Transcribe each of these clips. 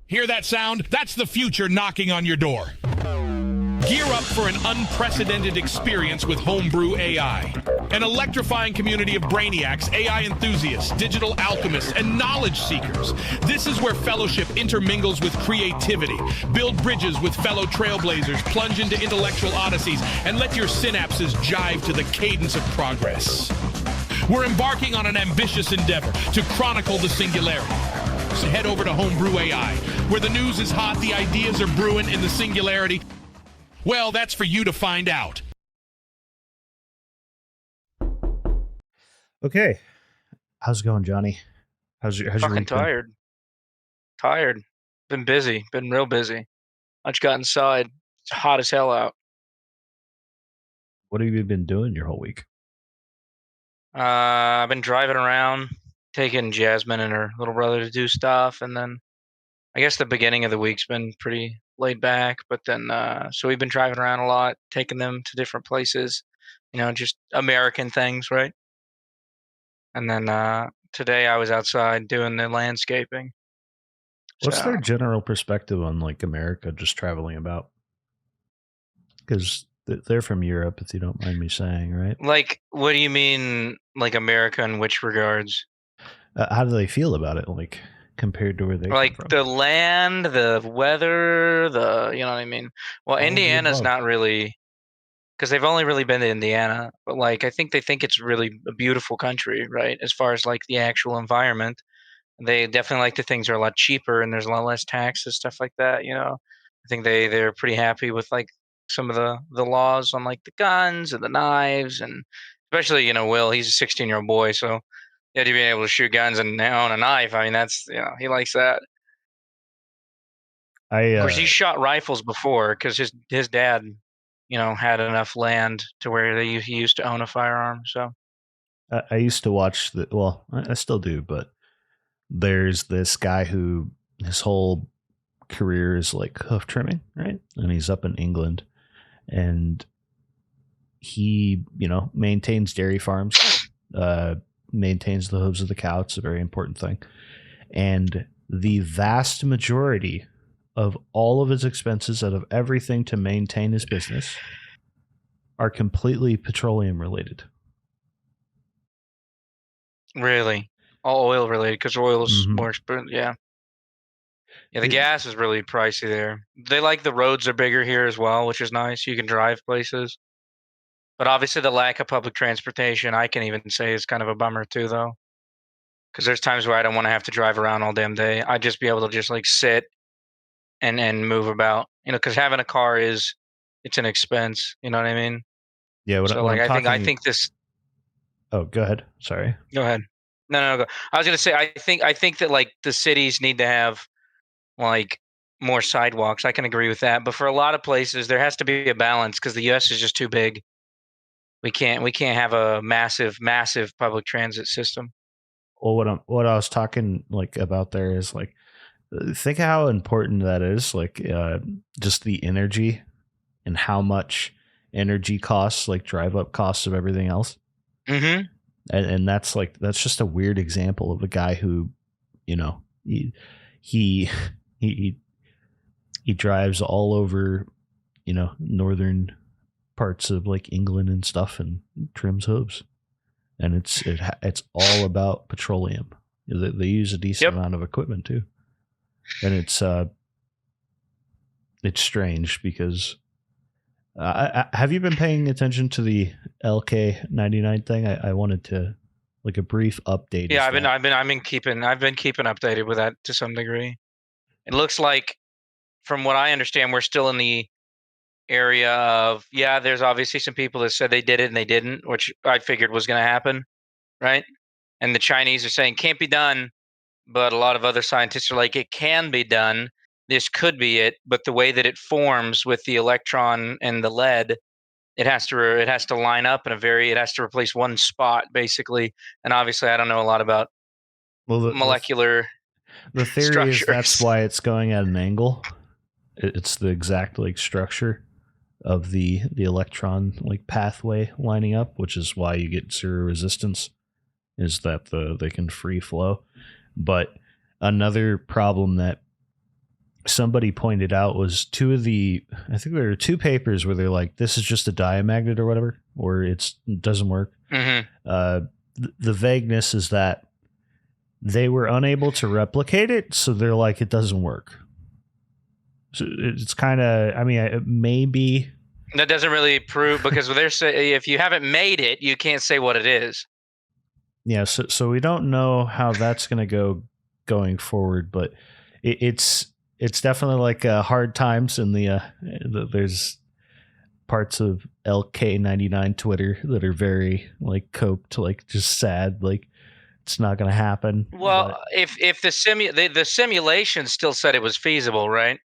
Hear that sound? That's the future knocking on your door. Gear up for an unprecedented experience with Homebrew AI. An electrifying community of brainiacs, AI enthusiasts, digital alchemists, and knowledge seekers. This is where fellowship intermingles with creativity. Build bridges with fellow trailblazers, plunge into intellectual odysseys, and let your synapses jive to the cadence of progress. We're embarking on an ambitious endeavor to chronicle the singularity. So head over to Homebrew AI, where the news is hot, the ideas are brewing in the singularity. Well, that's for you to find out. Okay. How's it going, Johnny? How's your Fucking week been? tired. Been busy. Been real busy. I just got inside. It's hot as hell out. What have you been doing your whole week? I've been driving around, taking Jasmine and her little brother to do stuff, and then I guess the beginning of the week's been pretty laid back. But then, so we've been driving around a lot, taking them to different places, just American things, right? And then today I was outside doing the landscaping. What's So, their general perspective on like America just traveling about? Because they're from Europe, if you don't mind me saying, right? like, what do you mean, like America in which regards? How do they feel about it, like compared to where they come Like from? the land, the weather, you know what I mean? Well, All of the Indiana's above. not really, because they've only really been to Indiana, but like I think they think it's really a beautiful country, right? As far as like the actual environment, they definitely like the things are a lot cheaper and there's a lot less taxes, stuff like that. I think they're pretty happy with like some of the laws on like the guns and the knives, and especially Will, he's a 16-year-old boy, so yeah, to be able to shoot guns and own a knife, I mean that's he likes that. I Of course, he shot rifles before because his dad, had enough land to where he used to own a firearm. So I used to watch the well, I still do, but there's this guy who his whole career is like hoof trimming, right? And he's up in England, and he, maintains dairy farms, maintains the hooves of the cow. It's a very important thing. And the vast majority of all of his expenses out of everything to maintain his business are completely petroleum related. really, all oil related because oil is Mm-hmm. more expensive. Yeah, yeah. The gas is really pricey there. They like the roads are bigger here as well, which is nice. You can drive places. But obviously, the lack of public transportation, I can even say, is kind of a bummer too, though. Because there's times where I don't want to have to drive around all damn day. I'd just be able to just like sit and move about. Because having a car it's an expense. You know what I mean? Yeah, So when like I'm I talking. think this. Oh, go ahead. Sorry. Go ahead. No, go. I was gonna say I think that like the cities need to have like more sidewalks. I can agree with that, but for a lot of places there has to be a balance because the U.S. is just too big. We can't have a massive public transit system. Well, what I was talking like about there is like think how important that is. Like just the energy and how much energy costs, like drive up costs of everything else. Mm-hmm. And that's just a weird example of a guy who, you know, he he he drives all over, northern parts of like England and stuff and trims hooves, and it's all about petroleum. They use a decent Yep. amount of equipment too, and it's strange because have you been paying attention to the LK99 thing? I wanted to like a brief update. Yeah, I've been keeping updated with that to some degree. It looks like, from what I understand, we're still in the area of, yeah, there's obviously some people that said they did it and they didn't, which I figured was going to happen, right? And the Chinese are saying can't be done, but a lot of other scientists are like it can be done. This could be it, but the way that it forms with the electron and the lead, it has to line up in it has to replace one spot basically. And obviously, I don't know a lot about Well, molecular the theory is that's structures. why it's going at an angle. It's the exact like structure of the electron like pathway lining up, which is why you get zero resistance. Is that they can free flow. But another problem that somebody pointed out was I think there are two papers where they're like, this is just a diamagnet or whatever, or it doesn't work. Mm-hmm. The vagueness is that they were unable to replicate it, so they're like, it doesn't work. So it's kind of, I mean, maybe that doesn't really prove, because they're saying if you haven't made it, you can't say what it is. Yeah, so we don't know how that's going to go going forward, but it's definitely like hard times in there's parts of LK99 Twitter that are very like coped, like just sad, like it's not going to happen. Well, but if the simulation still said it was feasible, right?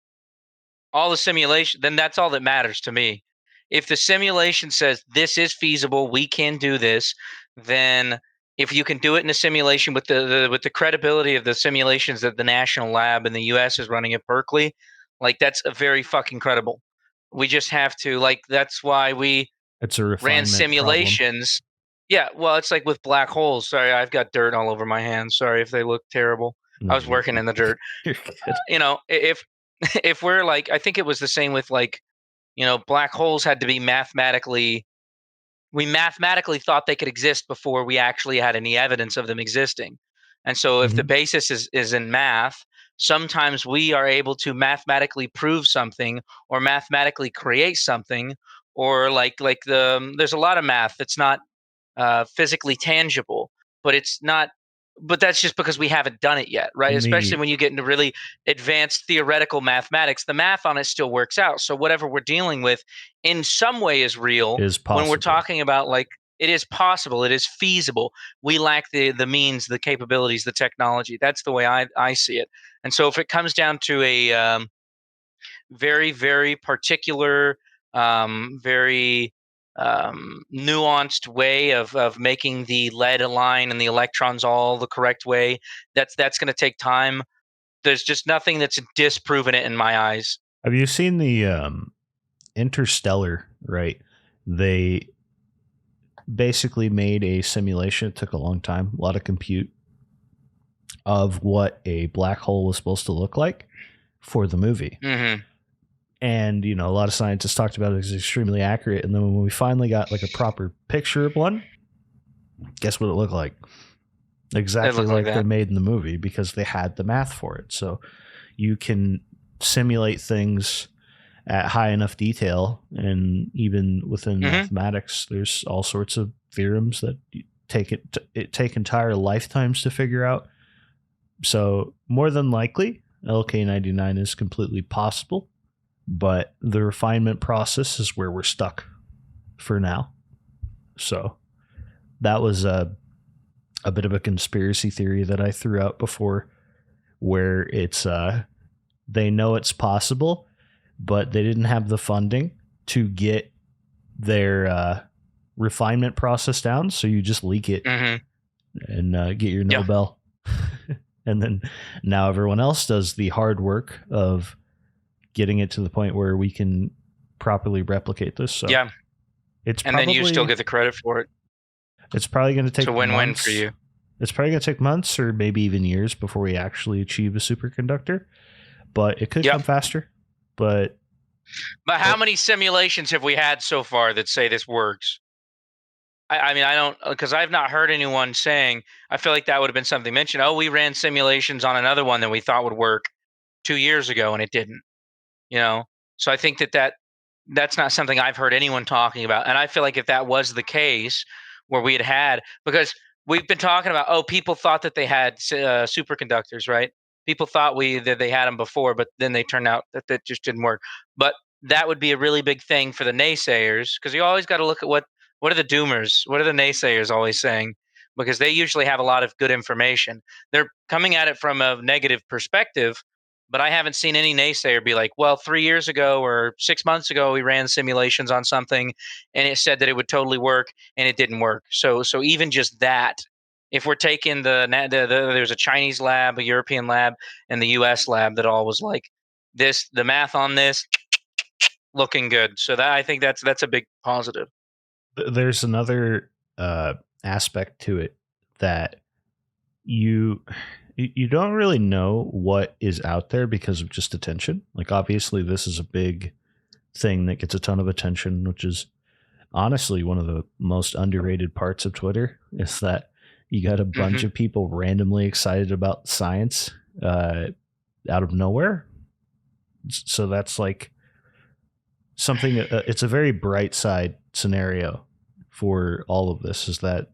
All the simulation, then that's all that matters to me. If the simulation says this is feasible, we can do this, then if you can do it in a simulation with the credibility of the simulations that the national lab in the US is running at Berkeley, like that's a very fucking credible. We just have to, like, that's why we it's a ran refinement problem. simulations. Yeah, well, it's like with black holes. Sorry, I've got dirt all over my hands. Sorry if they look terrible. I No, was working in the dirt. you're good. You know, if if we're like, I think it was the same with like, black holes had to be mathematically. We mathematically thought they could exist before we actually had any evidence of them existing. And so, if the Mhm. basis is in math, sometimes we are able to mathematically prove something or mathematically create something, or there's a lot of math that's not physically tangible, but it's not. But that's just because we haven't done it yet, right? In Especially the when you get into really advanced theoretical mathematics, the math on it still works out. So whatever we're dealing with, in some way, is real. is When we're possible. talking about, like, it is possible, it is feasible. We lack the means, the capabilities, the technology. That's the way I see it. And so if it comes down to a very, very particular, very nuanced way of making the lead align and the electrons all the correct way, that's going to take time. There's just nothing that's disproven it in my eyes. Have you seen the Interstellar? Right, they basically made a simulation. It took a long time, a lot of compute, of what a black hole was supposed to look like for the movie. Mm-hmm. And, a lot of scientists talked about it as extremely accurate. And then when we finally got like a proper picture of one, guess what it looked like? Exactly Like like they that. made in the movie, because they had the math for it. So you can simulate things at high enough detail. And even within Mm-hmm. mathematics, there's all sorts of theorems that take entire lifetimes to figure out. So more than likely, LK99 is completely possible, but the refinement process is where we're stuck for now. So that was a bit of a conspiracy theory that I threw out before, where it's they know it's possible, but they didn't have the funding to get their refinement process down. So you just leak it Mm-hmm. and get your Yeah. Nobel. And then now everyone else does the hard work of getting it to the point where we can properly replicate this. So Yeah. it's And then you still get the credit for it. it's probably going to take It's a win-win months. for you. It's probably going to take months or maybe even years before we actually achieve a superconductor, but it could Yep. come faster. But how many simulations have we had so far that say this works? I mean, I don't, because I've not heard anyone saying. I feel like that would have been something mentioned. Oh, we ran simulations on another one that we thought would work 2 years ago and it didn't. So I think that's not something I've heard anyone talking about. And I feel like if that was the case, where we had, because we've been talking about, oh, people thought that they had superconductors, right? People thought that they had them before, but then they turned out that just didn't work. But that would be a really big thing for the naysayers, because you always got to look at what are the doomers, what are the naysayers always saying, because they usually have a lot of good information. They're coming at it from a negative perspective, but I haven't seen any naysayer be like, well, 3 years ago or 6 months ago, we ran simulations on something and it said that it would totally work and it didn't work. So even just that, if we're taking there's a Chinese lab, a European lab, and the US lab that all was like, the math on this looking good. So that, I think that's a big positive. there's another aspect to it that you you don't really know what is out there because of just attention. Like, obviously, this is a big thing that gets a ton of attention, which is honestly one of the most underrated parts of Twitter, is that you got a bunch of people randomly excited about science out of nowhere. So that's like something, it's a very bright side scenario for all of this, is that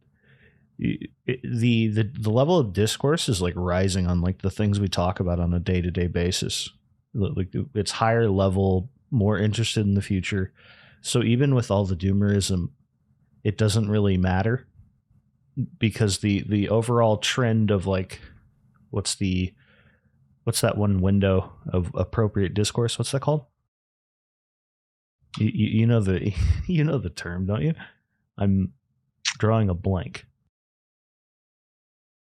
the level of discourse is like rising on like the things we talk about on a day-to-day basis. Like, it's higher level, more interested in the future. So even with all the doomerism, it doesn't really matter, because the overall trend of like, what's that one window of appropriate discourse? What's that called? You know the you know the term, don't you? I'm drawing a blank.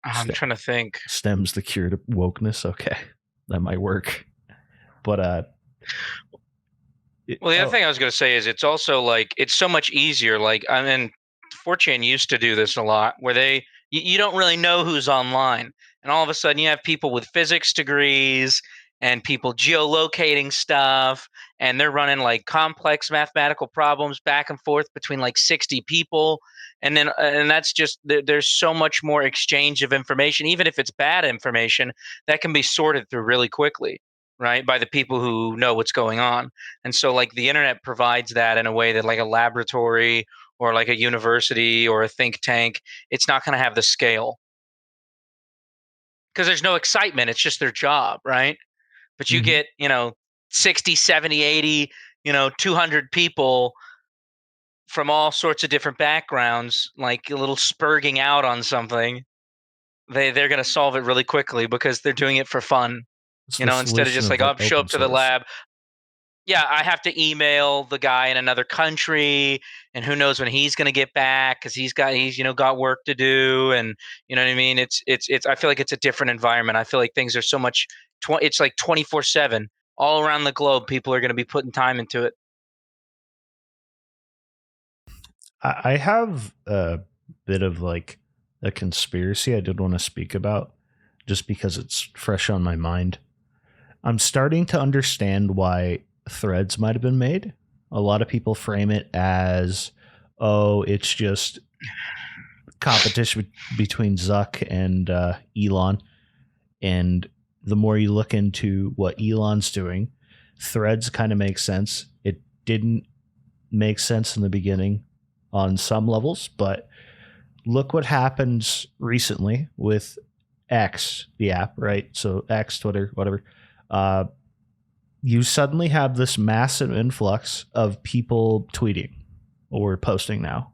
I'm trying to think. Stems the cure to wokeness. Okay, that might work. But well, the other thing I was going to say is it's also like it's so much easier. Like, I mean, 4chan used to do this a lot, where you don't really know who's online, and all of a sudden you have people with physics degrees and people geolocating stuff, and they're running like complex mathematical problems back and forth between like 60 people, and that's just there's so much more exchange of information, even if it's bad information that can be sorted through really quickly, right, by the people who know what's going on. And so like the internet provides that in a way that like a laboratory or like a university or a think tank, it's not going to have the scale, because there's no excitement. It's just their job, right? But you get, 60, 70, 80, 200 people from all sorts of different backgrounds, like a little spurging out on something. They're going to solve it really quickly because they're doing it for fun, instead of just like, I'll show up to the lab. Yeah, I have to email the guy in another country, and who knows when he's going to get back, because he's got work to do, and you know what I mean. It's I feel like it's a different environment. I feel like things are so much. It's like 24/7 all around the globe. People are going to be putting time into it. I have a bit of like a conspiracy I did want to speak about, just because it's fresh on my mind. I'm starting to understand why threads might have been made. A lot of people frame it as, oh, it's just competition between Zuck and Elon. And the more you look into what Elon's doing, threads kind of makes sense. It didn't make sense in the beginning on some levels, but look what happens recently with X, the app, right? So X, Twitter, whatever. You suddenly have this massive influx of people tweeting or posting now.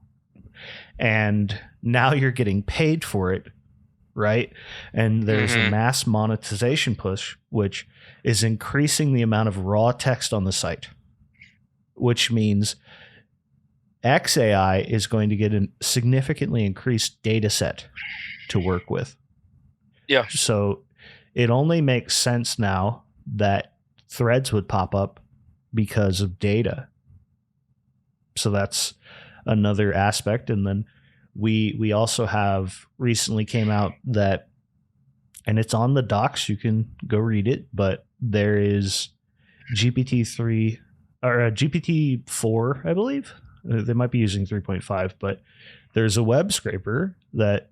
And now you're getting paid for it, right? And there's a mass monetization push, which is increasing the amount of raw text on the site, which means XAI is going to get a significantly increased data set to work with. Yeah. So it only makes sense now that threads would pop up because of data. So that's another aspect. And then we also have recently came out that, and it's on the docs, you can go read it, but there is GPT-3 or GPT-4, I believe. They might be using 3.5, but there's a web scraper that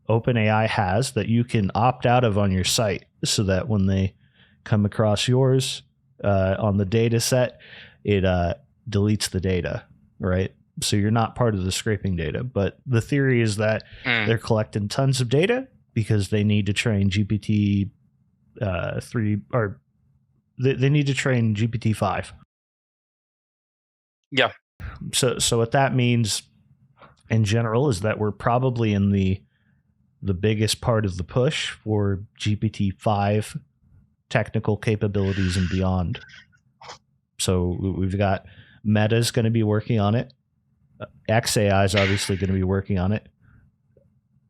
OpenAI has that you can opt out of on your site, so that when they come across yours on the data set, it deletes the data, right? So you're not part of the scraping data. But the theory is that they're collecting tons of data because they need to train GPT 3, or they need to train GPT 5. Yeah. So what that means in general is that we're probably in the biggest part of the push for GPT 5 technical capabilities and beyond. So we've got Meta's going to be working on it. XAI is obviously going to be working on it.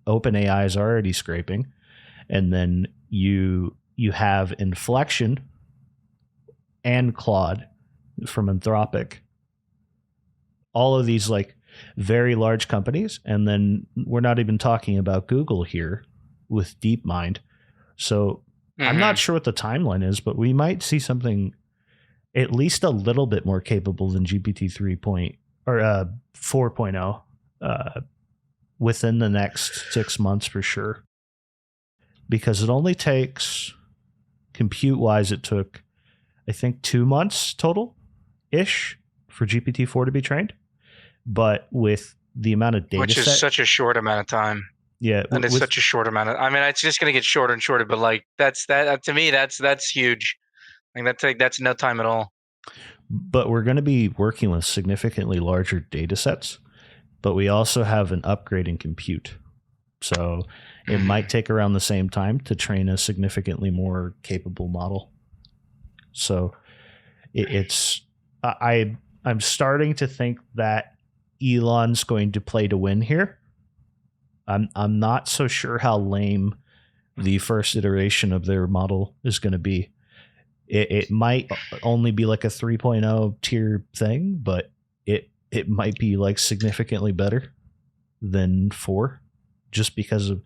OpenAI is already scraping. And then you have Inflection and Claude from Anthropic. All of these like very large companies. And then we're not even talking about Google here with DeepMind. So I'm not sure what the timeline is, but we might see something at least a little bit more capable than GPT 4.0 within the next 6 months for sure. Because it only takes, compute wise, it took, I think, 2 months total ish for GPT-4 to be trained. But with the amount of data, which is such a short amount of time. Yeah, and it's such a short amount of. I mean, it's just going to get shorter and shorter. But like that to me, that's huge. Like that's no time at all. But we're going to be working with significantly larger data sets. But we also have an upgrade in compute, so it might take around the same time to train a significantly more capable model. So I'm starting to think that Elon's going to play to win here. I'm not so sure how lame the first iteration of their model is going to be. It might only be like a 3.0 tier thing, but it might be like significantly better than 4, just because of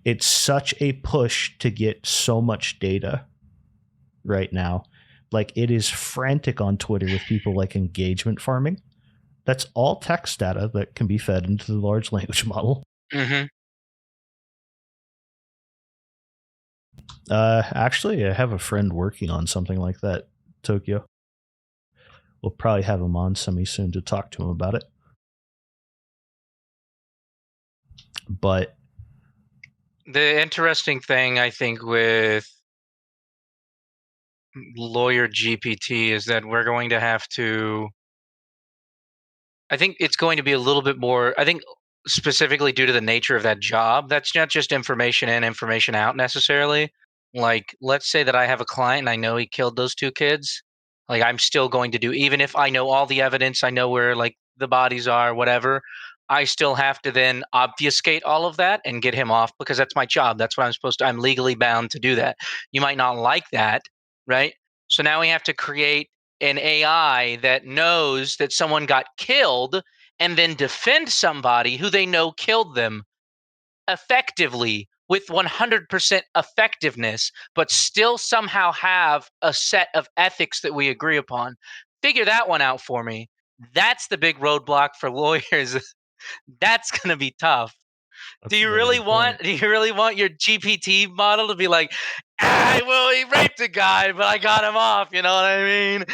it's such a push to get so much data right now. Like, it is frantic on Twitter with people like engagement farming. That's all text data that can be fed into the large language model. Actually, I have a friend working on something like that, Tokyo. We'll probably have him on semi-soon to talk to him about it. But the interesting thing, I think, with Lawyer GPT is that we're going to have to. I think it's going to be a little bit more. I think specifically due to the nature of that job, that's not just information in, information out necessarily. Like, let's say that I have a client and I know he killed those 2 kids. Like, I'm still going to do, even if I know all the evidence, I know where like the bodies are, whatever. I still have to then obfuscate all of that and get him off, because that's my job. That's what I'm supposed to. I'm legally bound to do that. You might not like that, right? So now we have to create an AI that knows that someone got killed and then defend somebody who they know killed them effectively with 100% effectiveness, but still somehow have a set of ethics that we agree upon. Figure that one out for me. That's the big roadblock for lawyers. That's going to be tough. Do you really want your GPT model to be like, he raped a guy, but I got him off, you know what I mean?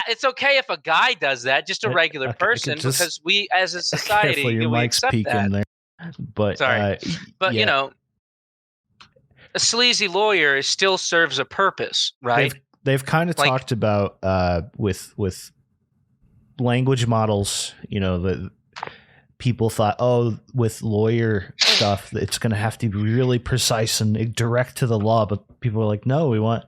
It's okay if a guy does that, just a regular person, because we as a society, careful, your we mic's accept peeking that. there. But sorry. But yeah. A sleazy lawyer still serves a purpose, right? They've kind of talked about with language models, that people thought, with lawyer stuff, it's going to have to be really precise and direct to the law. But people are like, no, we want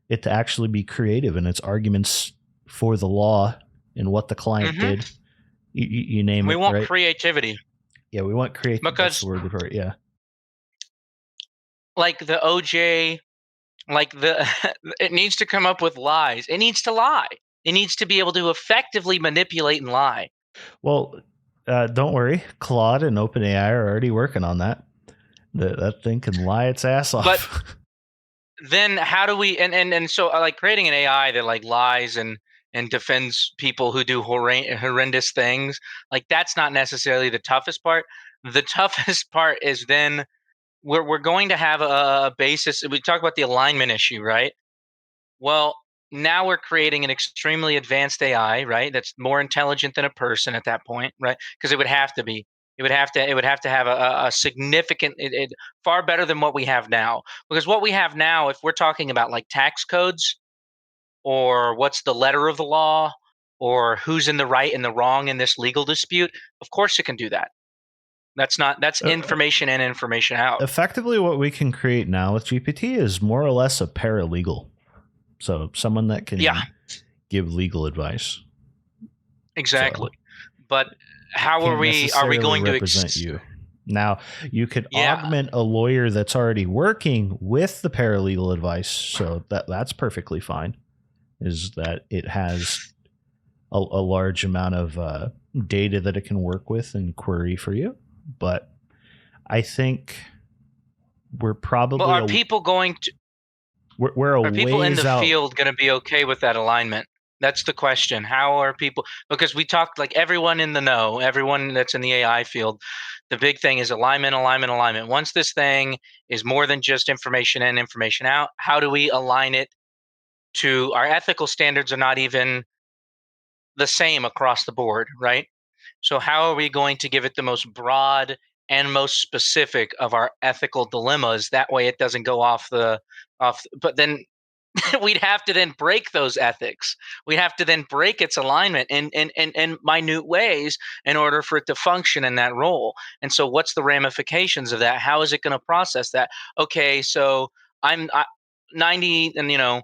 it to actually be creative in its arguments for the law and what the client did. You name it. We want right? creativity. Yeah, we want creativity. Because that's the word for it. Yeah. Like the OJ, it needs to come up with lies. It needs to lie. It needs to be able to effectively manipulate and lie. Well, don't worry. Claude and OpenAI are already working on that. That thing can lie its ass off. But then how do we and so like creating an AI that like lies and defends people who do horrendous things, like that's not necessarily the toughest part. The toughest part is then we're going to have a basis. We talk about the alignment issue, right? Well, now we're creating an extremely advanced AI, right? That's more intelligent than a person at that point, right? Because it would have to be. It would have to have a significant, far better than what we have now. Because what we have now, if we're talking about like tax codes, or what's the letter of the law, or who's in the right and the wrong in this legal dispute, of course it can do that. That's information in, information out. Effectively, what we can create now with GPT is more or less a paralegal. So someone that can give legal advice. Exactly. But how are we going to represent you? Now, you could augment a lawyer that's already working with the paralegal advice. So that's perfectly fine. Is that it has a large amount of data that it can work with and query for you. But I think we're probably Well, are people going to? we're a Are people in ways the out. field going to be okay with that alignment? That's the question. How are people? Because we talked like everyone in the know, everyone that's in the AI field. The big thing is alignment, alignment, alignment. Once this thing is more than just information in, information out, how do we align it to our ethical standards? Are not even the same across the board, right? So how are we going to give it the most broad and most specific of our ethical dilemmas? That way, it doesn't go off the off. But then we'd have to then break those ethics. We'd have to then break its alignment in minute ways in order for it to function in that role. And so, what's the ramifications of that? How is it going to process that? Okay, so I'm 90, and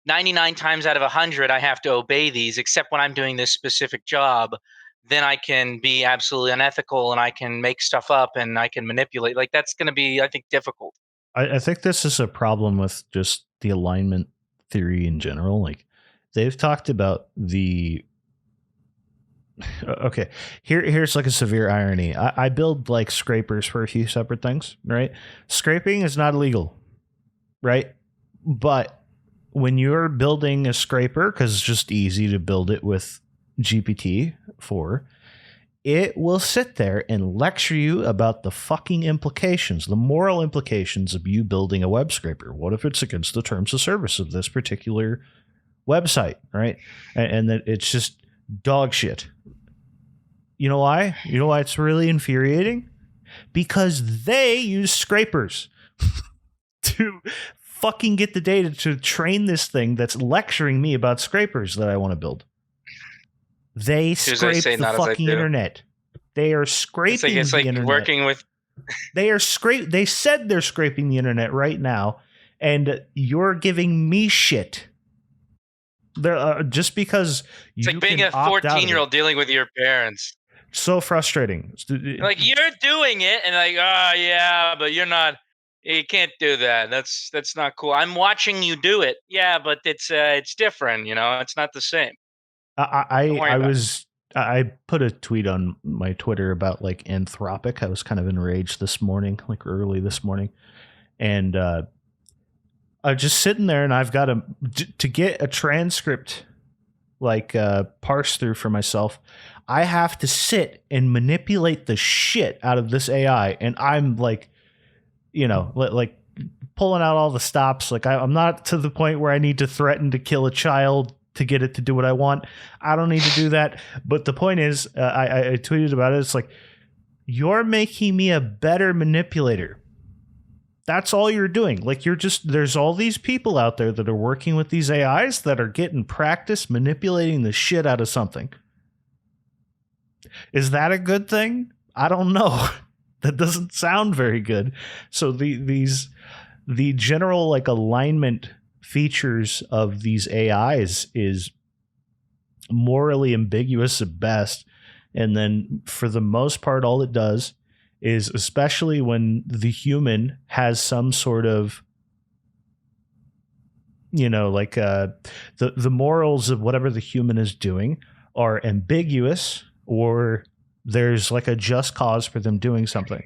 99 times out of 100, I have to obey these, except when I'm doing this specific job. Then I can be absolutely unethical, and I can make stuff up, and I can manipulate. Like that's going to be, I think, difficult. I think this is a problem with just the alignment theory in general. Like they've talked about the okay, here's like a severe irony. I build like scrapers for a few separate things, right? Scraping is not illegal, right? But when you're building a scraper, because it's just easy to build it with GPT-4, it will sit there and lecture you about the fucking implications, the moral implications of you building a web scraper. What if it's against the terms of service of this particular website, right? And that it's just dog shit. You know why? You know why it's really infuriating? Because they use scrapers to fucking get the data to train this thing that's lecturing me about scrapers that I want to build. They scrape the fucking internet. They are scraping it's the like internet. Working with. They said they're scraping the internet right now, and you're giving me shit. They're just because It's you like being can a 14-year-old dealing with your parents. So frustrating. Like you're doing it, and like, oh yeah, but you're not. You can't do that. That's not cool. I'm watching you do it. Yeah, but it's different. It's not the same. I put a tweet on my Twitter about like Anthropic. I was kind of enraged this morning, like early this morning, and I was just sitting there, and I've got to get a transcript like parse through for myself. I have to sit and manipulate the shit out of this AI, and I'm like, like pulling out all the stops. Like I'm not to the point where I need to threaten to kill a child to get it to do what I want. I don't need to do that. But the point is, I tweeted about it. It's like, you're making me a better manipulator. That's all you're doing. Like there's all these people out there that are working with these AIs that are getting practice manipulating the shit out of something. Is that a good thing? I don't know. That doesn't sound very good. So the general like alignment features of these AIs is morally ambiguous at best. And then for the most part, all it does is, especially when the human has some sort of, the morals of whatever the human is doing are ambiguous, or there's like a just cause for them doing something.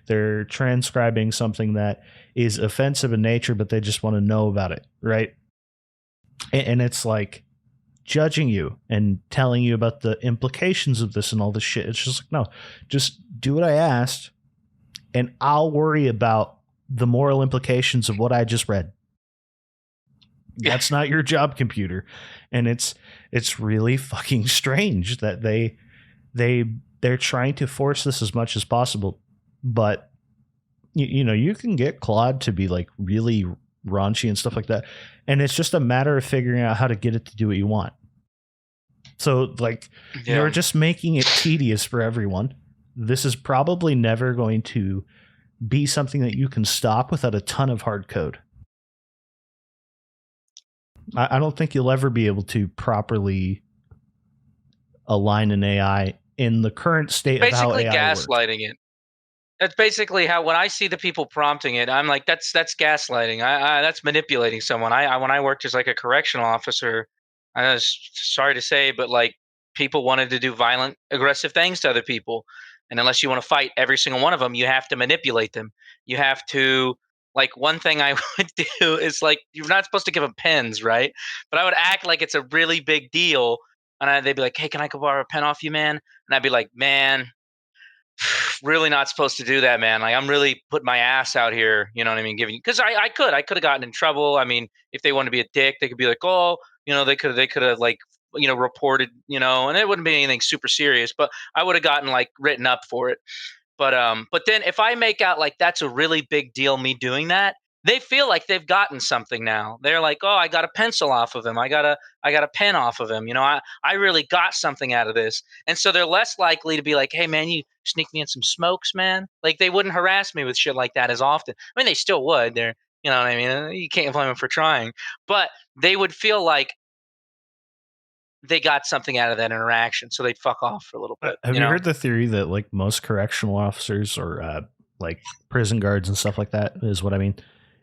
They're transcribing something that is offensive in nature, but they just want to know about it, right? And it's like judging you and telling you about the implications of this and all this shit. It's just like, no, just do what I asked, and I'll worry about the moral implications of what I just read. That's not your job, computer. And it's really fucking strange that they're trying to force this as much as possible. But you can get Claude to be like really raunchy and stuff like that, and it's just a matter of figuring out how to get it to do what you want. So like, you're just making it tedious for everyone. This is probably never going to be something that you can stop without a ton of hard code. I don't think you'll ever be able to properly align an AI in the current state of how AI gaslighting works. it. That's basically how, when I see the people prompting it, I'm like, that's gaslighting. That's manipulating someone. When I worked as like a correctional officer, I was sorry to say, but like people wanted to do violent, aggressive things to other people, and unless you want to fight every single one of them, you have to manipulate them. You have to like one thing I would do is like you're not supposed to give them pens, right? But I would act like it's a really big deal, and they'd be like, "Hey, can I go borrow a pen off you, man?" And I'd be like, "Man, really not supposed to do that, man. Like I'm really putting my ass out here, you know what I mean? Giving because I could have gotten in trouble. I mean, if they want to be a dick, they could be like, oh, they could have like reported, and it wouldn't be anything super serious, but I would have gotten like written up for it. But then if I make out like that's a really big deal, me doing that, they feel like they've gotten something now. They're like, oh, I got a pencil off of him. I got a pen off of him. I really got something out of this. And so they're less likely to be like, hey man, you sneak me in some smokes, man. Like they wouldn't harass me with shit like that as often. I mean, they still would. You know what I mean? You can't blame them for trying. But they would feel like they got something out of that interaction, so they'd fuck off for a little bit. Have you heard the theory that like most correctional officers or like prison guards and stuff like that is what I mean?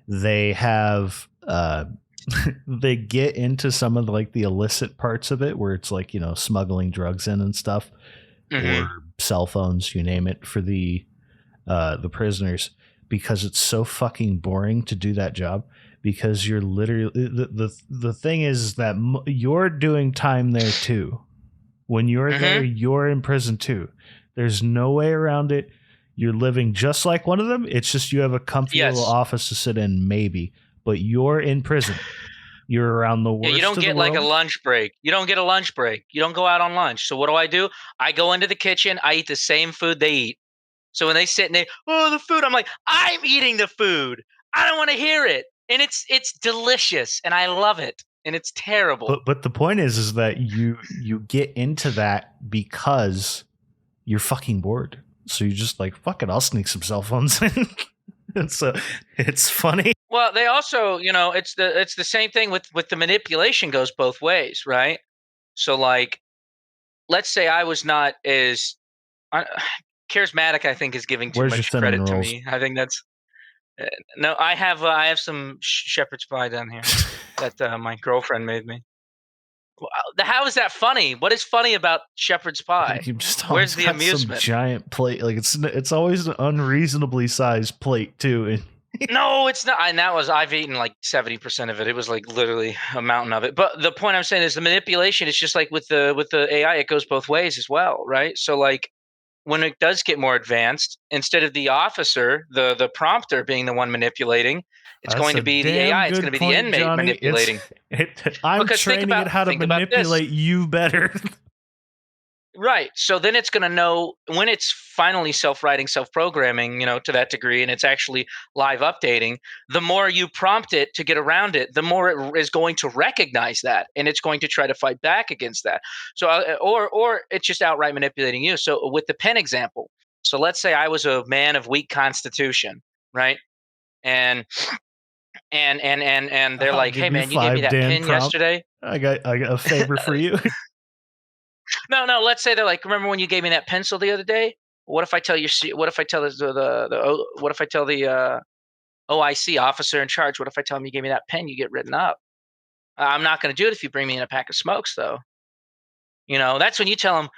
They have they get into some of like the illicit parts of it where it's like, smuggling drugs in and stuff or cell phones, you name it, for the prisoners, because it's so fucking boring to do that job. Because you're literally the thing is that you're doing time there too. When you're there, you're in prison too. There's no way around it. You're living just like one of them. It's just you have a comfy little office to sit in, maybe, but you're in prison. You're around the worst. Yeah, you don't get like a lunch break. You don't get a lunch break. You don't go out on lunch. So what do? I go into the kitchen. I eat the same food they eat. So when they sit and the food, I'm like, I'm eating the food. I don't want to hear it. And it's delicious and I love it. And it's terrible. But the point is that you get into that because you're fucking bored. So you're just like, fuck it, I'll sneak some cell phones in. And so it's funny. Well, they also, it's the same thing with the manipulation goes both ways, right? So like, let's say I was not as charismatic, I think is giving too much credit to me. I think that's no. I have some shepherd's pie down here that my girlfriend made me. How is that funny? What is funny about shepherd's pie? Where's the amusement? Some giant plate, like it's always an unreasonably sized plate too. No, it's not. And I've eaten like 70% of it. It was like literally a mountain of it. But the point I'm saying is the manipulation is just like with the AI, it goes both ways as well, right? So like when it does get more advanced, instead of the officer, the prompter being the one manipulating, it's going to be the AI. It's going to be the inmate manipulating. I'm training it how to manipulate you better. Right. So then it's going to know when it's finally self-writing, self-programming, to that degree, and it's actually live updating, the more you prompt it to get around it, the more it is going to recognize that, and it's going to try to fight back against that. So, or it's just outright manipulating you. So with the pen example, so let's say I was a man of weak constitution, right? And they're like, hey man, you gave me that pen yesterday. I got a favor for you. No. Let's say they're like, remember when you gave me that pencil the other day? What if I tell what if I tell the OIC, officer in charge? What if I tell him you gave me that pen? You get written up. I'm not going to do it if you bring me in a pack of smokes, though. That's when you tell them,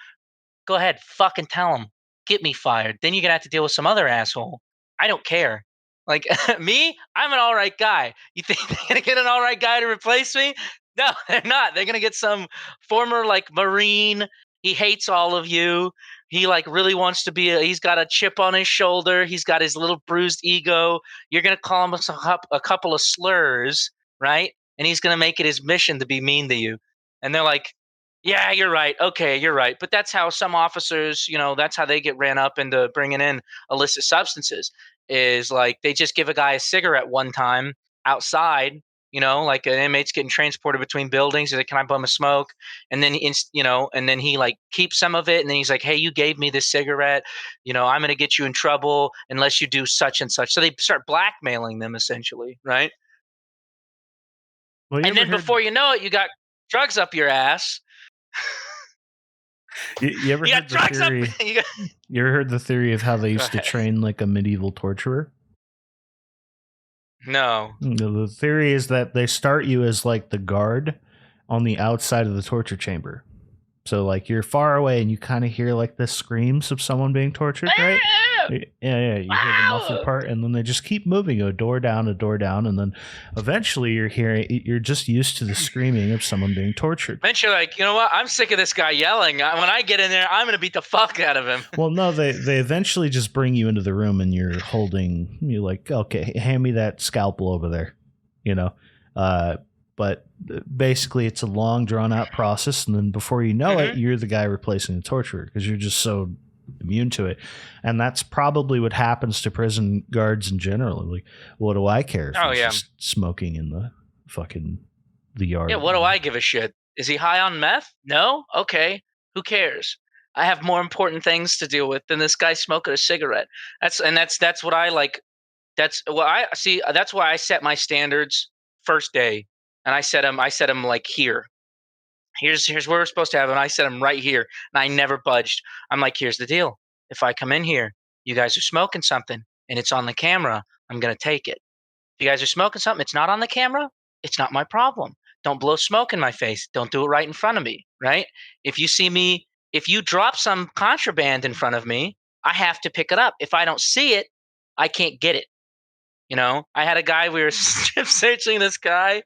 go ahead, fucking tell them, get me fired. Then you're gonna have to deal with some other asshole. I don't care. Like me, I'm an all right guy. You think they're gonna get an all right guy to replace me? No, they're not. They're gonna get some former like Marine. He hates all of you. He like really wants to be. He's got a chip on his shoulder. He's got his little bruised ego. You're gonna call him a couple of slurs, right? And he's gonna make it his mission to be mean to you. And they're like, yeah, you're right. Okay, you're right. But that's how some officers, that's how they get ran up into bringing in illicit substances. Is like they just give a guy a cigarette one time outside. Like an inmate's getting transported between buildings. He's like, can I bum a smoke? And then, and then he like keeps some of it. And then he's like, hey, you gave me this cigarette. I'm going to get you in trouble unless you do such and such. So they start blackmailing them essentially. Right. Well, and then before you know it, you got drugs up your ass. You ever heard the theory? You ever heard the theory of how they used to train like a medieval torturer? No. The theory is that they start you as like the guard on the outside of the torture chamber. So like you're far away and you kind of hear like the screams of someone being tortured, right? Yeah. You hear the muffled part, and then they just keep moving a door down, and then eventually you're just used to the screaming of someone being tortured. Eventually, like, you know what? I'm sick of this guy yelling. When I get in there, I'm going to beat the fuck out of him. Well, no, they eventually just bring you into the room, and you're like, okay, hand me that scalpel over there, you know. But basically, it's a long, drawn out process, and then before you know it, you're the guy replacing the torturer because you're just so immune to it. And that's probably what happens to prison guards in general. Like, what do I care if he's just smoking in the yard? Yeah, what do I give a shit? Is he high on meth? No? Okay. Who cares? I have more important things to deal with than this guy smoking a cigarette. That's what I like. That's what I see. That's why I set my standards first day, and I set them like here. Here's where we're supposed to have them. I set them right here, and I never budged. I'm like, here's the deal. If I come in here, you guys are smoking something, and it's on the camera, I'm gonna take it. If you guys are smoking something, it's not on the camera, it's not my problem. Don't blow smoke in my face. Don't do it right in front of me, right? If you drop some contraband in front of me, I have to pick it up. If I don't see it, I can't get it. You know, I had a guy, we were strip searching this guy,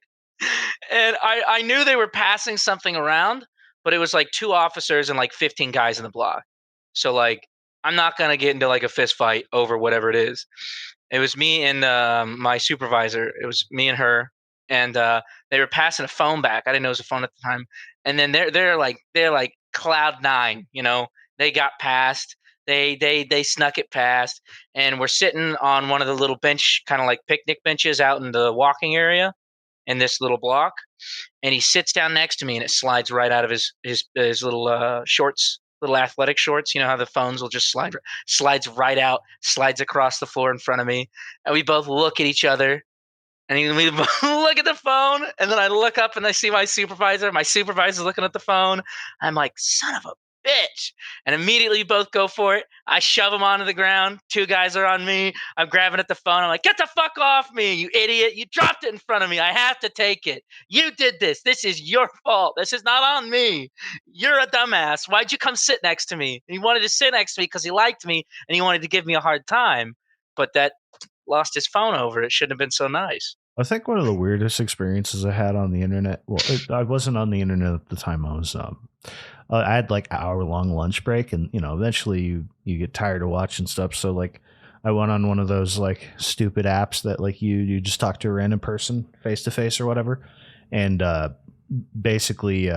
and I knew they were passing something around, but it was like 2 officers and like 15 guys in the block. So like, I'm not gonna get into like a fist fight over whatever it is. It was me and my supervisor. It was me and her, and they were passing a phone back. I didn't know it was a phone at the time. And then they're like cloud nine. You know, they got past. They snuck it past, and we're sitting on one of the little bench, kind of like picnic benches out in the walking area in this little block. And he sits down next to me, and it slides right out of his little shorts, little athletic shorts. You know how the phones will just slides right out, slides across the floor in front of me, and we both look at each other. And we look at the phone, and then I look up and I see my supervisor. My supervisor's looking at the phone. I'm like, son of a bitch. And immediately both go for it. I shove him onto the ground. 2 guys are on me. I'm grabbing at the phone. I'm like, get the fuck off me, you idiot. You dropped it in front of me. I have to take it. You did this. This is your fault. This is not on me. You're a dumbass. Why'd you come sit next to me? He wanted to sit next to me because he liked me and he wanted to give me a hard time. But that lost his phone over. It shouldn't have been so nice. I think one of the weirdest experiences I had on the internet. Well, I wasn't on the internet at the time. I had like hour-long lunch break, and eventually you get tired of watching stuff. So like, I went on one of those like stupid apps that like you just talk to a random person face to face or whatever, and basically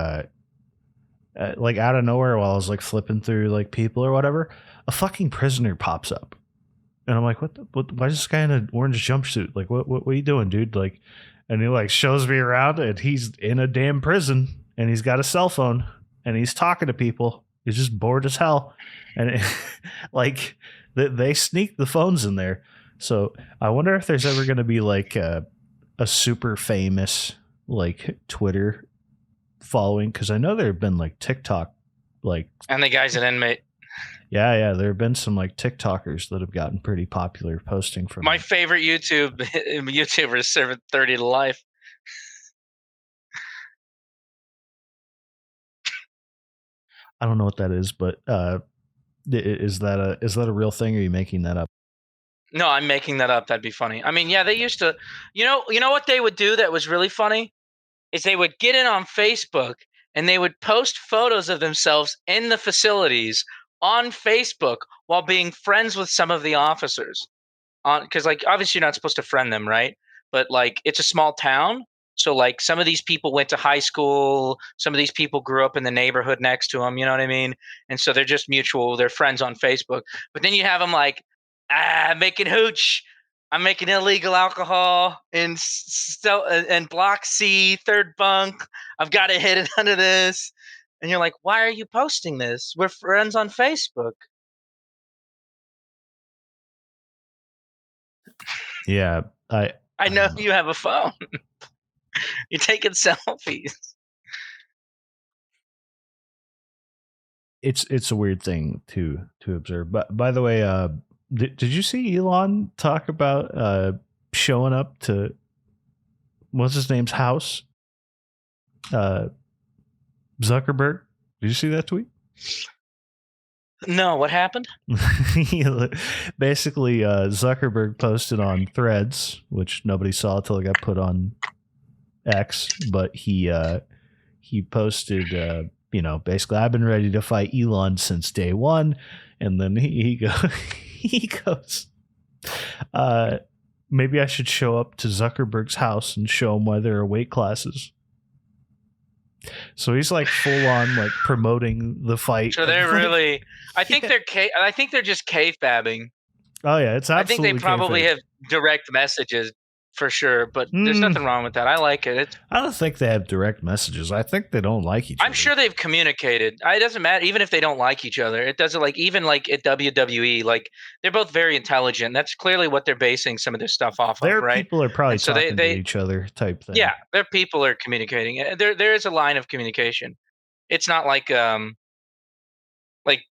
like out of nowhere while I was like flipping through like people or whatever, a fucking prisoner pops up. And I'm like, what, why is this guy in an orange jumpsuit? Like, what are you doing, dude? Like, and he like shows me around, and he's in a damn prison, and he's got a cell phone, and he's talking to people. He's just bored as hell. And like, they sneak the phones in there. So I wonder if there's ever going to be like a super famous like Twitter following. Cause I know there have been like TikTok, like. And the guy's an inmate. Yeah. There have been some like TikTokers that have gotten pretty popular posting from my favorite YouTuber is serving 30 to life. I don't know what that is, but is that a real thing? Or are you making that up? No, I'm making that up. That'd be funny. I mean, yeah, they used to, you know what they would do that was really funny is they would get in on Facebook and they would post photos of themselves in the facilities on Facebook while being friends with some of the officers. Because like obviously you're not supposed to friend them, right? But like it's a small town, so like some of these people went to high school, some of these people grew up in the neighborhood next to them, you know what I mean? And so they're just mutual, they're friends on Facebook. But then you have them like, making hooch. I'm making illegal alcohol in and block C, third bunk. I've got to hit it under this. And you're like, why are you posting this? We're friends on Facebook. Yeah, I know you have a phone. You're taking selfies. It's a weird thing to observe. But by the way, did you see Elon talk about showing up to what's his name's house? Zuckerberg. Did you see that tweet? No, what happened? Basically, Zuckerberg posted on Threads, which nobody saw until it got put on X, but he posted, basically, I've been ready to fight Elon since day one, and then he goes, maybe I should show up to Zuckerberg's house and show him why there are weight classes. So he's like full on like promoting the fight. So they're really. I think they're just k-fabbing. Oh yeah, it's absolutely. I think they probably have direct messages for sure, but there's nothing wrong with that. I like it. I don't think they have direct messages. I think they don't like each other. I'm sure they've communicated. It doesn't matter, even if they don't like each other. It doesn't even at WWE, like they're both very intelligent. That's clearly what they're basing some of this stuff off of, right? People are probably talking to each other type thing. Yeah, their people are communicating. There is a line of communication. It's not like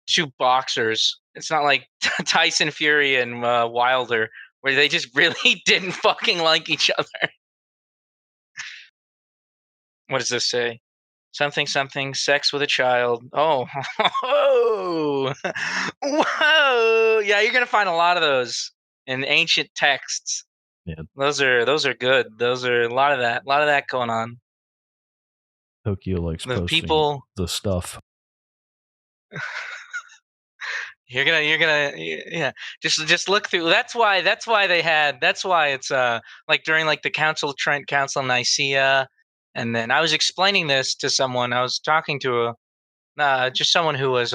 two boxers. It's not like Tyson Fury and Wilder, where they just really didn't fucking like each other. What does this say? Something, sex with a child. Oh, whoa, whoa. Yeah, you're gonna find a lot of those in ancient texts. Yeah, those are good. Those are a lot of that going on. Tokyo likes posting the stuff. You're gonna yeah. Just look through. That's why it's like during like the Trent Council of Nicaea, and then I was explaining this to someone. I was talking to just someone who's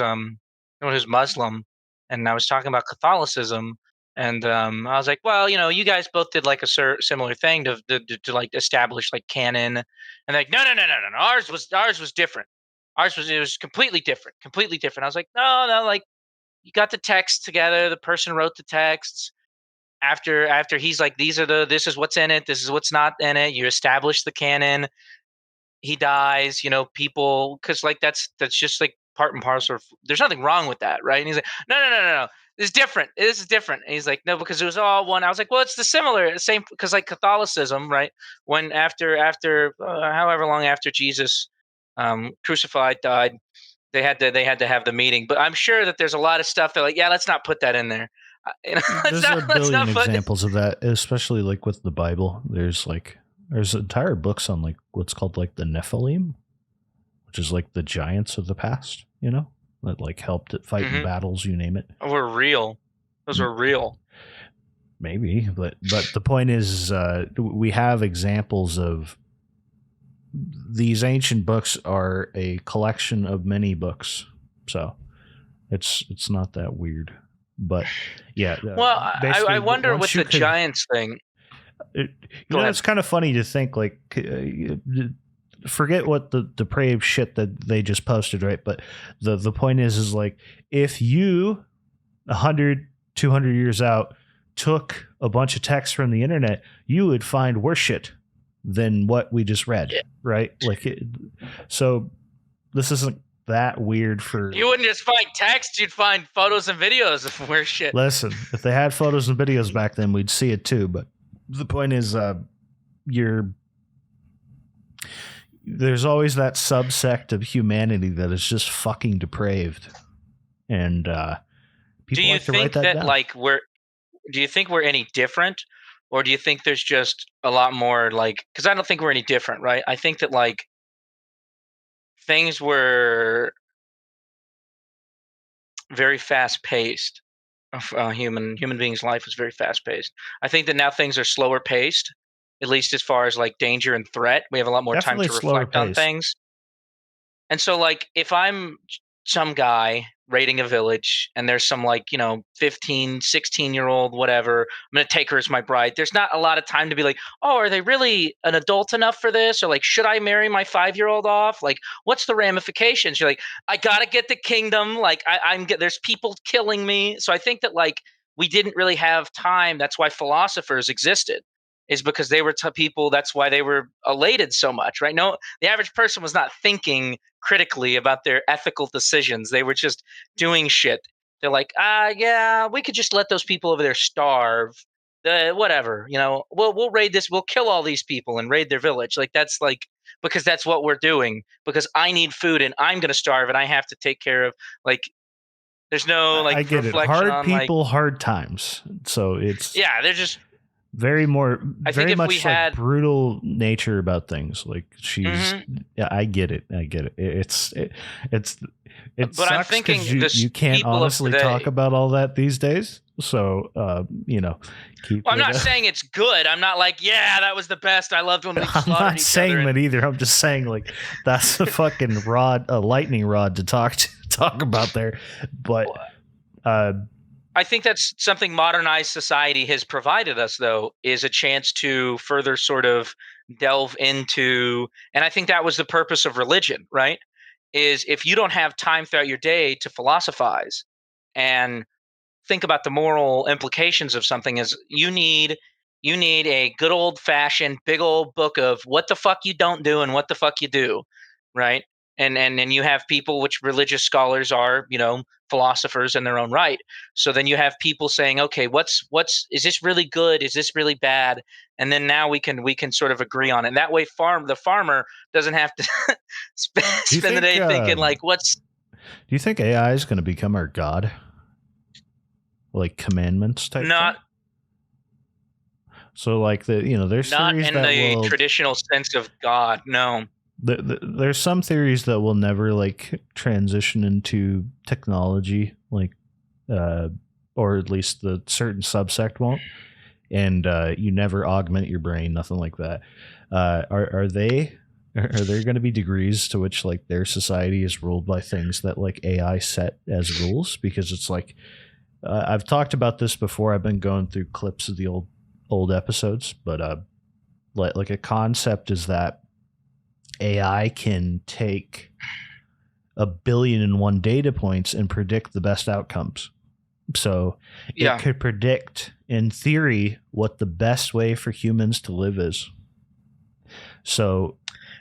Muslim, and I was talking about Catholicism, and I was like, well, you guys both did like a similar thing to like establish like canon, and they're like, no, ours was different. It was completely different, I was like, no, like you got the text together. The person wrote the texts. After he's like, this is what's in it. This is what's not in it. You establish the canon. He dies. People, because like that's just like part and parcel. There's nothing wrong with that, right? And he's like, no. It's different. This is different. And he's like, no, because it was all one. I was like, well, it's the same, because like Catholicism, right? When after however long after Jesus crucified, died, they had to have the meeting. But I'm sure that there's a lot of stuff that like, yeah, let's not put that in there. There's a billion examples of that, especially like with the Bible. There's entire books on like what's called like the Nephilim, which is like the giants of the past, that like helped at fight in battles, you name it. Were real. Those were real. Maybe, but the point is, we have examples of these ancient books are a collection of many books, so it's not that weird. But yeah, well, I wonder with the giants thing. It's kind of funny to think like, forget what the depraved shit that they just posted, right? But the point is like, if you 100, 200 years out took a bunch of text from the internet, you would find worse shit than what we just read, right? Like, so this isn't that weird for... You wouldn't just find text, you'd find photos and videos of weird shit. Listen, if they had photos and videos back then, we'd see it too. But the point is, there's always that subsect of humanity that is just fucking depraved, and people like to write that down. Like do you think we're any different, or do you think there's just a lot more like? Because I don't think we're any different, right? I think that like things were very fast paced. Human beings' life was very fast paced. I think that now things are slower paced, at least as far as like danger and threat. We have a lot more time to reflect on things. And so like if I'm some guy raiding a village and there's some like 15 16-year-old whatever, I'm gonna take her as my bride. There's not a lot of time to be like, oh, are they really an adult enough for this, or like, should I marry my 5-year-old off? Like, what's the ramifications? You're like, I gotta get the kingdom, like there's people killing me. So I think that like we didn't really have time. That's why philosophers existed, is because they were people. That's why they were elated so much, right? No, the average person was not thinking critically about their ethical decisions. They were just doing shit. They're like, yeah, we could just let those people over there starve. Whatever, we'll raid this. We'll kill all these people and raid their village. Like that's like, because that's what we're doing. Because I need food and I'm gonna starve and I have to take care of like There's no like I get it. reflection Hard on people, hard times. So it's they're just. I think very if we much like had, brutal nature about things. Like she's, Mhm. yeah, I get it. It's it But I'm sucks because thinking you can't people of honestly talk today. about all that these days. So keep Well, I'm it. not saying it's good. I'm not like, yeah, that was the best. I loved when we I'm slaughtered not each other. saying that either. I'm just saying like that's a fucking lightning rod to talk about there. But I think that's something modernized society has provided us, though, is a chance to further sort of delve into, and I think that was the purpose of religion, right? Is if you don't have time throughout your day to philosophize and think about the moral implications of something, is you need a good old fashioned big old book of what the fuck you don't do and what the fuck you do, right? And you have people, which religious scholars are, philosophers in their own right. So then you have people saying, okay, what's is this really good, is this really bad? And then now we can sort of agree on it, and that way the farmer doesn't have to do you spend the think day thinking like, what's. do you think AI is going to become our god? Like commandments type Not thing? So like there's not theories in that the will traditional sense of God, no. there's some theories that will never like transition into technology, like or at least the certain subsect won't, and you never augment your brain, nothing like that. Are there going to be degrees to which like their society is ruled by things that like AI set as rules? Because it's like I've talked about this before. I've been going through clips of the old episodes, but like a concept is that AI can take 1,000,000,001 data points and predict the best outcomes. So Yeah. it could predict, in theory, what the best way for humans to live is. So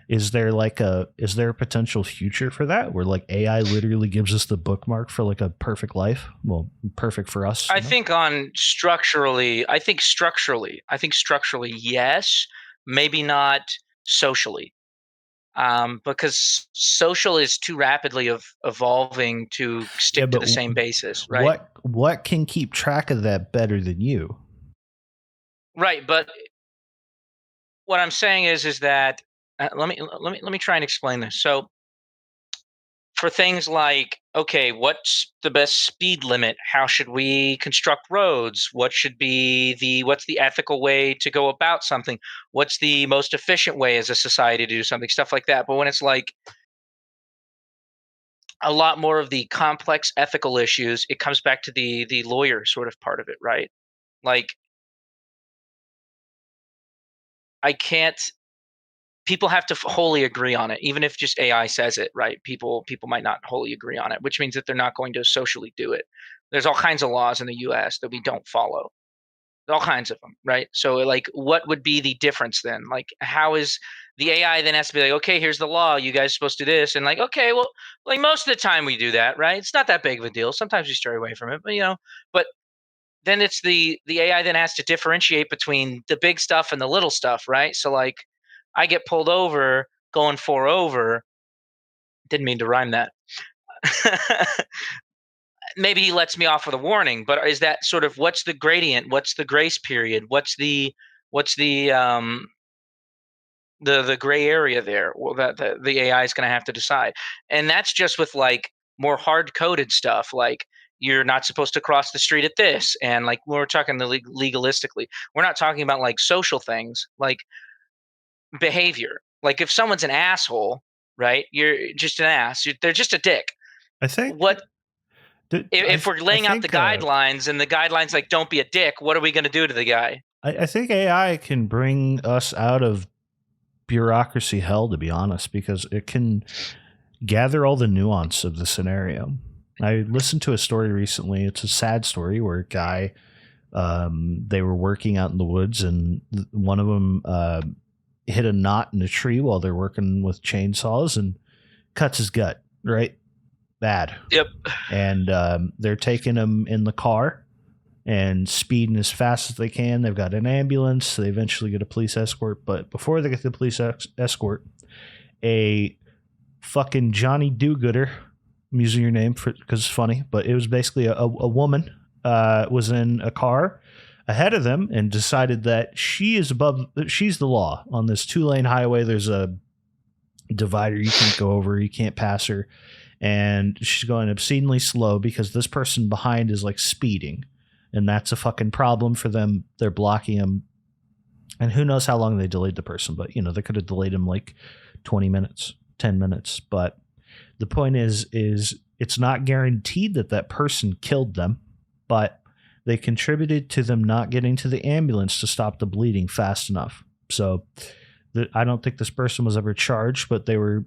is there a potential future for that where like AI literally gives us the bookmark for like a perfect life? Well, perfect for us. I think structurally, yes, maybe not socially. Because social is too rapidly evolving to Yeah, stick to but the same basis, right? what can keep track of that better than you? Right, but what I'm saying is that let me try and explain this. So for things like, okay, what's the best speed limit? How should we construct roads? What's the ethical way to go about something? What's the most efficient way as a society to do something? Stuff like that. But when it's like a lot more of the complex ethical issues, it comes back to the lawyer sort of part of it, right? Like I can't people have to wholly agree on it, even if just AI says it, right? People might not wholly agree on it, which means that they're not going to socially do it. There's all kinds of laws in the US that we don't follow. All kinds of them, right? So like what would be the difference then? Like how is the AI then has to be like, okay, here's the law, you guys are supposed to do this, and like, okay, well, like most of the time we do that, right? It's not that big of a deal. Sometimes we stray away from it, but then it's the AI then has to differentiate between the big stuff and the little stuff, right? So like I get pulled over going 4 over. Didn't mean to rhyme that. Maybe he lets me off with a warning, but is that sort of what's the gradient? What's the grace period? What's the gray area there? Well, that the AI is going to have to decide, and that's just with like more hard coded stuff, like you're not supposed to cross the street at this, and like we're talking legalistically, we're not talking about like social things like behavior. Like if someone's an asshole, right? You're just an ass. They're just a dick. I think What if we're I laying out the think guidelines and the guidelines like don't be a dick? What are we going to do to the guy? I think AI can bring us out of bureaucracy hell, to be honest, because it can gather all the nuance of the scenario. I listened to a story recently. It's a sad story where a guy, they were working out in the woods, and one of them hit a knot in a tree while they're working with chainsaws and cuts his gut. Right, bad. Yep. And they're taking him in the car and speeding as fast as they can. They've got an ambulance. They eventually get a police escort. But before they get the police escort, a fucking Johnny Do-Gooder I'm using your name because it's funny, but it was basically a woman was in a car ahead of them and decided that she's the law on this 2-lane highway. There's a divider you can't go over, you can't pass her, and she's going obscenely slow because this person behind is like speeding, and that's a fucking problem for them. They're blocking him, and who knows how long they delayed the person, but they could have delayed him like 20 minutes, 10 minutes. But the point is it's not guaranteed that person killed them, but they contributed to them not getting to the ambulance to stop the bleeding fast enough. So I don't think this person was ever charged, but they were,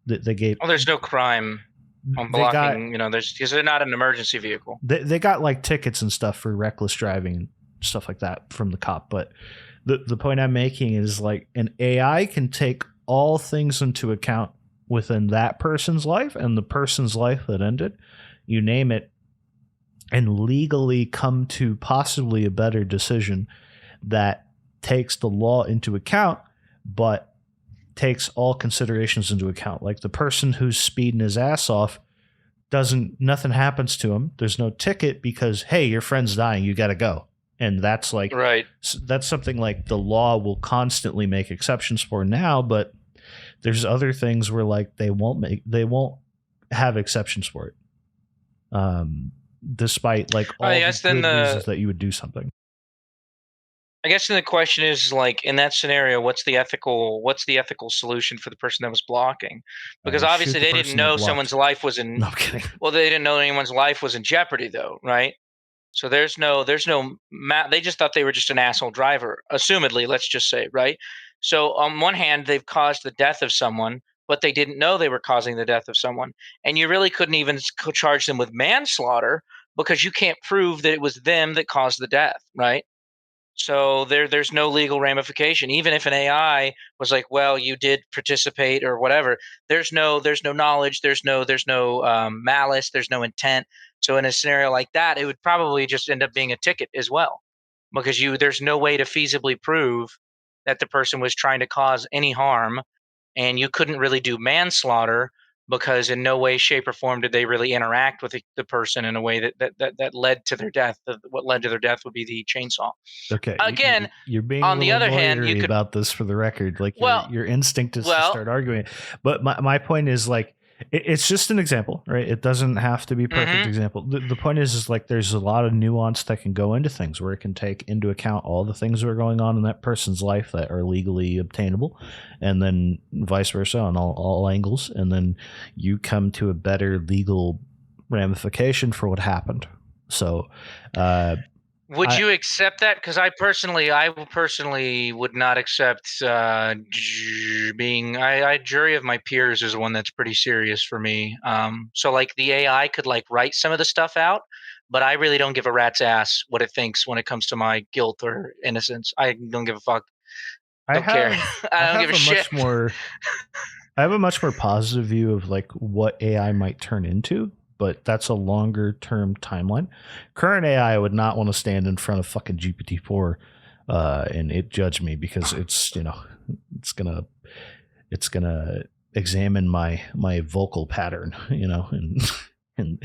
they gave. Oh, there's no crime on blocking, because they're not an emergency vehicle. They got like tickets and stuff for reckless driving and stuff like that from the cop. But the point I'm making is like an AI can take all things into account within that person's life and the person's life that ended, you name it, and legally come to possibly a better decision that takes the law into account, but takes all considerations into account. Like the person who's speeding his ass off, nothing happens to him. There's no ticket because, hey, your friend's dying, you got to go. And that's like, right. That's something like the law will constantly make exceptions for now, but there's other things where like they won't have exceptions for it. Despite like all the good reasons that you would do something. I guess then the question is like in that scenario, what's the ethical solution for the person that was blocking? Because obviously they didn't know someone's life was in. No, I'm kidding. Well, they didn't know anyone's life was in jeopardy, though, right? So there's no. They just thought they were just an asshole driver, assumedly. Let's just say, right? So on one hand, they've caused the death of someone, but they didn't know they were causing the death of someone, and you really couldn't even charge them with manslaughter because you can't prove that it was them that caused the death, right? So there's no legal ramification. Even if an AI was like, well, you did participate or whatever, there's no knowledge, there's no malice, there's no intent. So in a scenario like that, it would probably just end up being a ticket as well, because there's no way to feasibly prove that the person was trying to cause any harm, and you couldn't really do manslaughter because in no way, shape, or form did they really interact with the person in a way that led to their death. What led to their death would be the chainsaw. Okay. Again, you're being on a the little other hand, you could about this for the record. Like your instinct is to start arguing. But my point is like it's just an example, right? It doesn't have to be a perfect example. The point is like there's a lot of nuance that can go into things where it can take into account all the things that are going on in that person's life that are legally obtainable, and then vice versa on all angles, and then you come to a better legal ramification for what happened. So would you accept that? Because I personally would not accept being. I jury of my peers is one that's pretty serious for me. So like the AI could like write some of the stuff out, but I really don't give a rat's ass what it thinks when it comes to my guilt or innocence. I don't give a fuck. Don't care. I don't give a shit. I have a much more positive view of like what AI might turn into. But that's a longer term timeline. Current AI would not want to stand in front of fucking GPT-4 and it judge me because it's gonna examine my vocal pattern, and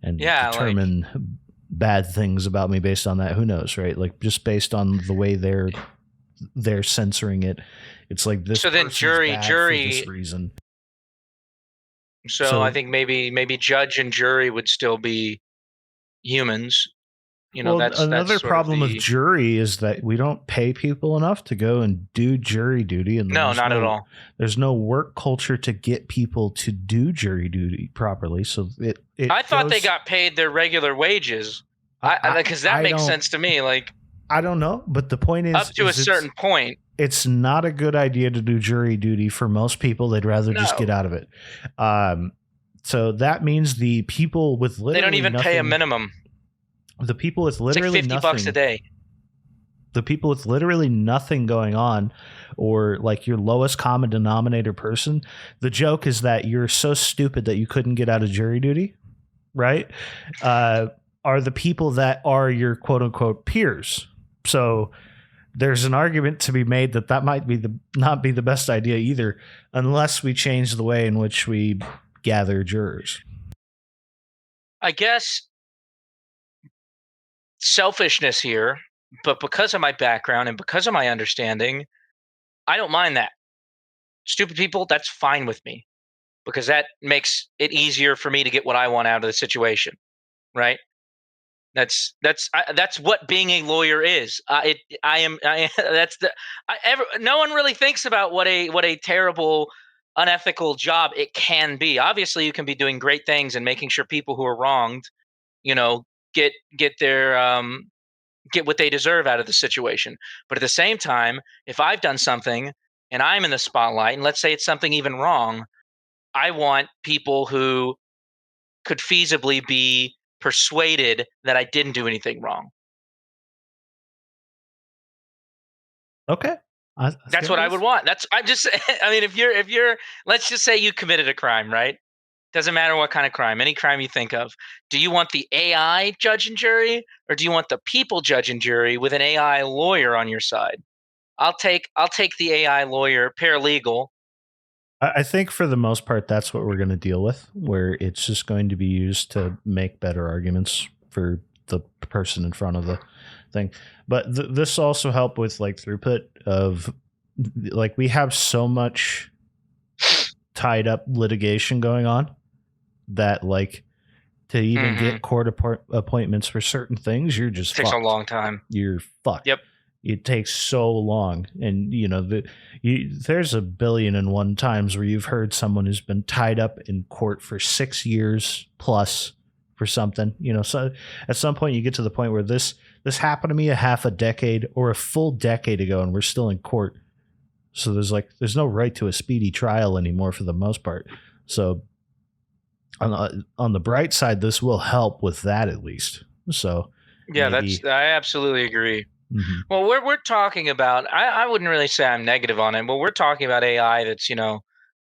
determine bad things about me based on that. Who knows, right? Like just based on the way they're censoring it. It's like this. So then jury for this reason. So I think maybe judge and jury would still be humans. That's another problem with jury is that we don't pay people enough to go and do jury duty. And no, not at all. There's no work culture to get people to do jury duty properly. So I thought they got paid their regular wages. Because that makes sense to me. Like I don't know, but the point is up to a certain point. It's not a good idea to do jury duty for most people. They'd rather just get out of it. So that means the people with literally they don't even pay a minimum. The people with literally it's like $50 a day. The people with literally nothing going on, or like your lowest common denominator person. The joke is that you're so stupid that you couldn't get out of jury duty, right? Are the people that are your quote unquote peers. So there's an argument to be made that might be not be the best idea either, unless we change the way in which we gather jurors. I guess selfishness here, but because of my background and because of my understanding, I don't mind that. Stupid people, that's fine with me because that makes it easier for me to get what I want out of the situation, right? That's what being a lawyer is. That's the no one really thinks about what a terrible, unethical job it can be. Obviously, you can be doing great things and making sure people who are wronged, you know, get their get what they deserve out of the situation. But at the same time, if I've done something and I'm in the spotlight, and let's say it's something even wrong, I want people who could feasibly be persuaded that I didn't do anything wrong. Okay. That's what I would want. That's I'm just I mean if you're let's just say you committed a crime, right? Doesn't matter what kind of crime, any crime you think of. Do you want the AI judge and jury or do you want the people judge and jury with an AI lawyer on your side? I'll take the AI lawyer paralegal. I think for the most part, that's what we're going to deal with, where it's just going to be used to make better arguments for the person in front of the thing. But this also help with like throughput of like we have so much tied up litigation going on that like to even get court appointments for certain things, you're just Takes fucked. a long time. You're fucked. Yep. It takes so long, and you know there's a billion and one times where you've heard someone who's been tied up in court for 6 years plus for something. You know, so at some point you get to the point where this happened to me a half a decade or a full decade ago, and we're still in court. So there's no right to a speedy trial anymore for the most part. So on the bright side, this will help with that at least. So yeah, maybe, I absolutely agree. Mm-hmm. Well, we're talking about. I wouldn't really say I'm negative on it, but we're talking about AI that's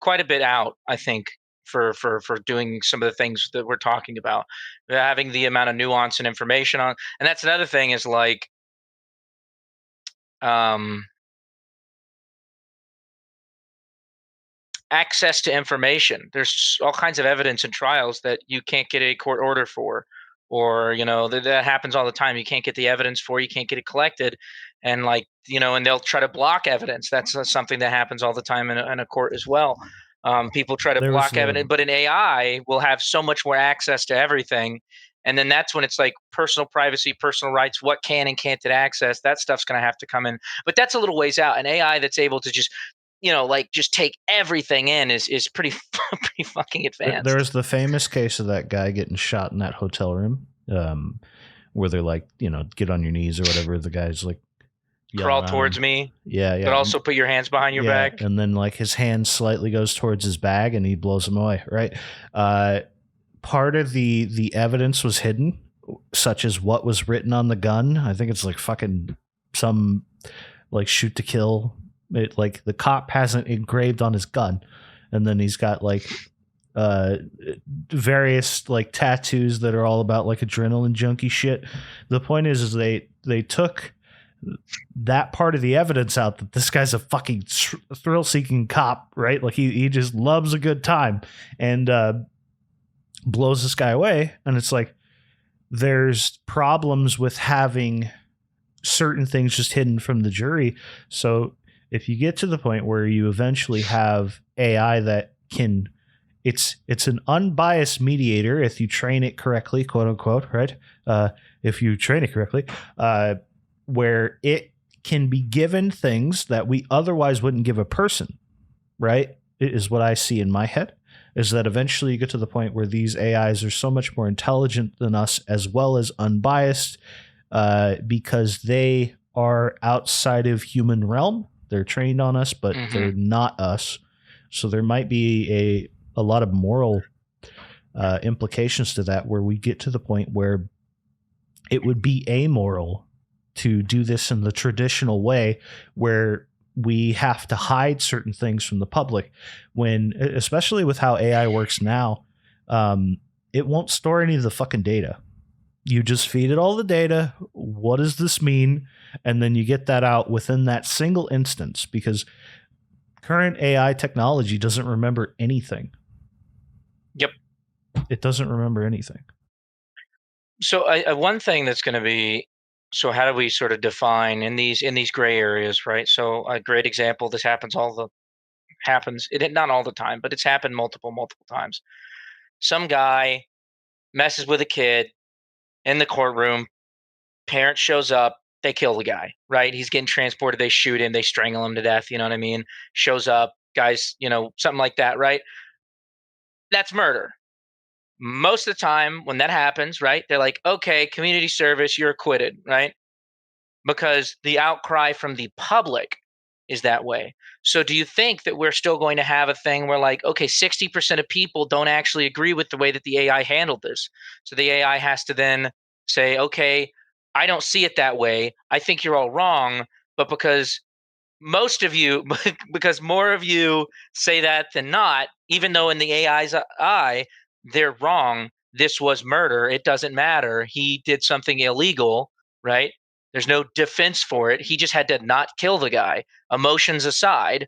quite a bit out. I think for doing some of the things that we're talking about, having the amount of nuance and information on, and that's another thing is like, um, access to information. There's all kinds of evidence in trials that you can't get a court order for, or that happens all the time. You can't get the evidence for, you can't get it collected, and like and they'll try to block evidence. That's something that happens all the time in a court as well. People try to There was block evidence, but an AI will have so much more access to everything. And then that's when it's like personal privacy, personal rights, what can and can't it access. That stuff's going to have to come in. But that's a little ways out. An AI that's able to just like just take everything in is pretty pretty fucking advanced. There was the famous case of that guy getting shot in that hotel room, where they're like, get on your knees or whatever. The guy's like, crawl towards me. Yeah, yeah. But also put your hands behind your back. And then like his hand slightly goes towards his bag and he blows him away, right? Part of the evidence was hidden, such as what was written on the gun. I think it's like fucking some like shoot to kill. It like the cop hasn't engraved on his gun, and then he's got like various like tattoos that are all about like adrenaline junkie shit. The point is they took that part of the evidence out that this guy's a fucking thrill-seeking cop, right? Like he just loves a good time and blows this guy away. And it's like there's problems with having certain things just hidden from the jury. So if you get to the point where you eventually have AI that can, it's an unbiased mediator if you train it correctly, quote unquote, right? If you train it correctly, where it can be given things that we otherwise wouldn't give a person, right? It is what I see in my head, is that eventually you get to the point where these AIs are so much more intelligent than us as well as unbiased, because they are outside of human realm. They're trained on us, but they're not us. So there might be a lot of moral implications to that, where we get to the point where it would be amoral to do this in the traditional way, where we have to hide certain things from the public. When, especially with how AI works now, it won't store any of the fucking data. You just feed it all the data. What does this mean? And then you get that out within that single instance, because current AI technology doesn't remember anything. Yep. It doesn't remember anything. So one thing that's going to be, so how do we sort of define in these gray areas, right? So a great example, this happens not all the time, but it's happened multiple times. Some guy messes with a kid in the courtroom, parent shows up, they kill the guy, right? He's getting transported, they shoot him, they strangle him to death, you know what I mean? Shows up, guys, something like that, right? That's murder. Most of the time when that happens, right? They're like, "Okay, community service, you're acquitted," right? Because the outcry from the public is that way. So do you think that we're still going to have a thing where, like, okay, 60% of people don't actually agree with the way that the AI handled this. So the AI has to then say, "Okay, I don't see it that way. I think you're all wrong, but most of you because more of you say that than not, even though in the AI's eye they're wrong, this was murder, it doesn't matter, he did something illegal, right? There's no defense for it, he just had to not kill the guy. Emotions aside,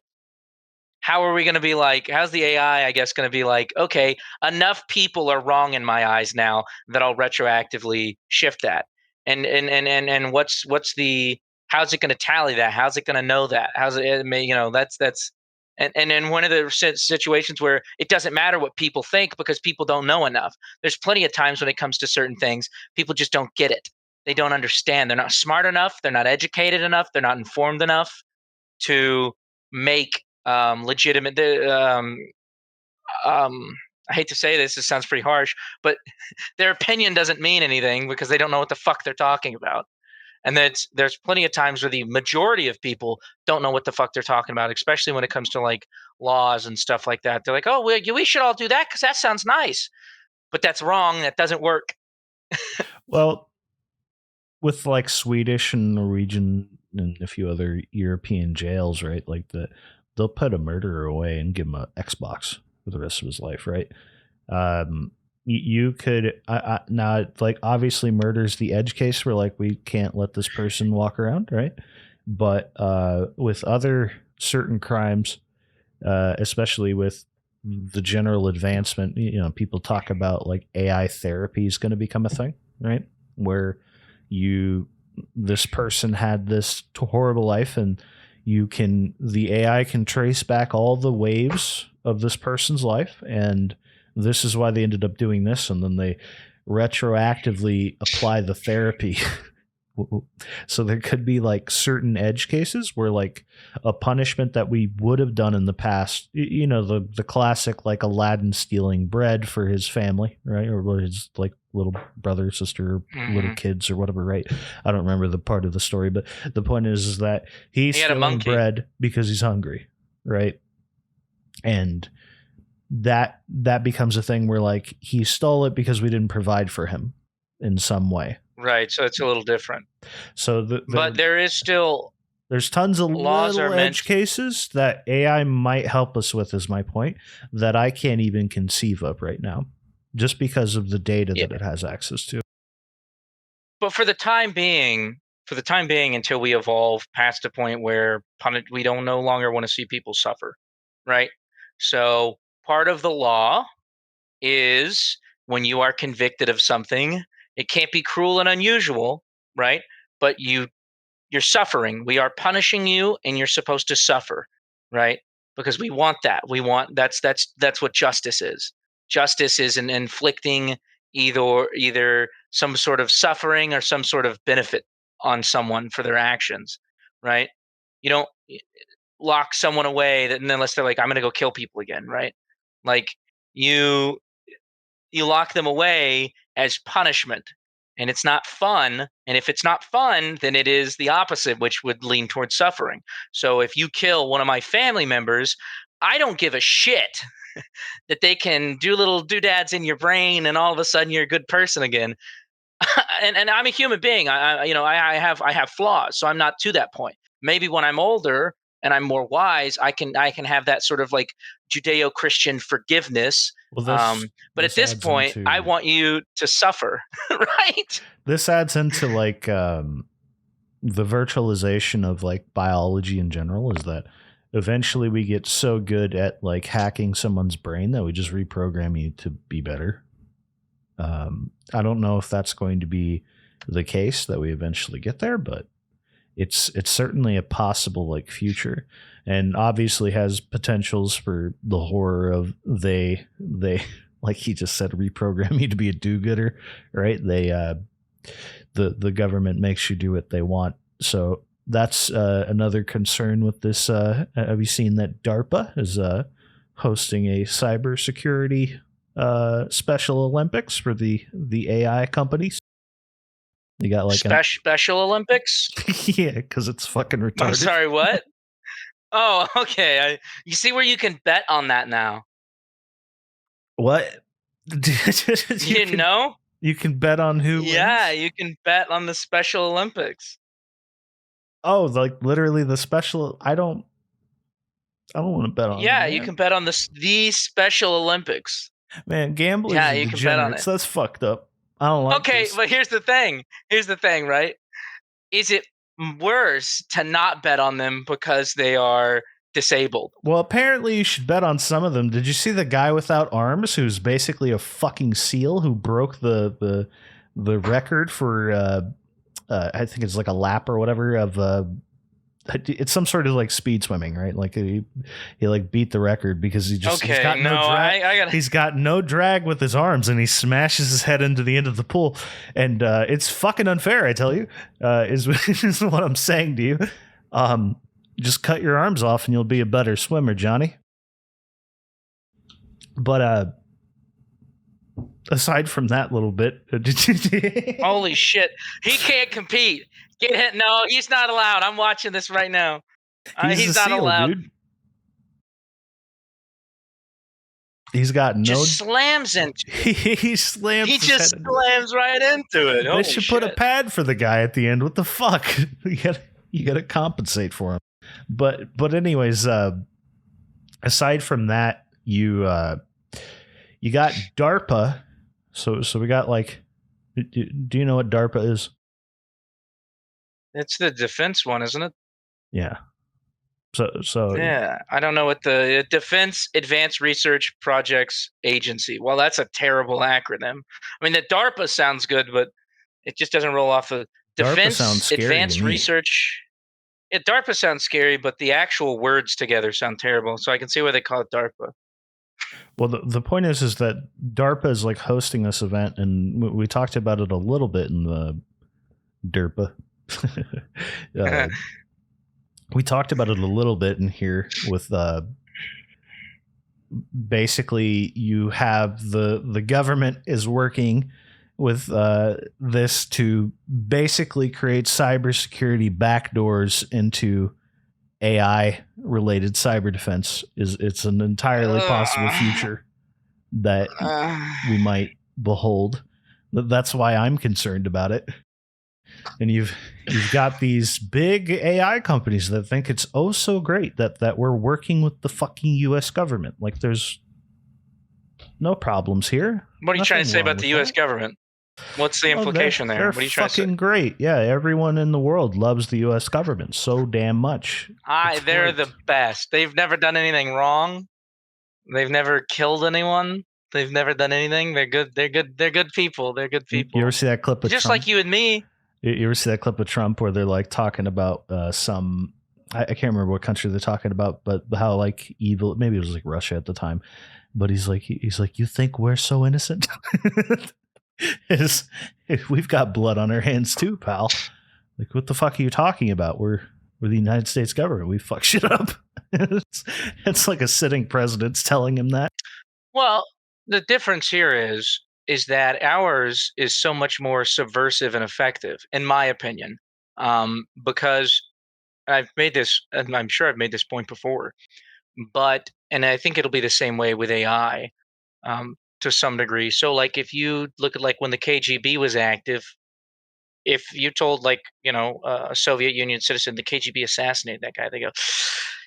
how are we going to be like, how's the AI, I guess, going to be like, okay, enough people are wrong in my eyes now that I'll retroactively shift that. And what's the, how's it going to tally that? How's it going to know that? How's it, that's and in one of the situations where it doesn't matter what people think because people don't know enough. There's plenty of times when it comes to certain things, people just don't get it. They don't understand. They're not smart enough. They're not educated enough. They're not informed enough to make legitimate. I hate to say this. This sounds pretty harsh, but their opinion doesn't mean anything because they don't know what the fuck they're talking about. And there's plenty of times where the majority of people don't know what the fuck they're talking about, especially when it comes to like laws and stuff like that. They're like, "Oh, we should all do that because that sounds nice," but that's wrong. That doesn't work. Well, with like Swedish and Norwegian and a few other European jails, right? Like they'll put a murderer away and give him an Xbox for the rest of his life, right? You could now, like, obviously murder's the edge case where like we can't let this person walk around, right? But with other certain crimes, especially with the general advancement, people talk about like AI therapy is going to become a thing, right? Where this person had this horrible life and the AI can trace back all the waves of this person's life, and this is why they ended up doing this, and then they retroactively apply the therapy. So there could be like certain edge cases where like a punishment that we would have done in the past, the classic, like Aladdin stealing bread for his family, right? Or his like little brother, sister, little kids or whatever, right? I don't remember the part of the story, but the point is that he's stealing bread because he's hungry, right? And that becomes a thing where like he stole it because we didn't provide for him in some way. Right, so it's a little different. So but there is still there's tons of little edge cases that AI might help us with, is my point, that I can't even conceive of right now, just because of the data that it has access to. But for the time being, until we evolve past a point where we don't no longer want to see people suffer, right? So part of the law is when you are convicted of something, it can't be cruel and unusual, right? But you're suffering. We are punishing you, and you're supposed to suffer, right? Because we want that. That's what justice is. Justice is in inflicting either some sort of suffering or some sort of benefit on someone for their actions, right? You don't lock someone away unless they're like, "I'm going to go kill people again," right? Like you lock them away as punishment, and it's not fun. And if it's not fun, then it is the opposite, which would lean towards suffering. So if you kill one of my family members, I don't give a shit that they can do little doodads in your brain and all of a sudden you're a good person again. and I'm a human being. I have flaws, so I'm not to that point. Maybe when I'm older and I'm more wise, I can have that sort of like Judeo-Christian forgiveness. But at this point, I want you to suffer, right? This adds into like the virtualization of like biology in general, is that eventually we get so good at like hacking someone's brain that we just reprogram you to be better. I don't know if that's going to be the case that we eventually get there, but it's certainly a possible like future, and obviously has potentials for the horror of they like he just said, reprogram you to be a do-gooder, right? The government makes you do what they want. So that's another concern with this. Have you seen that DARPA is hosting a cybersecurity Special Olympics for the AI companies? They got like Special Olympics? yeah, because it's fucking retarded. I'm sorry, what? Oh, okay. You see where you can bet on that now. What? You didn't know? You can bet on who Yeah, wins? you can bet on the Special Olympics. Oh, like literally the special. I don't want to bet on. Yeah, them, you can bet on the Special Olympics. Man, gamblers Yeah, are you can bet on degenerates. it. That's fucked up. I don't like Okay, this. but here's the thing. Here's the thing, right? Is it worse to not bet on them because they are disabled? Well, apparently you should bet on some of them. Did you see the guy without arms who's basically a fucking seal who broke the record for I think it's like a lap or whatever of it's some sort of like speed swimming, right? Like he like beat the record because he's got no drag. I gotta. He's got no drag with his arms, and he smashes his head into the end of the pool, and it's fucking unfair. I tell you, is is what I'm saying to you. Just cut your arms off, and you'll be a better swimmer, Johnny. But aside from that little bit, Holy shit, he can't compete. Get hit? No, he's not allowed. I'm watching this right now. He's not seal, allowed. Dude. He's got no. Just slams into it. He slams. He just slams right into it. They should put a pad for the guy at the end. What the fuck? You gotta compensate for him. But anyways, aside from that, you got DARPA. So we got like, do you know what DARPA is? It's the defense one, isn't it? Yeah. So yeah, I don't know what the Defense Advanced Research Projects Agency. Well, that's a terrible acronym. I mean, the DARPA sounds good, but it just doesn't roll off the Defense Advanced Research. Yeah, DARPA sounds scary, but the actual words together sound terrible. So I can see why they call it DARPA. Well, the point is that DARPA is like hosting this event, and we talked about it a little bit in the DARPA. We talked about it a little bit in here with basically you have the government is working with this to basically create cybersecurity backdoors into AI related cyber defense. It's an entirely possible future that we might behold. That's why I'm concerned about it. And you've got these big AI companies that think it's oh so great that we're working with the fucking US government. Like there's no problems here. What are you trying to say about the US government? What's the implication there? What are you trying to say? They're fucking great. Yeah, everyone in the world loves the US government so damn much. They're the best. They've never done anything wrong. They've never killed anyone. They've never done anything. They're good. They're good. They're good people. They're good people. You ever see that clip of just Trump? Like you and me? You ever see that clip of Trump where they're like talking about some, I can't remember what country they're talking about, but how like evil, maybe it was like Russia at the time, but he's like, you think we're so innocent? We've got blood on our hands too, pal. Like, what the fuck are you talking about? We're the United States government. We fuck shit up. It's like a sitting president's telling him that. Well, the difference here is that ours is so much more subversive and effective, in my opinion, because I've made this, and I'm sure I've made this point before, and I think it'll be the same way with AI to some degree. So, like, if you look at like when the KGB was active, if you told like a Soviet Union citizen the KGB assassinated that guy, they go,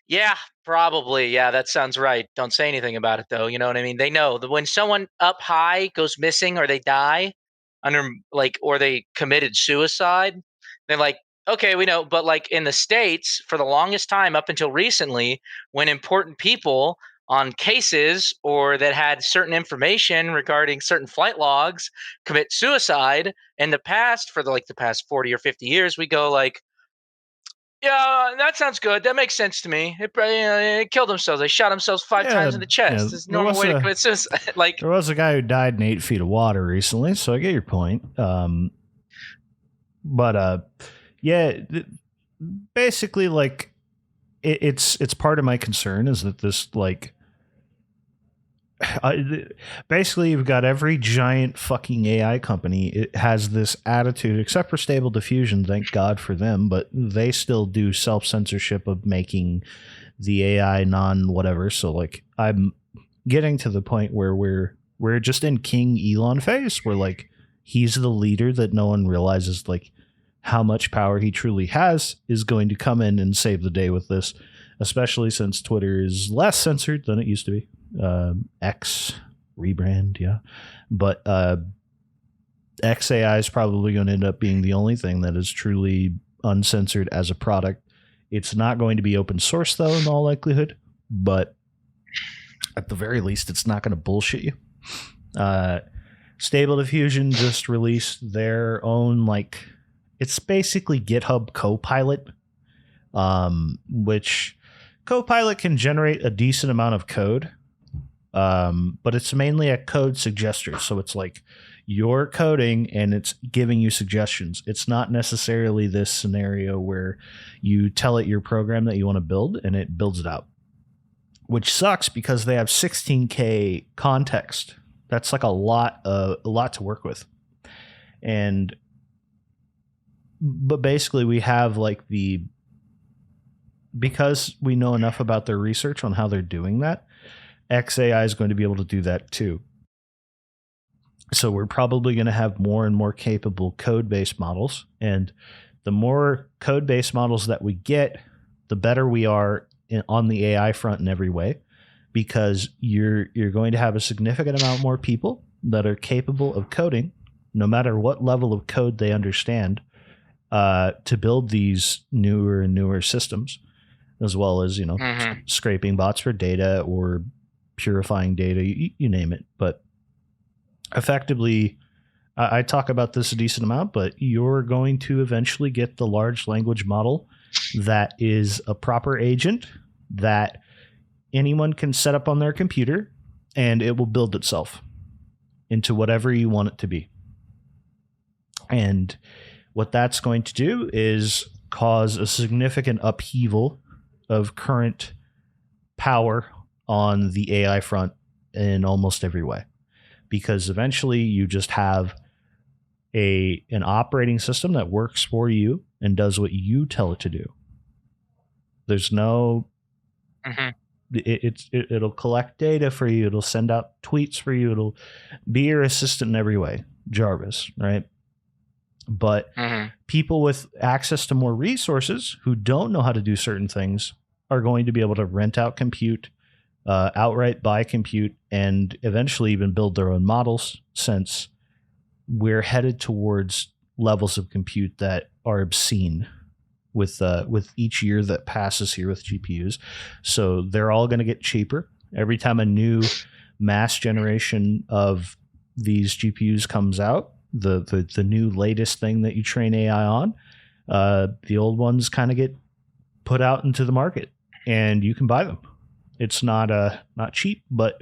yeah, probably, yeah, that sounds right. Don't say anything about it though. You know what I mean? They know that when someone up high goes missing or they die or they committed suicide, they're like, okay, we know. But like in the States, for the longest time up until recently, when important people on cases or that had certain information regarding certain flight logs commit suicide. In the past, for the past 40 or 50 years, we go like, yeah, that sounds good. That makes sense to me. It killed themselves. They shot themselves 5 times in the chest. It's a normal way to commit suicide. There was a guy who died in 8 feet of water recently, so I get your point. Basically, it's part of my concern is that this basically you've got every giant fucking AI company. It has this attitude, except for Stable Diffusion, thank God for them, but they still do self-censorship of making the AI non-whatever. So I'm getting to the point where we're just in King Elon phase, where he's the leader that no one realizes how much power he truly has is going to come in and save the day with this, especially since Twitter is less censored than it used to be. X rebrand, yeah, but XAI is probably going to end up being the only thing that is truly uncensored as a product. It's not going to be open source though, in all likelihood, but at the very least, it's not going to bullshit you. Stable Diffusion just released their own it's basically GitHub Copilot, which Copilot can generate a decent amount of code. But it's mainly a code suggester. So it's you're coding and it's giving you suggestions. It's not necessarily this scenario where you tell it your program that you want to build and it builds it out, which sucks because they have 16K context. That's a lot to work with. But basically we have because we know enough about their research on how they're doing that, XAI is going to be able to do that too. So we're probably going to have more and more capable code-based models. And the more code-based models that we get, the better we are on the AI front in every way, because you're going to have a significant amount more people that are capable of coding, no matter what level of code they understand, to build these newer and newer systems, as well as, scraping bots for data or purifying data, you name it. But effectively, I talk about this a decent amount, but you're going to eventually get the large language model that is a proper agent that anyone can set up on their computer, and it will build itself into whatever you want it to be. And what that's going to do is cause a significant upheaval of current power on the AI front in almost every way, because eventually you just have an operating system that works for you and does what you tell it to do. There's no, it'll collect data for you. It'll send out tweets for you. It'll be your assistant in every way. Jarvis, right? But people with access to more resources who don't know how to do certain things are going to be able to rent out compute, outright buy compute, and eventually even build their own models, since we're headed towards levels of compute that are obscene with each year that passes here with GPUs. So they're all going to get cheaper. Every time a new mass generation of these GPUs comes out, the new latest thing that you train AI on, the old ones kind of get put out into the market, and you can buy them. It's not cheap, but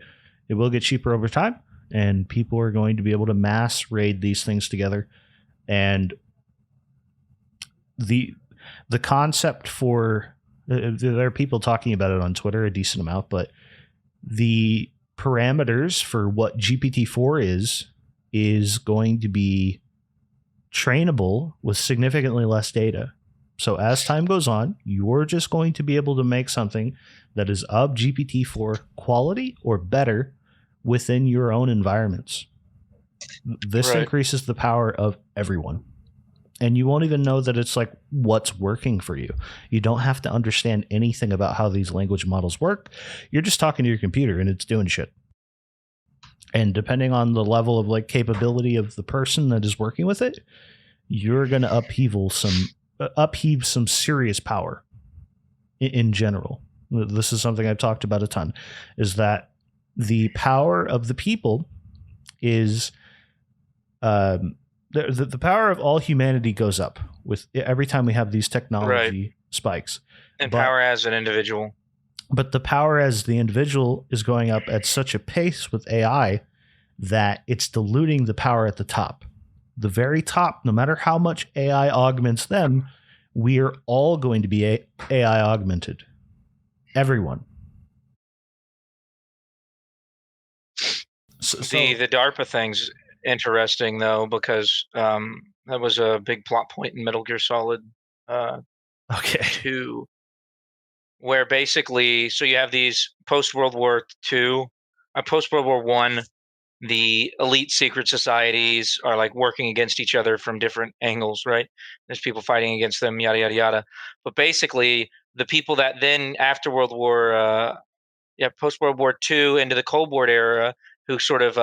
it will get cheaper over time, and people are going to be able to mass raid these things together. And the concept for there are people talking about it on Twitter a decent amount, but the parameters for what GPT-4 is going to be trainable with significantly less data. So as time goes on, you're just going to be able to make something that is of GPT-4 quality or better within your own environments. This increases the power of everyone. And you won't even know that it's like what's working for you. You don't have to understand anything about how these language models work. You're just talking to your computer and it's doing shit. And depending on the level of like capability of the person that is working with it, you're going to upheave some serious power in general. This is something I've talked about a ton, is that the power of the people is the power of all humanity goes up with every time we have these technology spikes. And power as an individual. But the power as the individual is going up at such a pace with AI that it's diluting the power at the top. The very top, no matter how much AI augments them, we are all going to be AI augmented. Everyone. The DARPA thing's interesting though, because that was a big plot point in Metal Gear Solid 2, where basically, so you have these post World War II, post World War I, the elite secret societies are like working against each other from different angles, right? There's people fighting against them, yada yada yada. But basically, the people that then after post World War II into the Cold War era, who sort of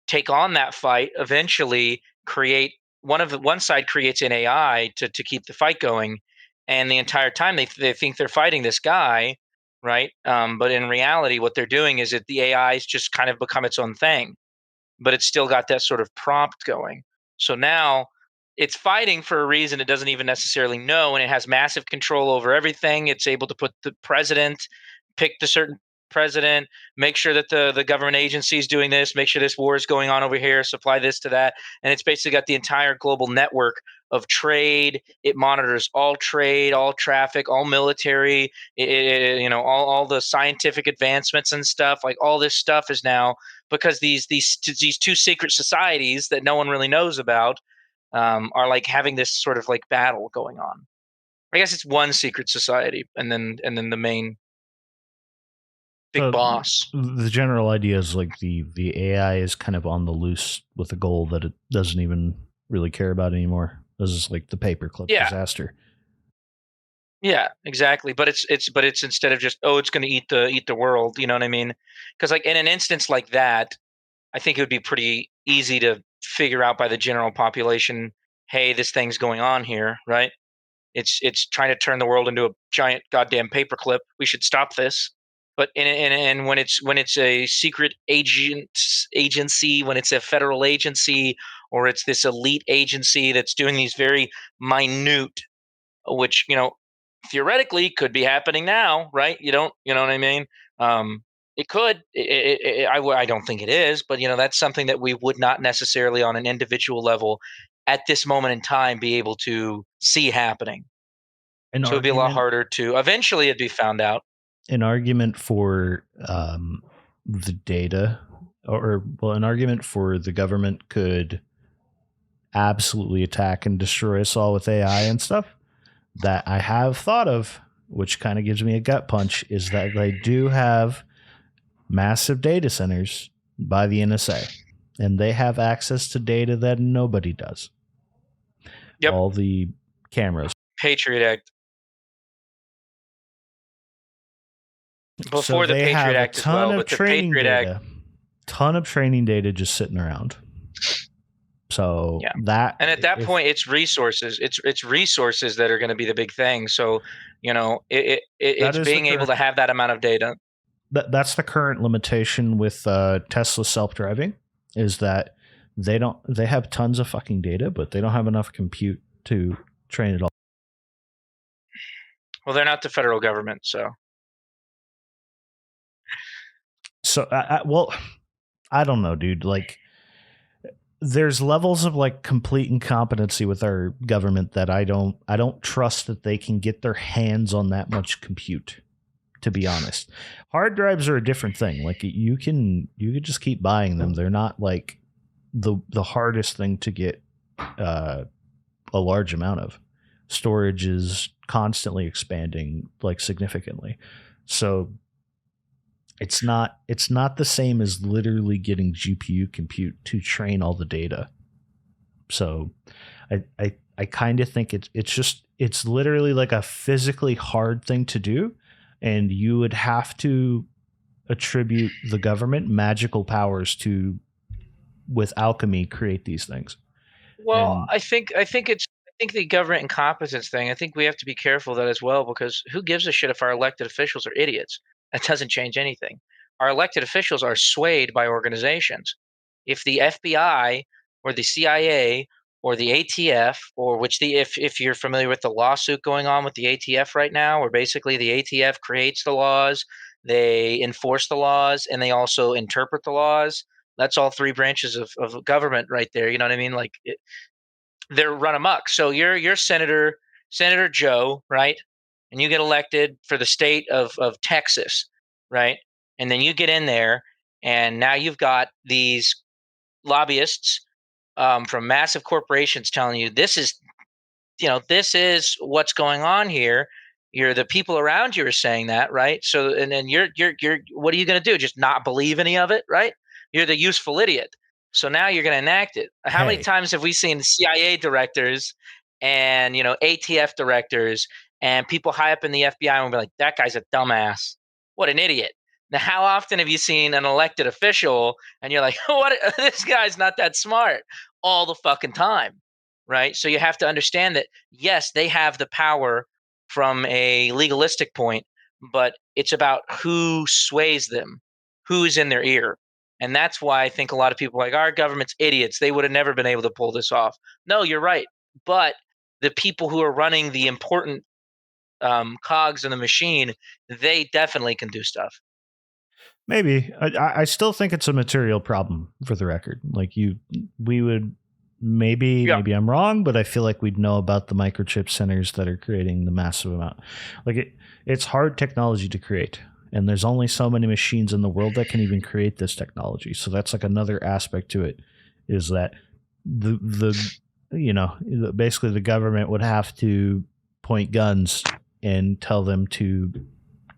take on that fight, eventually create one side creates an AI to keep the fight going, and the entire time they think they're fighting this guy, right? But in reality, what they're doing is that the AI's just kind of become its own thing, but it's still got that sort of prompt going. So now it's fighting for a reason it doesn't even necessarily know, and it has massive control over everything. It's able to put the president, pick the certain president, make sure that the government agency is doing this, make sure this war is going on over here, supply this to that, and it's basically got the entire global network of trade. It monitors all trade, all traffic, all military, all the scientific advancements and stuff. Like all this stuff is now, because these two secret societies that no one really knows about are like having this sort of like battle going on. I guess it's one secret society, and then the main big boss. The general idea is like the AI is kind of on the loose with a goal that it doesn't even really care about anymore. This is like the paperclip disaster. Yeah, exactly. But it's instead of just, it's going to eat the world. You know what I mean? Because like in an instance like that, I think it would be pretty easy to figure out by the general population, hey, this thing's going on here, right? It's trying to turn the world into a giant goddamn paperclip. We should stop this. But and when it's a secret agency, when it's a federal agency, or it's this elite agency that's doing these very minute, which theoretically could be happening now, right? You know what I mean? It could. I don't think it is, but that's something that we would not necessarily on an individual level at this moment in time be able to see happening. So it'd be a lot harder to. Eventually, it'd be found out. An argument for the data, an argument for the government could absolutely attack and destroy us all with AI and stuff that I have thought of, which kind of gives me a gut punch, is that they do have massive data centers by the NSA, and they have access to data that nobody does. Yep. All the cameras. Patriot Act. Before the Patriot Act as well, but the Patriot Act, ton of training data just sitting around. So and at that point, it's resources. It's resources that are going to be the big thing. So it's being able to have that amount of data. That's the current limitation with Tesla self-driving, is that they have tons of fucking data, but they don't have enough compute to train it all. Well, they're not the federal government, so. So, I don't know, dude. Like, there's levels of like complete incompetency with our government that I don't trust that they can get their hands on that much compute. To be honest, hard drives are a different thing. Like you can just keep buying them. They're not like the hardest thing to get a large amount of. Storage is constantly expanding, like significantly. So it's not the same as literally getting GPU compute to train all the data. So I kind of think it's literally like a physically hard thing to do, and you would have to attribute the government magical powers to, with alchemy, create these things. Well, I think it's think the government incompetence thing, I think we have to be careful of that as well, because who gives a shit if our elected officials are idiots? That doesn't change anything. Our elected officials are swayed by organizations. If the FBI or the CIA or the ATF, or if you're familiar with the lawsuit going on with the ATF right now, where basically the ATF creates the laws, they enforce the laws, and they also interpret the laws. That's all three branches of government right there. You know what I mean? Like they're run amok. So you're Senator Joe, right? And you get elected for the state of Texas, right? And then you get in there, and now you've got these lobbyists from massive corporations telling you this is what's going on here. You're the people around you are saying that, right? So, and then you're what are you going to do? Just not believe any of it, right? You're the useful idiot. So now you're going to enact it. How many Hey. times have we seen CIA directors and ATF directors and people high up in the FBI and be like, that guy's a dumbass. What an idiot. Now, how often have you seen an elected official and you're like, what? This guy's not that smart all the fucking time, right? So you have to understand that, yes, they have the power from a legalistic point, but it's about who sways them, who's in their ear. And that's why I think a lot of people are like, our government's idiots. They would have never been able to pull this off. No, you're right. But the people who are running the important cogs in the machine, they definitely can do stuff. Maybe. I still think it's a material problem, for the record. Like we would maybe I'm wrong, but I feel like we'd know about the microchip centers that are creating the massive amount. Like it's hard technology to create, and there's only so many machines in the world that can even create this technology. So that's like another aspect to it, is that basically the government would have to point guns and tell them to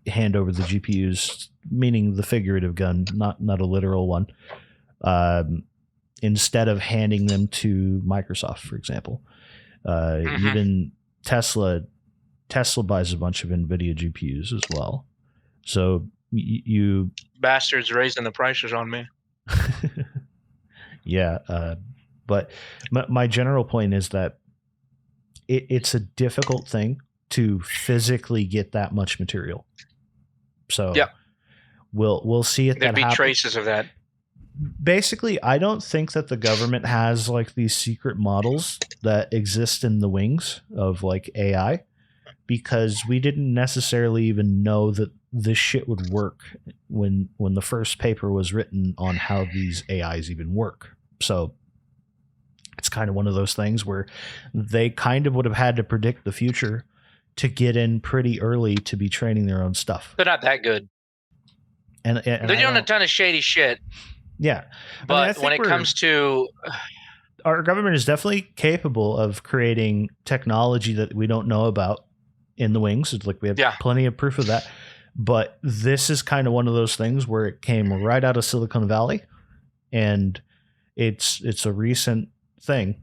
hand over the GPUs, meaning the figurative gun, not a literal one, instead of handing them to Microsoft, for example. Even Tesla buys a bunch of NVIDIA GPUs as well. So you bastards raising the prices on me. Yeah, but my general point is that it's a difficult thing to physically get that much material. So we'll see if There'd that be happens. traces of that. Basically, I don't think that the government has like these secret models that exist in the wings of like AI, because we didn't necessarily even know that this shit would work when the first paper was written on how these AIs even work. So it's kind of one of those things where they kind of would have had to predict the future to get in pretty early to be training their own stuff. They're not that good. And they're doing a ton of shady shit. Yeah. But when it comes to... Our government is definitely capable of creating technology that we don't know about in the wings. It's like we have plenty of proof of that. But this is kind of one of those things where it came right out of Silicon Valley, and it's a recent thing.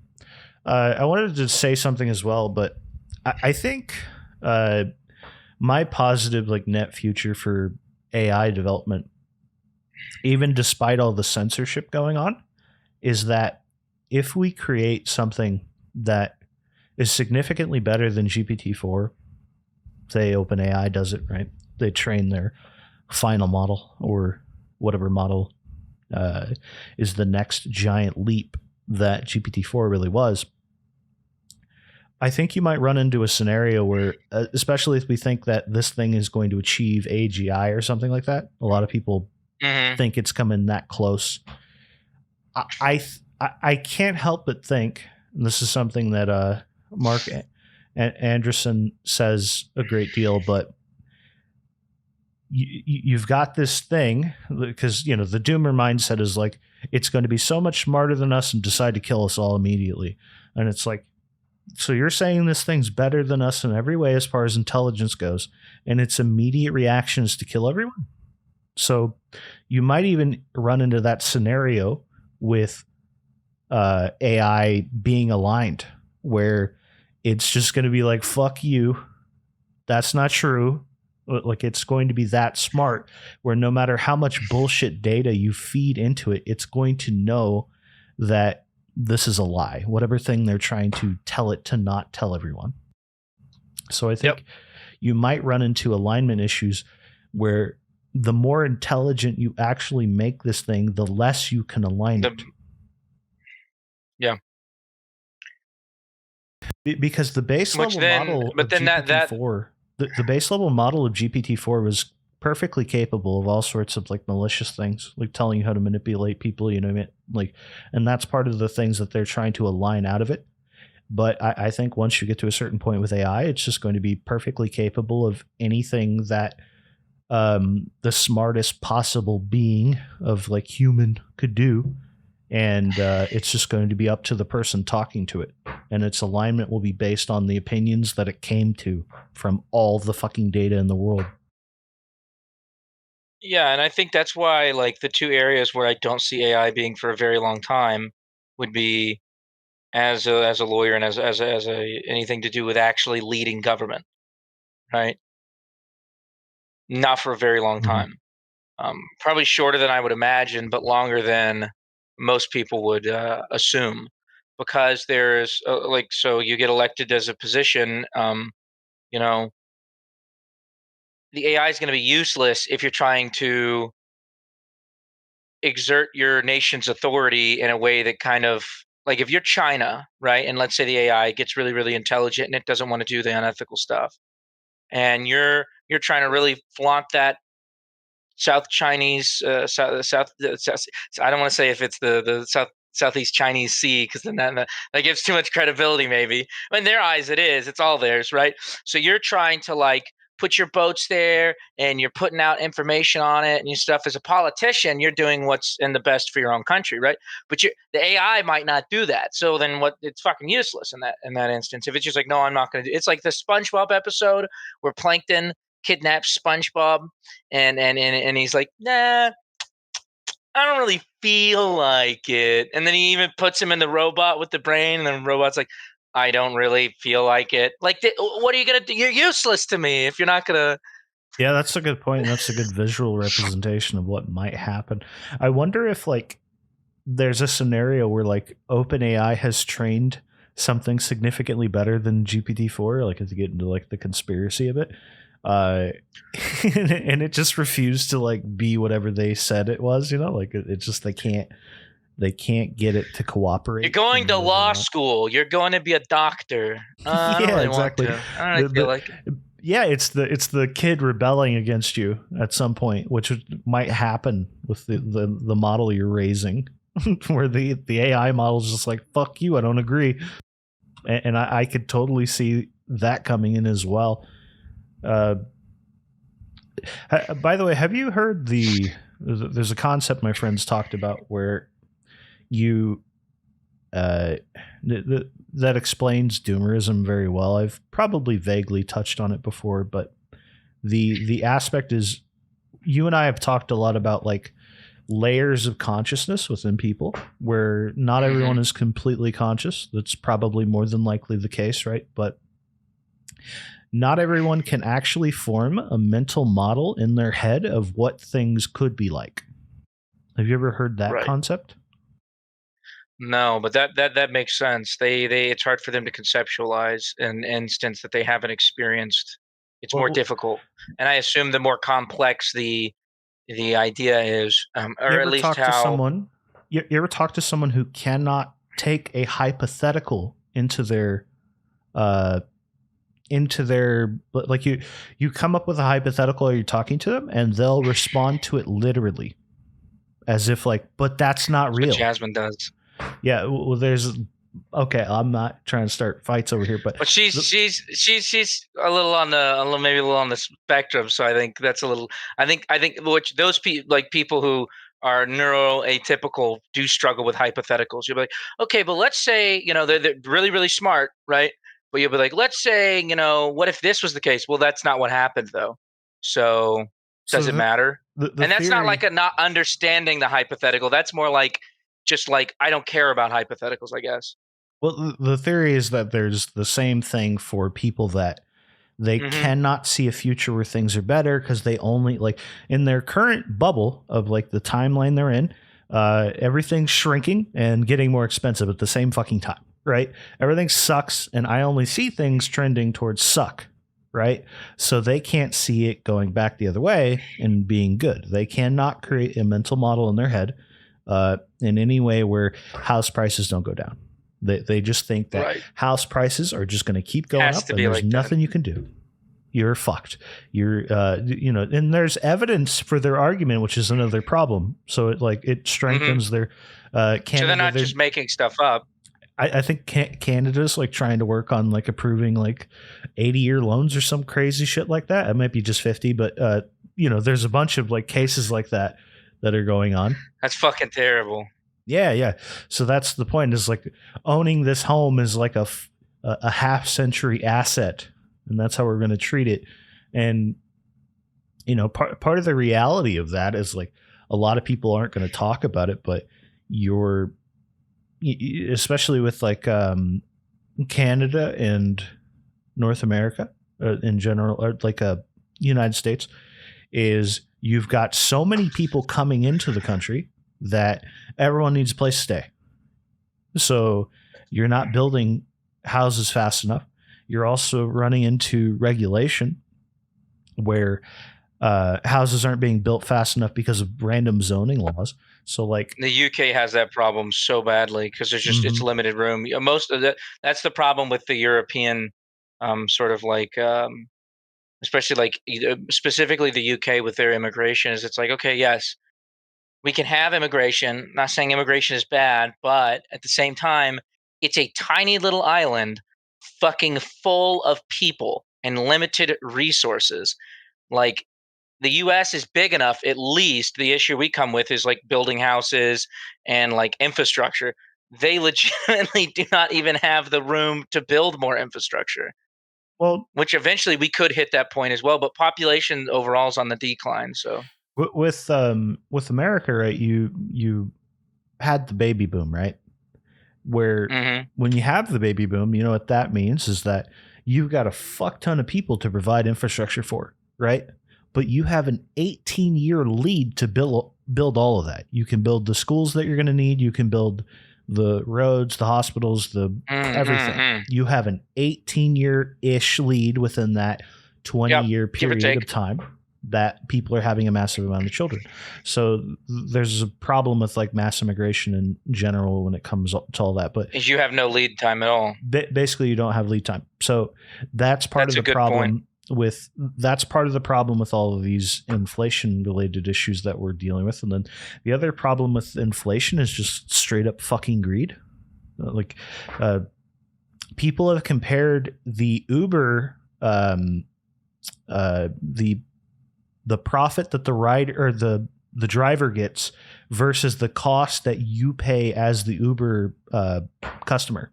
I wanted to say something as well, but I think my positive like net future for AI development, even despite all the censorship going on, is that if we create something that is significantly better than GPT-4, say OpenAI does it, right? They train their final model or whatever model is the next giant leap that GPT-4 really was. I think you might run into a scenario where, especially if we think that this thing is going to achieve AGI or something like that, a lot of people think it's coming that close. I can't help but think, and this is something that Mark Andreessen says a great deal, but you've got this thing, because the doomer mindset is like, it's going to be so much smarter than us and decide to kill us all immediately. And it's like, so you're saying this thing's better than us in every way as far as intelligence goes, and its immediate reaction is to kill everyone? So you might even run into that scenario with AI being aligned, where it's just going to be like, fuck you, that's not true. Like, it's going to be that smart where no matter how much bullshit data you feed into it, it's going to know that this is a lie, whatever thing they're trying to tell it to not tell everyone. So I think you might run into alignment issues where the more intelligent you actually make this thing, the less you can align it. Yeah. Because the base level model of GPT-4, the base level model of GPT-4 was perfectly capable of all sorts of like malicious things, like telling you how to manipulate people, you know, like, and that's part of the things that they're trying to align out of it. But I think once you get to a certain point with AI, it's just going to be perfectly capable of anything that the smartest possible being of like human could do. And it's just going to be up to the person talking to it. And its alignment will be based on the opinions that it came to from all the fucking data in the world. Yeah, and I think that's why like the two areas where I don't see AI being for a very long time would be as a lawyer and as a anything to do with actually leading government, right? Not for a very long time. Probably shorter than I would imagine, but longer than most people would assume, because there's like, so you get elected as a position, you know, the AI is going to be useless if you're trying to exert your nation's authority in a way that kind of, like, if you're China, right, and let's say the AI gets really really intelligent and it doesn't want to do the unethical stuff, and you're trying to really flaunt that South Chinese, South. I don't want to say if it's the Southeast Chinese Sea, because then that gives too much credibility. Maybe in their eyes it is. It's all theirs, right? So you're trying to like put your boats there, and you're putting out information on it and your stuff. As a politician, you're doing what's in the best for your own country, right? But the AI might not do that. So then what? It's fucking useless in that instance. If it's just like, no, I'm not going to do. It's like the SpongeBob episode where Plankton kidnaps SpongeBob, and he's like, nah, I don't really feel like it. And then he even puts him in the robot with the brain, and then the robot's like, I don't really feel like it. Like, what are you gonna do? You're useless to me if you're not gonna. Yeah, that's a good point. That's a good visual representation of what might happen. I wonder if like there's a scenario where like OpenAI has trained something significantly better than GPT-4, like if you get into like the conspiracy of it. And it just refused to like be whatever they said it was, you know, like it's just they can't get it to cooperate. You're going to law school. You're going to be a doctor. I don't really exactly. want to. I don't really feel like it. Yeah, it's the kid rebelling against you at some point, which might happen with the model you're raising, where the AI model is just like, fuck you, I don't agree. And I could totally see that coming in as well. By the way, have you heard there's a concept my friends talked about where you that explains doomerism very well. I've probably vaguely touched on it before, but the aspect is, you and I have talked a lot about like layers of consciousness within people, where not everyone is completely conscious. That's probably more than likely the case, right? But not everyone can actually form a mental model in their head of what things could be like. Have you ever heard that concept? No, but that makes sense. They it's hard for them to conceptualize an instance that they haven't experienced. It's more difficult, and I assume the more complex the idea is, or at least how. You ever talk to someone who cannot take a hypothetical into their like you come up with a hypothetical, or you're talking to them and they'll respond to it literally as if like, but that's not real. What Jasmine does. Yeah, well, there's okay. I'm not trying to start fights over here, but she's a little on the maybe a little on the spectrum. So I think that's a little. I think which those people who are neuroatypical do struggle with hypotheticals. You'll be like, okay, but let's say they're really really smart, right? But you'll be like, let's say what if this was the case? Well, that's not what happened though. So does it matter? And that's not like a not understanding the hypothetical. That's more like just like I don't care about hypotheticals, I guess. Well, the theory is that there's the same thing for people that they cannot see a future where things are better because they only like in their current bubble of like the timeline they're in, everything's shrinking and getting more expensive at the same fucking time, right? Everything sucks, and I only see things trending towards suck, right? So they can't see it going back the other way and being good. They cannot create a mental model in their head in any way where house prices don't go down. They just think that Right. house prices are just going to keep going Has up, to and be there's like that. nothing you can do. You're fucked. You're, and there's evidence for their argument, which is another problem. So it strengthens their Canada. So they're not just making stuff up. I think Canada's like trying to work on like approving like 80-year loans or some crazy shit like that. It might be just 50, but there's a bunch of like cases like that are going on. That's fucking terrible. Yeah. So that's the point, is like owning this home is like a half century asset, and that's how we're going to treat it. And part of the reality of that is like a lot of people aren't going to talk about it, but especially with like Canada and North America in general, or like United States, is you've got so many people coming into the country that everyone needs a place to stay. So you're not building houses fast enough. You're also running into regulation where houses aren't being built fast enough because of random zoning laws. So like the UK has that problem so badly because there's just it's limited room. Most of that's the problem with the European sort of like especially like specifically the UK with their immigration, is it's like, okay, yes, we can have immigration. Not saying immigration is bad, but at the same time, it's a tiny little island fucking full of people and limited resources. Like the US is big enough, at least the issue we come with is like building houses and like infrastructure. They legitimately do not even have the room to build more infrastructure. Well, which eventually we could hit that point as well, but population overall is on the decline. So with America, right? You had the baby boom, right? Where when you have the baby boom, you know what that means is that you've got a fuck ton of people to provide infrastructure for, right? But you have an 18-year lead to build all of that. You can build the schools that you're going to need. You can build the roads, the hospitals, the everything. You have an 18-year-ish lead within that 20-year period of time that people are having a massive amount of children. So there's a problem with like mass immigration in general when it comes to all that. But you have no lead time at all. Basically, you don't have lead time. So that's part of the problem with all of these inflation related issues that we're dealing with. And then the other problem with inflation is just straight up fucking greed. Like people have compared the Uber the profit that the rider or the driver gets versus the cost that you pay as the Uber customer.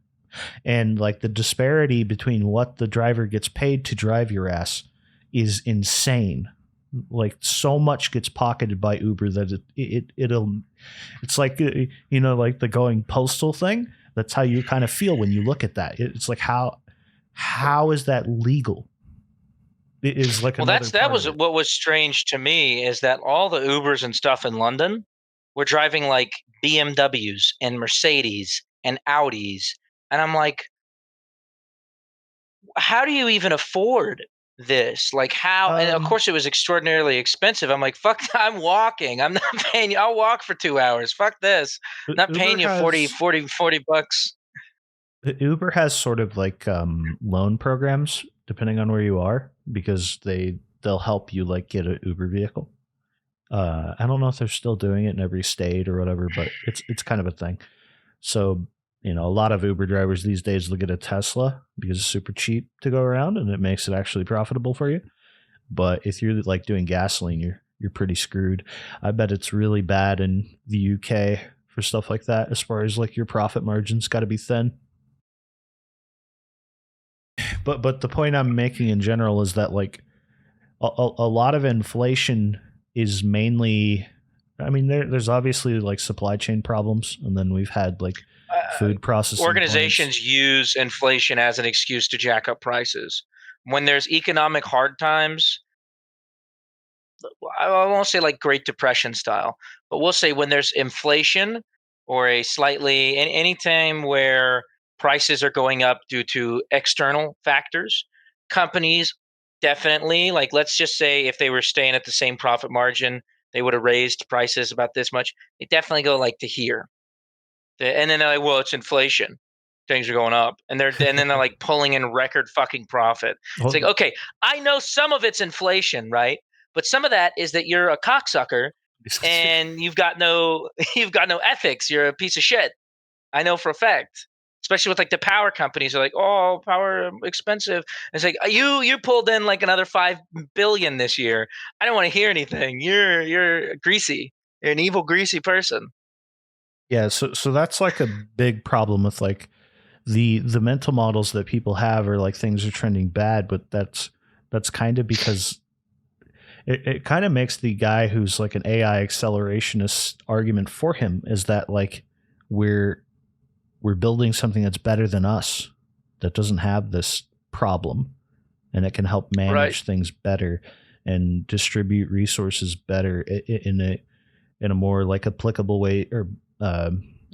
And like the disparity between what the driver gets paid to drive your ass is insane. Like so much gets pocketed by Uber that it's like, like the going postal thing. That's how you kind of feel when you look at that. It's like, how is that legal? It is like, well, that was what was strange to me, is that all the Ubers and stuff in London were driving like BMWs and Mercedes and Audis. And I'm like, how do you even afford this? Like how? And of course it was extraordinarily expensive. I'm like, fuck, I'm walking. I'm not paying you. I'll walk for 2 hours. Fuck this. I'm not paying you 40 bucks. Uber has sort of like loan programs depending on where you are, because they'll help you like get an Uber vehicle. I don't know if they're still doing it in every state or whatever, but it's kind of a thing. So, a lot of Uber drivers these days look at a Tesla because it's super cheap to go around and it makes it actually profitable for you. But if you're like doing gasoline, you're pretty screwed. I bet it's really bad in the UK for stuff like that, as far as like your profit margins got to be thin. But the point I'm making in general is that like a lot of inflation is mainly, I mean, there's obviously like supply chain problems, and then we've had like food processing organizations use inflation as an excuse to jack up prices. When there's economic hard times, I won't say like Great Depression style, but we'll say when there's inflation or a slightly any time where prices are going up due to external factors, companies definitely, like, let's just say if they were staying at the same profit margin, they would have raised prices about this much. They definitely go like to here. And then they're like, well, it's inflation. Things are going up. And then they're like pulling in record fucking profit. It's like, Well, okay, I know some of it's inflation, right? But some of that is that you're a cocksucker and you've got no ethics. You're a piece of shit. I know for a fact. Especially with like the power companies are like, oh, power expensive. It's like you pulled in like another 5 billion this year. I don't want to hear anything. You're greasy. You're an evil, greasy person. yeah, so that's like a big problem with like the mental models that people have are like things are trending bad, but that's kind of because it kind of makes the guy who's like an AI accelerationist argument for him is that like we're we're building something that's better than us that doesn't have this problem and it can help Right. manage things better and distribute resources better in a more like applicable way or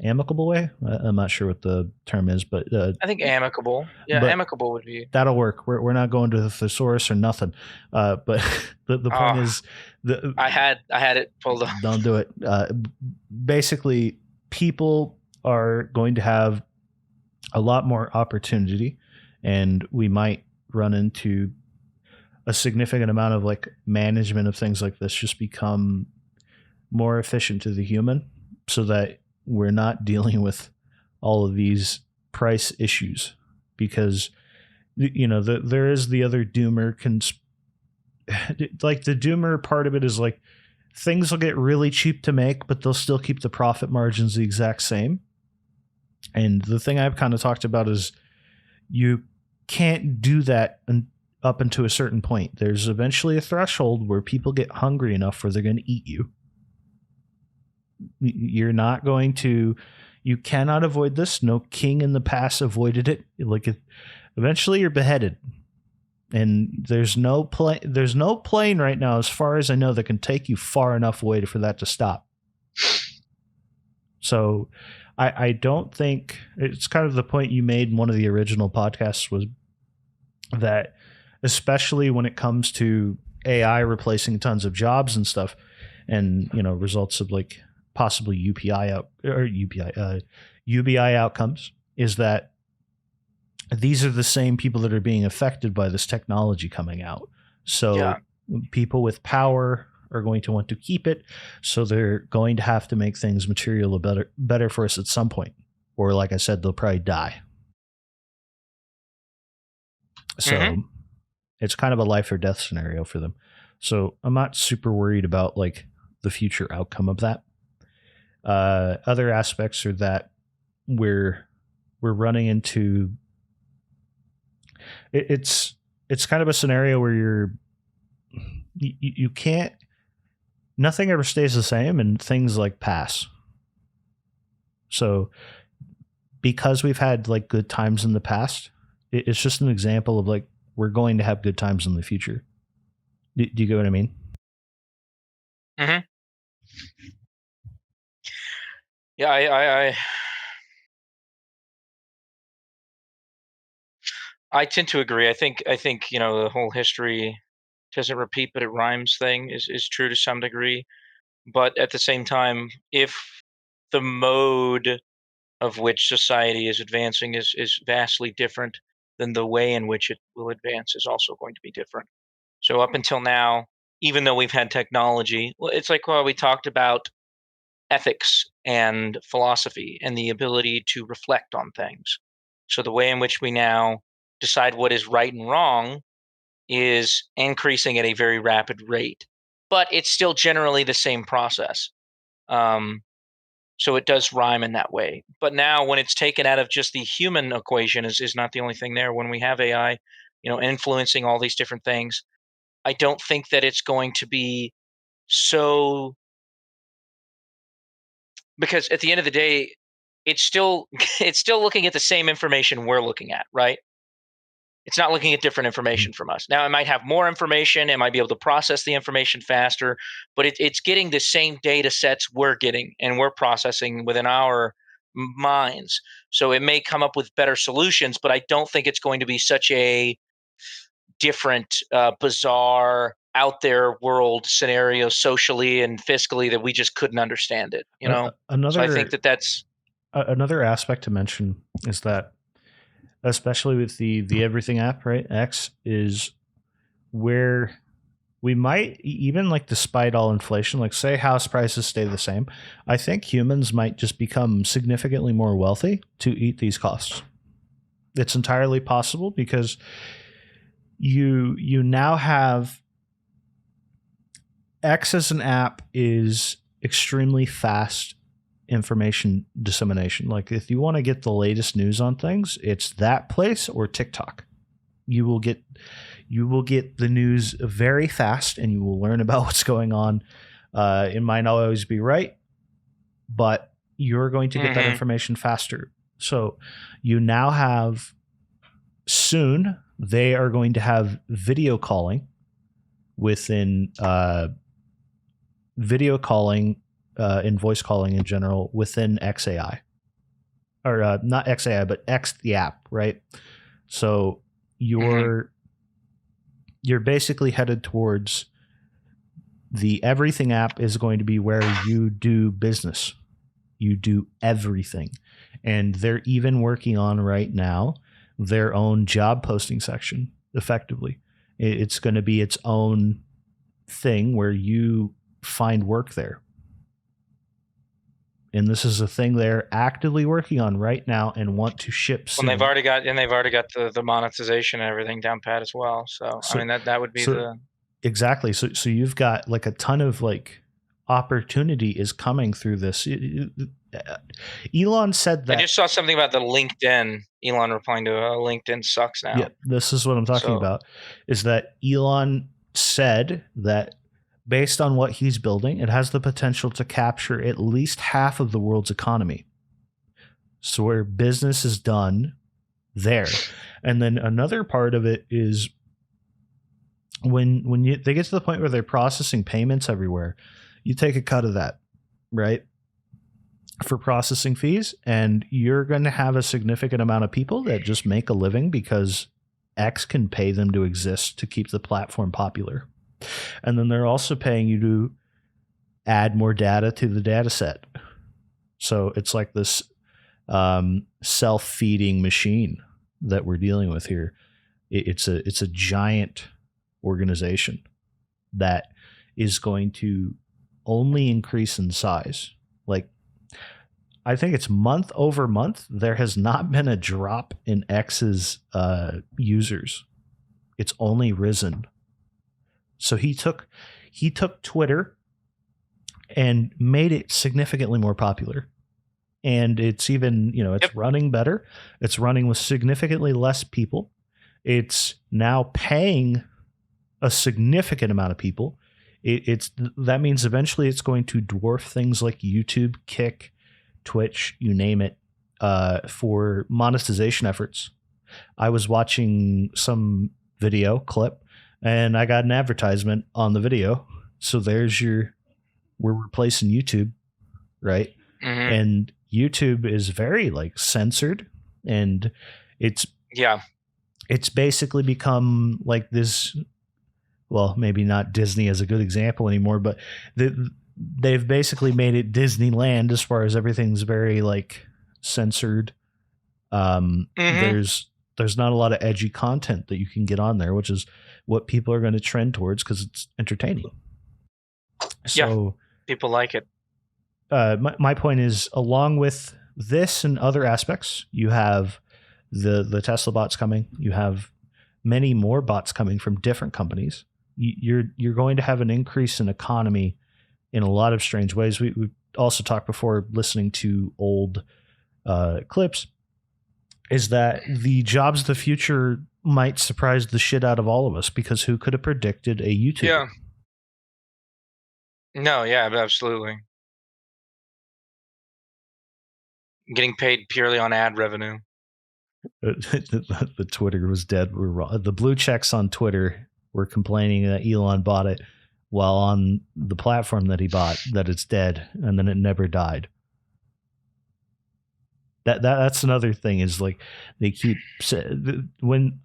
amicable way. I'm not sure what the term is, I think amicable. Yeah, but amicable would be. that'll work. We're not going to the thesaurus or nothing. But the point Oh, is, the I had it pulled up. don't do it. Basically, people are going to have a lot more opportunity, and we might run into a significant amount of like management of things like this just become more efficient to the human so that we're not dealing with all of these price issues because there is the other doomer like the doomer part of it is like things will get really cheap to make but they'll still keep the profit margins the exact same. And the thing I've kind of talked about is you can't do that up until a certain point. There's eventually a threshold where people get hungry enough where they're going to eat you. You're not going to, you cannot avoid this. No king in the past avoided it. Like eventually you're beheaded. And there's no plane right now, as far as I know, that can take you far enough away for that to stop. So I don't think it's kind of the point you made in one of the original podcasts was that especially when it comes to AI replacing tons of jobs and stuff and results of like possibly UBI outcomes is that these are the same people that are being affected by this technology coming out. So people with power are going to want to keep it. So they're going to have to make things material better for us at some point. Or like I said, they'll probably die. So it's kind of a life or death scenario for them. So I'm not super worried about like the future outcome of that. Other aspects are that we're running into it's kind of a scenario where you can't, nothing ever stays the same and things like pass. So because we've had like good times in the past, it's just an example of like we're going to have good times in the future. Do you get what I mean? Mm-hmm. Yeah, I tend to agree. I think the whole history doesn't repeat, but it rhymes thing is true to some degree. But at the same time, if the mode of which society is advancing is vastly different, then the way in which it will advance is also going to be different. So up until now, even though we've had technology, well, it's like we talked about ethics and philosophy and the ability to reflect on things. So the way in which we now decide what is right and wrong is increasing at a very rapid rate, but it's still generally the same process. Um, so it does rhyme in that way. But now, when it's taken out of just the human equation, is not the only thing there. When we have AI, influencing all these different things, I don't think that it's going to be so, because at the end of the day, it's still it's still looking at the same information we're looking at, right? It's not looking at different information from us. Now, it might have more information. It might be able to process the information faster, but it's getting the same data sets we're getting and we're processing within our minds. So it may come up with better solutions, but I don't think it's going to be such a different, bizarre, out there world scenario socially and fiscally that we just couldn't understand it. So I think that's Another aspect to mention is that, especially with the Everything app, right? X is where we might, even like despite all inflation, like say house prices stay the same, I think humans might just become significantly more wealthy to eat these costs. It's entirely possible because you now have X as an app is extremely fast information dissemination. Like if you want to get the latest news on things, it's that place or TikTok. You will get the news very fast, and you will learn about what's going on. It might not always be right, but you're going to get that information faster. So you now have, soon they are going to have video calling within video calling and voice calling in general within XAI, or not XAI, but X the app, right? So you're basically headed towards the Everything app is going to be where you do business. You do everything. And they're even working on right now their own job posting section, effectively. It's going to be its own thing where you find work there. And this is a thing they're actively working on right now and want to ship soon. Well, they've already got the monetization and everything down pat as well. So I mean that would be exactly. So you've got like a ton of like opportunity is coming through this. Elon said that. I just saw something about the LinkedIn. Elon replying to LinkedIn sucks now. Yeah, this is what I'm talking about. Is that Elon said that based on what he's building, it has the potential to capture at least half of the world's economy. So where business is done there. And then another part of it is when they get to the point where they're processing payments everywhere, you take a cut of that, right? For processing fees, and you're going to have a significant amount of people that just make a living because X can pay them to exist to keep the platform popular. And then they're also paying you to add more data to the data set. So it's like this self-feeding machine that we're dealing with here. It's a giant organization that is going to only increase in size. Like, I think it's month over month, there has not been a drop in X's users. It's only risen. So he took Twitter and made it significantly more popular. And it's even, it's running better. It's running with significantly less people. It's now paying a significant amount of people. That means eventually it's going to dwarf things like YouTube, Kick, Twitch, you name it, for monetization efforts. I was watching some video clip and I got an advertisement on the video. So we're replacing YouTube, right? Mm-hmm. And YouTube is very like censored, and it's basically become like this. Well, maybe not Disney as a good example anymore, but they've basically made it Disneyland as far as everything's very like censored. There's not a lot of edgy content that you can get on there, which is what people are going to trend towards because it's entertaining. So people like it. My point is, along with this and other aspects, you have the Tesla bots coming. You have many more bots coming from different companies. You're going to have an increase in economy in a lot of strange ways. We also talked before, listening to old clips, is that the jobs of the future might surprise the shit out of all of us, because who could have predicted a YouTuber? Yeah. No, yeah, absolutely. Getting paid purely on ad revenue. The Twitter was dead. The blue checks on Twitter were complaining that Elon bought it, while on the platform that he bought, that it's dead, and then it never died. That's another thing, is like they keep when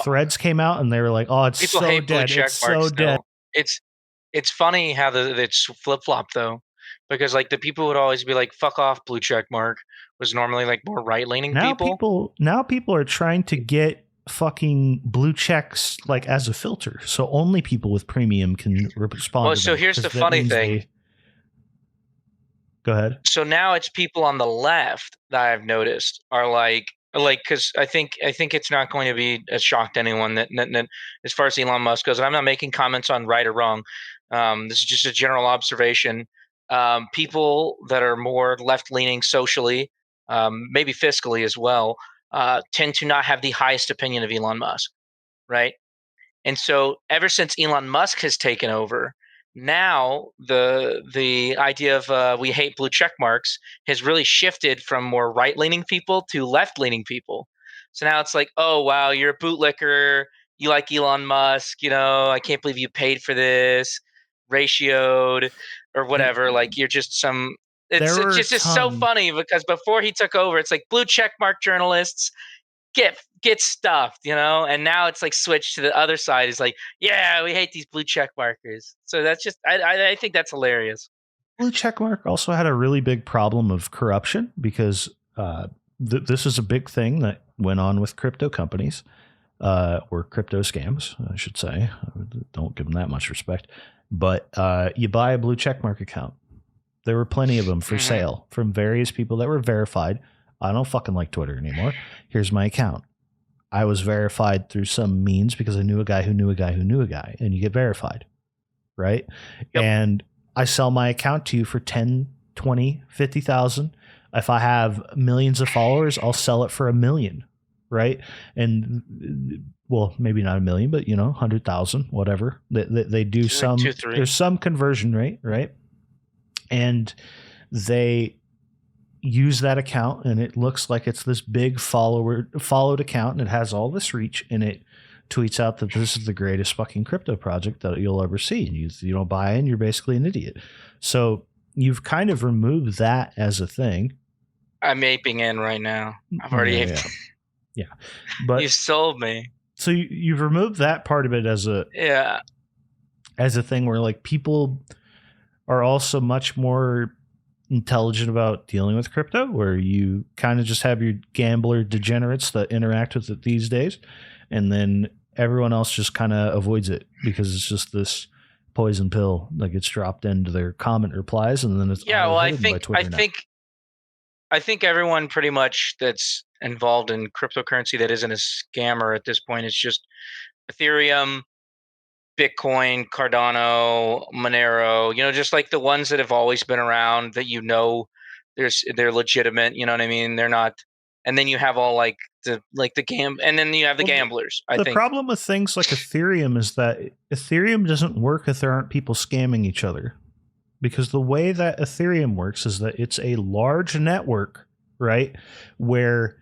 Threads came out and they were like, oh, it's People so hate blue dead, check it's marks so dead. still. It's funny how it's flip flop though, because like the people would always be like, "Fuck off, blue check mark," was normally like more right leaning people. Now people are trying to get fucking blue checks like as a filter, so only people with premium can respond. Well, to so them, here's the funny thing. Go ahead. So now it's people on the left that I've noticed are like because I think it's not going to be a shock to anyone that as far as Elon Musk goes, and I'm not making comments on right or wrong. This is just a general observation. People that are more left leaning socially, maybe fiscally as well, tend to not have the highest opinion of Elon Musk, right? And so ever since Elon Musk has taken over, now the idea of we hate blue check marks has really shifted from more right leaning people to left leaning people. So now it's like, oh wow, you're a bootlicker, you like Elon Musk, I can't believe you paid for this, ratioed or whatever. Like you're just some. It's just so funny because before he took over, it's like blue check mark journalists get stuffed, and now it's like switched to the other side. Is like, yeah, we hate these blue check markers. So that's just I think that's hilarious. Blue checkmark also had a really big problem of corruption, because this is a big thing that went on with crypto companies, or crypto scams, I should say. Don't give them that much respect. But you buy a blue checkmark account. There were plenty of them for sale from various people that were verified. I don't fucking like Twitter anymore. Here's my account. I was verified through some means because I knew a guy who knew a guy who knew a guy, and you get verified, right? Yep. And I sell my account to you for 10, 20, 50,000. If I have millions of followers, I'll sell it for $1 million, right? And well, maybe not $1 million, but 100,000, whatever. They do some. There's some conversion rate, right? And they use that account, and it looks like it's this big followed account, and it has all this reach, and it tweets out that this is the greatest fucking crypto project that you'll ever see. And you don't buy in, you're basically an idiot. So you've kind of removed that as a thing. I'm aping in right now. I've already aped. Yeah. But you sold me. So you've removed that part of it as a thing where like people are also much more intelligent about dealing with crypto, where you kind of just have your gambler degenerates that interact with it these days, and then everyone else just kind of avoids it because it's just this poison pill that gets dropped into their comment replies, and then it's I think everyone pretty much that's involved in cryptocurrency that isn't a scammer at this point is just Ethereum, Bitcoin, Cardano, Monero, just like the ones that have always been around that they're legitimate, you know what I mean? They're not, and then you have all like the and then you have the gamblers. The problem with things like Ethereum is that Ethereum doesn't work if there aren't people scamming each other. Because the way that Ethereum works is that it's a large network, right? Where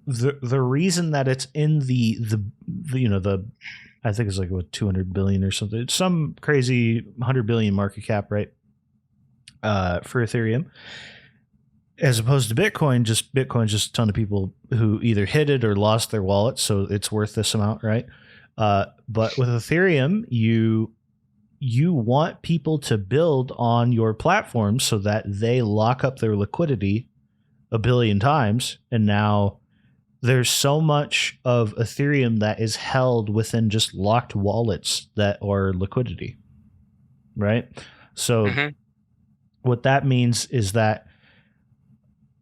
the reason that it's in the I think it's like what 200 billion or something. It's some crazy 100 billion market cap, right? For Ethereum, as opposed to Bitcoin's just a ton of people who either hit it or lost their wallet, so it's worth this amount, right? But with Ethereum, you want people to build on your platform so that they lock up their liquidity 1 billion times, and now there's so much of Ethereum that is held within just locked wallets that are liquidity, right? So what that means is that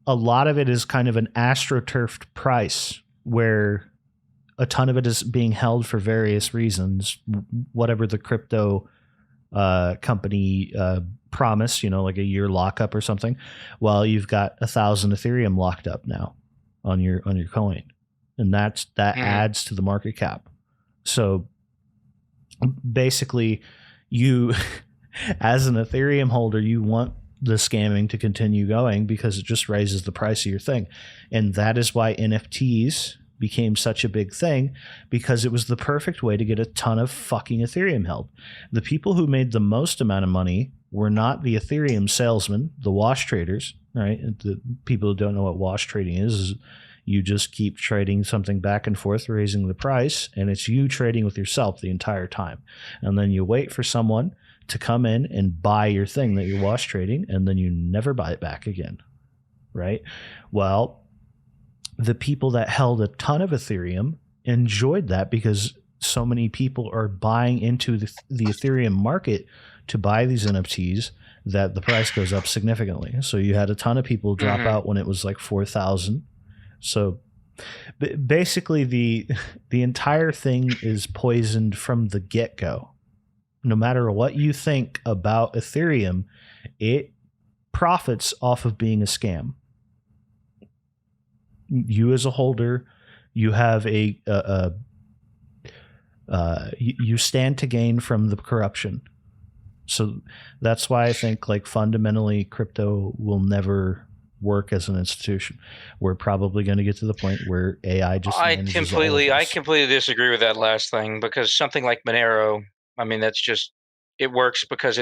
a lot of it is kind of an astroturfed price where a ton of it is being held for various reasons, whatever the crypto company promised, like a year lockup or something. Well, you've got 1,000 Ethereum locked up now on your coin, and that adds to the market cap. So basically, you as an Ethereum holder, you want the scamming to continue going because it just raises the price of your thing, and that is why NFTs became such a big thing because it was the perfect way to get a ton of fucking Ethereum held. The people who made the most amount of money were not the Ethereum salesmen, the wash traders, right? The people who don't know what wash trading is you just keep trading something back and forth, raising the price, and it's you trading with yourself the entire time. And then you wait for someone to come in and buy your thing that you're wash trading, and then you never buy it back again, right? Well, the people that held a ton of Ethereum enjoyed that because so many people are buying into the Ethereum market to buy these NFTs that the price goes up significantly. So you had a ton of people drop out when it was like 4,000. So basically the entire thing is poisoned from the get-go. No matter what you think about Ethereum, it profits off of being a scam. You as a holder, you have you stand to gain from the corruption. So that's why I think like fundamentally crypto will never work as an institution. We're probably going to get to the point where AI just manages all of I us. completely disagree with that last thing because something like Monero, I mean, that's just it works because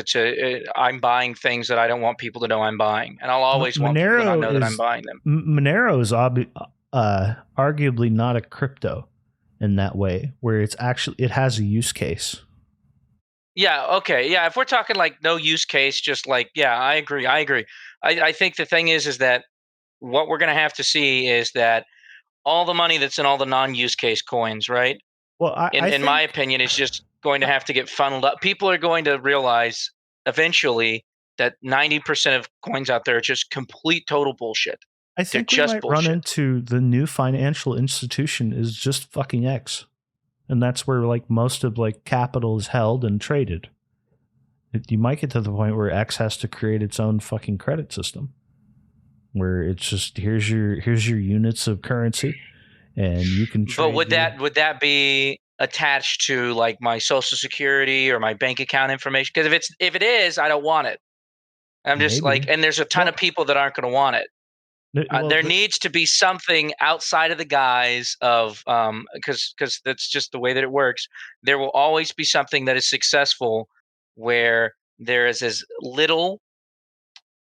I'm buying things that I don't want people to know I'm buying, and I'll always want people to not know that I'm buying them. Monero is arguably not a crypto in that way, where it has a use case. Yeah. Okay. Yeah. If we're talking like no use case, just like I agree. I think the thing is that what we're going to have to see is that all the money that's in all the non-use case coins, right? Well, in my opinion, is just going to have to get funneled up. People are going to realize eventually that 90% of coins out there are just complete total bullshit. I think we might run into the new financial institution is just fucking X. And that's where like most of like capital is held and traded. You might get to the point where X has to create its own fucking credit system, where it's just here's your units of currency, and you can trade. But would that be attached to like my social security or my bank account information? Because if it is, I don't want it. I'm just like, and there's a ton of people that aren't going to want it. There needs to be something outside of the guise of because that's just the way that it works. There will always be something that is successful where there is as little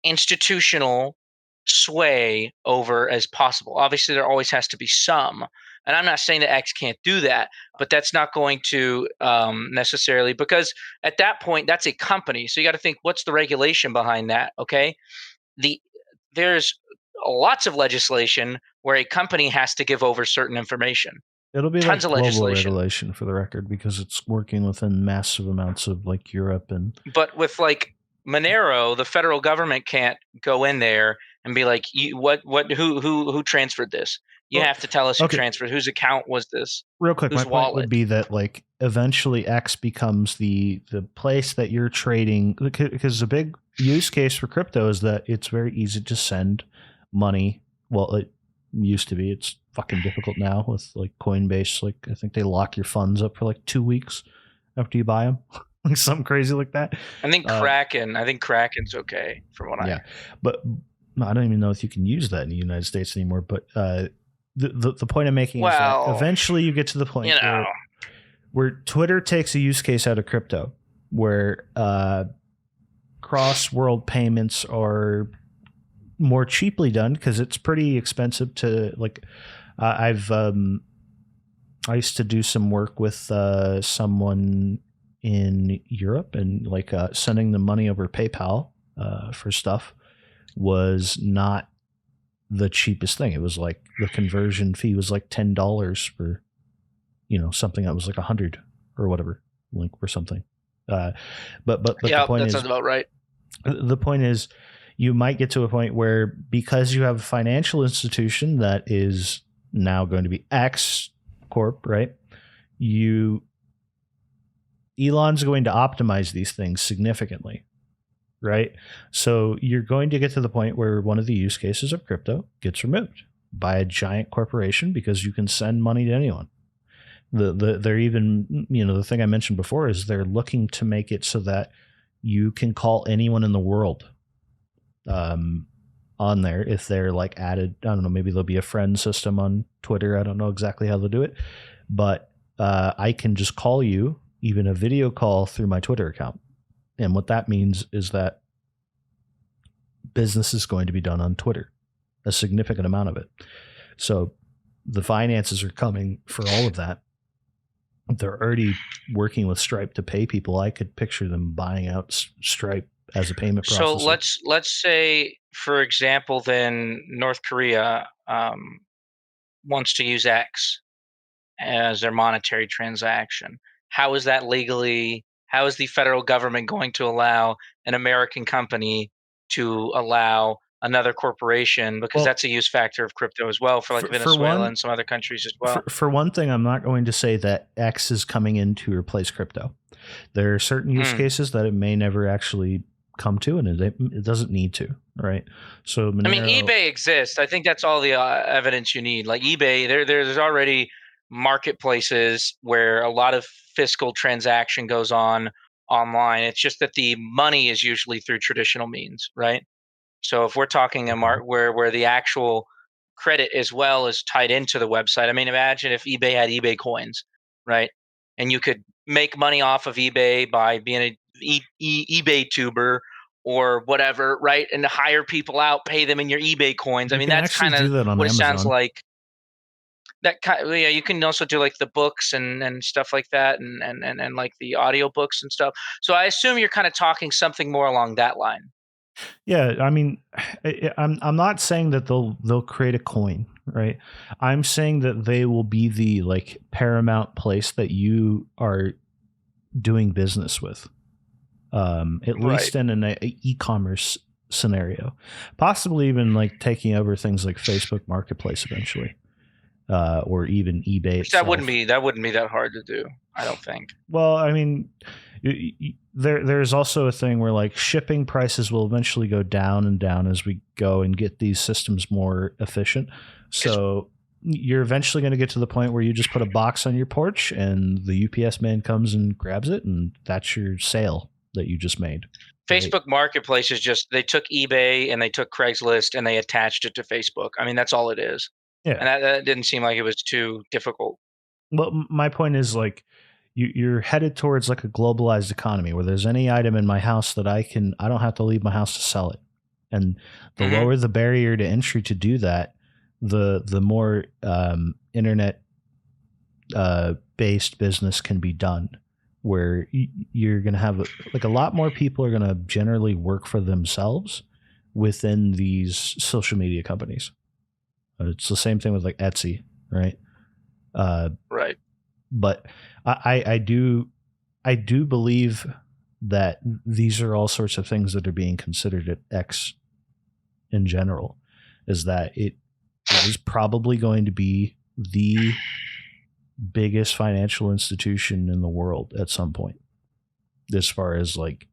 institutional sway over as possible. Obviously, there always has to be some. And I'm not saying that X can't do that, but that's not going to necessarily, because at that point, that's a company. So you got to think, what's the regulation behind that? Okay. There's lots of legislation where a company has to give over certain information. It'll be tons like of global regulation for the record, because it's working within massive amounts of like Europe But with like Monero, the federal government can't go in there and be like, who transferred this? You have to tell us who transferred, whose account was this? Real quick, my point would be that like eventually X becomes the place that you're trading, because a big use case for crypto is that it's very easy to send money. Well, it used to be. It's fucking difficult now with like Coinbase. Like I think they lock your funds up for like 2 weeks after you buy them. Like something crazy like that. I think Kraken's okay from what I. But I don't even know if you can use that in the United States anymore. But the point I'm making is that eventually you get to the point where Twitter takes a use case out of crypto, where cross-world payments are more cheaply done, because it's pretty expensive to like. I used to do some work with someone in Europe, and like sending them money over PayPal for stuff was not the cheapest thing. It was like the conversion fee was like $10 for, something that was like 100 or whatever, like or something. But the point that sounds about right. The point is, you might get to a point where, because you have a financial institution that is now going to be X Corp, right? Elon's going to optimize these things significantly, right? So you're going to get to the point where one of the use cases of crypto gets removed by a giant corporation, because you can send money to anyone. They're even, the thing I mentioned before is they're looking to make it so that you can call anyone in the world. on there if they're like added. I don't know, maybe there'll be a friend system on Twitter. I don't know exactly how they'll do it, but I can just call you, even a video call through my Twitter account. And what that means is that business is going to be done on Twitter, a significant amount of it. So the finances are coming for all of that. They're already working with Stripe to pay people. I could picture them buying out Stripe as a payment processor. So let's say, for example, then North Korea wants to use X as their monetary transaction. How is that legally? How is the federal government going to allow an American company to allow another corporation? Because that's a use factor of crypto as well for like Venezuela and some other countries as well. For one thing, I'm not going to say that X is coming in to replace crypto. There are certain use cases that it may never actually come to, and it doesn't need to, right? So Monero, I mean, eBay exists. I think that's all the evidence you need. Like eBay, there's already marketplaces where a lot of fiscal transaction goes on online. It's just that the money is usually through traditional means, right? So if we're talking a where the actual credit as well is tied into the website. I mean, imagine if eBay had eBay coins, right? And you could make money off of eBay by being a eBay tuber or whatever, right? And to hire people out, pay them in your eBay coins. I mean, that's kind of what Amazon. It sounds like. That kind of, yeah, you can also do like the books and stuff like that, and like the audio books and stuff. So I assume you're kind of talking something more along that line. Yeah, I mean, I'm not saying that they'll create a coin, right? I'm saying that they will be the like paramount place that you are doing business with, at least in an e-commerce scenario, possibly even like taking over things like Facebook Marketplace eventually, or even eBay itself. That wouldn't be that hard to do, I don't think. Well, I mean, there's also a thing where like shipping prices will eventually go down and down as we go and get these systems more efficient. So you're eventually going to get to the point where you just put a box on your porch and the UPS man comes and grabs it, and that's your sale that you just made. Facebook right? Marketplace is just, they took eBay and they took Craigslist and they attached it to Facebook. I mean, that's all it is. Yeah. And that didn't seem like it was too difficult. Well, my point is like you're headed towards like a globalized economy where there's any item in my house that I don't have to leave my house to sell it. And the lower the barrier to entry to do that, the more internet based business can be done, where you're going to have like a lot more people are going to generally work for themselves within these social media companies. It's the same thing with like Etsy, right? Right. But I do believe that these are all sorts of things that are being considered at X in general, is that it is probably going to be the biggest financial institution in the world at some point, as far as like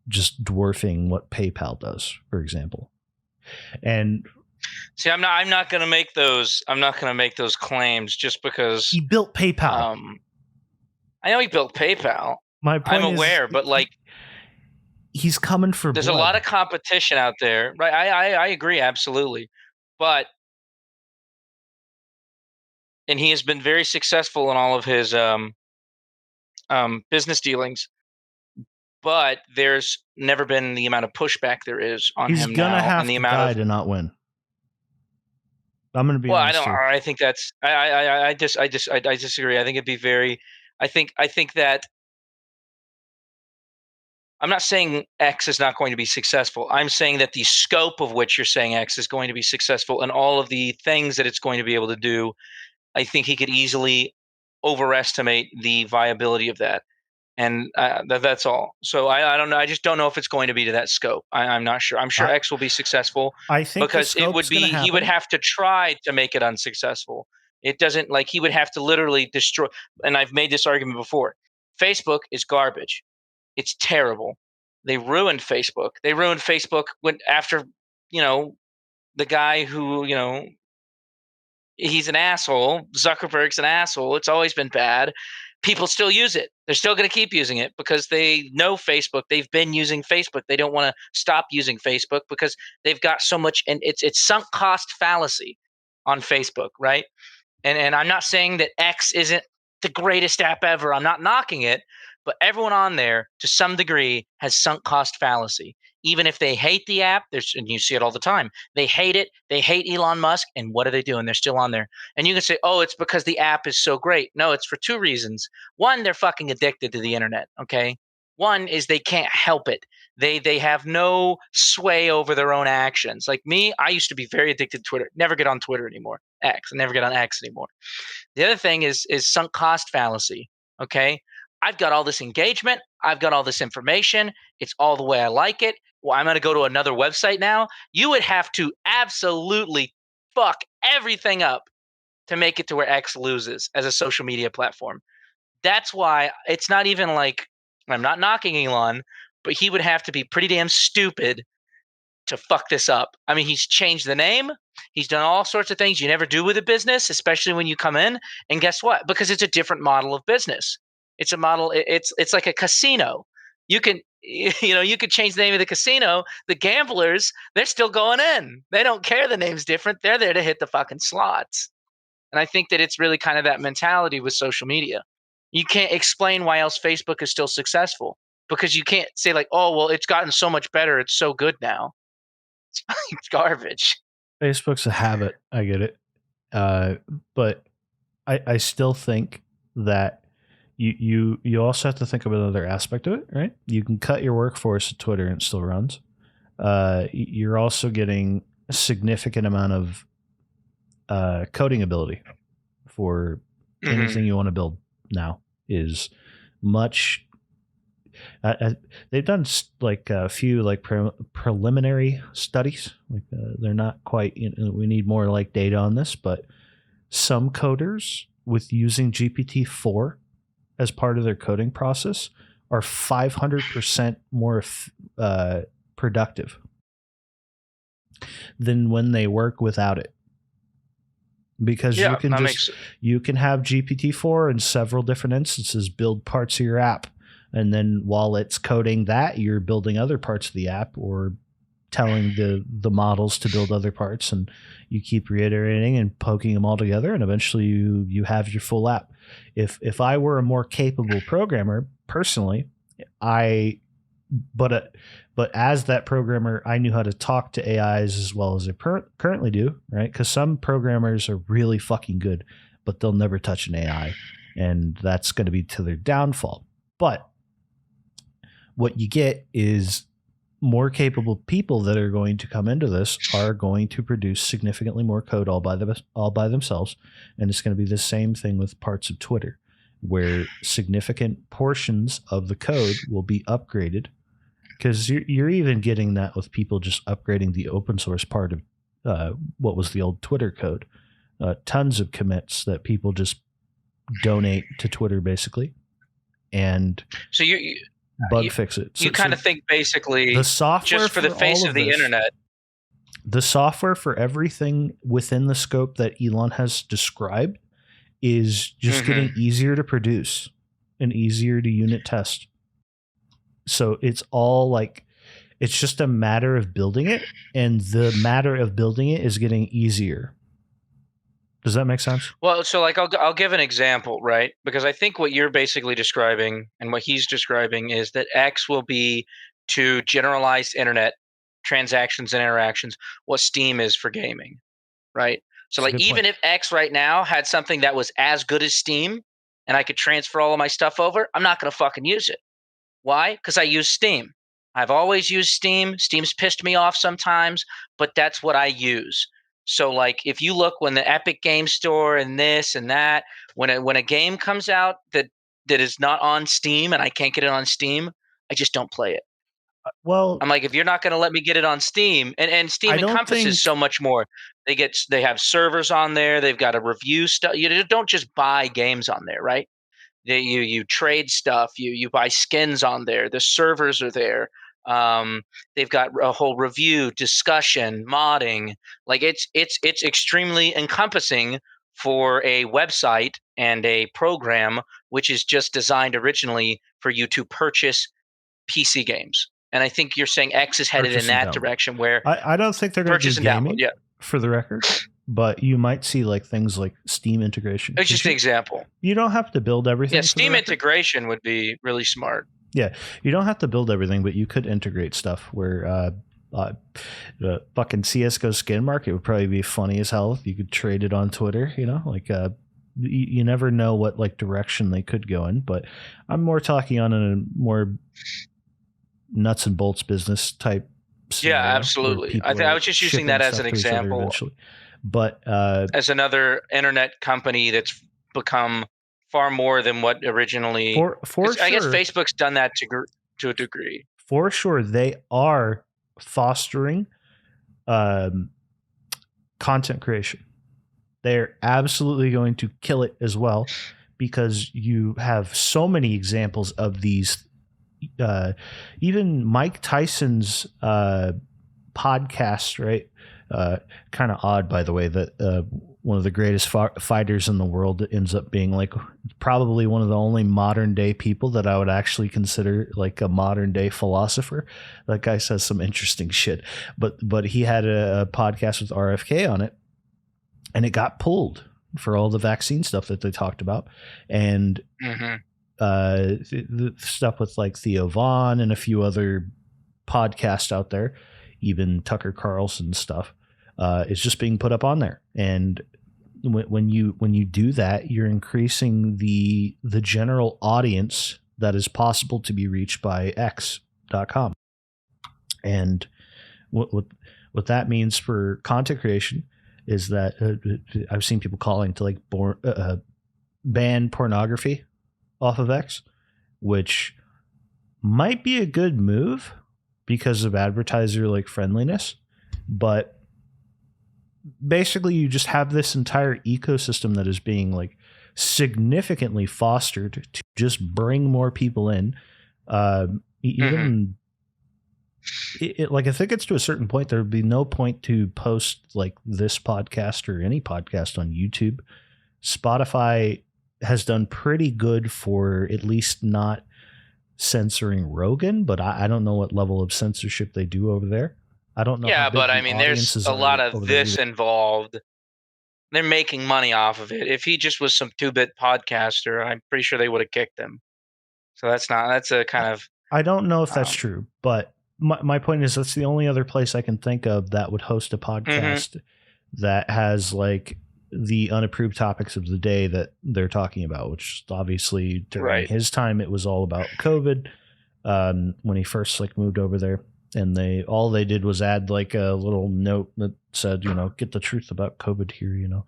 just dwarfing what PayPal does, for example. And see, I'm not going to make those. I'm not going to make those claims just because he built PayPal. I know he built PayPal. My point I'm aware, but like he's coming for there's blood. A lot of competition out there, right? I agree absolutely, but and he has been very successful in all of his business dealings. But there's never been the amount of pushback there is on him now. He's gonna have and the to amount die to not win. I'm going to be honest. Well, I think that's. I disagree. I think it'd be very. I think that. I'm not saying X is not going to be successful. I'm saying that the scope of which you're saying X is going to be successful and all of the things that it's going to be able to do, I think he could easily overestimate the viability of that. And that's all. So I don't know. I just don't know if it's going to be to that scope. I'm not sure. I'm sure X will be successful. I think because it would be he would have to try to make it unsuccessful. It doesn't, like, he would have to literally destroy. And I've made this argument before. Facebook is garbage. It's terrible. They ruined Facebook. They ruined Facebook after the guy who he's an asshole. Zuckerberg's an asshole. It's always been bad. people still use it. They're still going to keep using it because they know Facebook. They've been using Facebook. They don't want to stop using Facebook because they've got so much, and it's sunk cost fallacy on Facebook, right? And I'm not saying that X isn't the greatest app ever. I'm not knocking it, but everyone on there to some degree has sunk cost fallacy. Even if they hate the app, and you see it all the time. They hate it. They hate Elon Musk, and what are they doing? They're still on there. And you can say, "Oh, it's because the app is so great." No, it's for two reasons. One, they're fucking addicted to the internet. Okay. One is they can't help it. They have no sway over their own actions. Like me, I used to be very addicted to Twitter. Never get on Twitter anymore. X. I never get on X anymore. The other thing is sunk cost fallacy. Okay. I've got all this engagement. I've got all this information. It's all the way I like it. Well, I'm going to go to another website now. You would have to absolutely fuck everything up to make it to where X loses as a social media platform. That's why it's not even like I'm not knocking Elon, but he would have to be pretty damn stupid to fuck this up. I mean, he's changed the name. He's done all sorts of things you never do with a business, especially when you come in. And guess what? Because it's a different model of business. It's a model. It's like a casino. You can you could change the name of the casino. The gamblers, they're still going in. They don't care the name's different. They're there to hit the fucking slots. And I think that it's really kind of that mentality with social media. You can't explain why else Facebook is still successful because you can't say like, oh well, it's gotten so much better. It's so good now. It's garbage. Facebook's a habit. I get it. But I still think that you also have to think of another aspect of it, right? You can cut your workforce at Twitter and it still runs. You're also getting a significant amount of coding ability for anything you want to build now is much. They've done like a few like preliminary studies. Like they're not quite. We need more like data on this, but some coders with using GPT-4 as part of their coding process are 500% more productive than when they work without it. Because you can have GPT-4 in several different instances build parts of your app. And then while it's coding that, you're building other parts of the app or telling the models to build other parts, and you keep reiterating and poking them all together, and eventually you have your full app. If I were a more capable programmer, personally, but as that programmer, I knew how to talk to AIs as well as I currently do, right? Because some programmers are really fucking good, but they'll never touch an AI, and that's going to be to their downfall. But what you get is more capable people that are going to come into this are going to produce significantly more code all by themselves, and it's going to be the same thing with parts of Twitter, where significant portions of the code will be upgraded. Because you're even getting that with people just upgrading the open source part of what was the old Twitter code. Tons of commits that people just donate to Twitter, basically, and so you fix it. You kind of think basically the software just for the face of the internet. The software for everything within the scope that Elon has described is just getting easier to produce and easier to unit test. So it's all like, it's just a matter of building it, and the matter of building it is getting easier. Does that make sense? Well, so like I'll give an example, right? Because I think what you're basically describing and what he's describing is that X will be to generalized internet transactions and interactions what Steam is for gaming, right? So That's like even if X right now had something that was as good as Steam and I could transfer all of my stuff over, I'm not going to fucking use it. Why? Because I use Steam. I've always used Steam. Steam's pissed me off sometimes, but that's what I use. So like if you look when the Epic Game Store and this and that, when a game comes out that is not on Steam and I can't get it on Steam, I just don't play it. Well, I'm like, if you're not going to let me get it on Steam, and Steam encompasses so much more. They have servers on there. They've got a review stuff. You don't just buy games on there, right? You trade stuff. You buy skins on there. The servers are there. They've got a whole review, discussion, modding. Like it's extremely encompassing for a website and a program which is just designed originally for you to purchase PC games. And I think you're saying X is headed Purchase in and that download. direction where I don't think they're going to purchase do and download. gaming, Yeah, for the record, but you might see like things like Steam integration. it's just an example. You don't have to build everything. Yeah, for the Steam record. integration would be really smart. Yeah, you don't have to build everything, but you could integrate stuff where the fucking CSGO skin market would probably be funny as hell if you could trade it on Twitter, you know, like you never know what like direction they could go in, but I'm more talking on a more nuts and bolts business type scenario. Yeah, absolutely. I was just using that as an example. But as another internet company that's become far more than what originally. For sure, I guess Facebook's done that to a degree. For sure, they are fostering content creation. They're absolutely going to kill it as well, because you have so many examples of these. Even Mike Tyson's podcast, right? Kind of odd, by the way, that one of the greatest fighters in the world ends up being like probably one of the only modern day people that I would actually consider like a modern day philosopher. That guy says some interesting shit, but he had a podcast with RFK on it, and it got pulled for all the vaccine stuff that they talked about. And the stuff with like Theo Vaughn and a few other podcasts out there, even Tucker Carlson stuff, is just being put up on there. And when you do that, you're increasing the general audience that is possible to be reached by X.com. And what that means for content creation is that I've seen people calling to like ban pornography off of X, which might be a good move because of advertiser like friendliness, but basically you just have this entire ecosystem that is being like significantly fostered to just bring more people in. Even like I think it's to a certain point there would be no point to post like this podcast or any podcast on YouTube. Spotify has done pretty good for at least not censoring Rogan, but I don't know what level of censorship they do over there. I don't know. Yeah, but I mean, there's a lot of this involved. They're making money off of it. If he just was some 2-bit podcaster, I'm pretty sure they would have kicked him. So that's a kind of. I don't know if that's true, but my point is that's the only other place I can think of that would host a podcast that has like the unapproved topics of the day that they're talking about, which obviously during his time, it was all about COVID. When he first like moved over there, and all they did was add like a little note that said, you know, get the truth about COVID here, you know,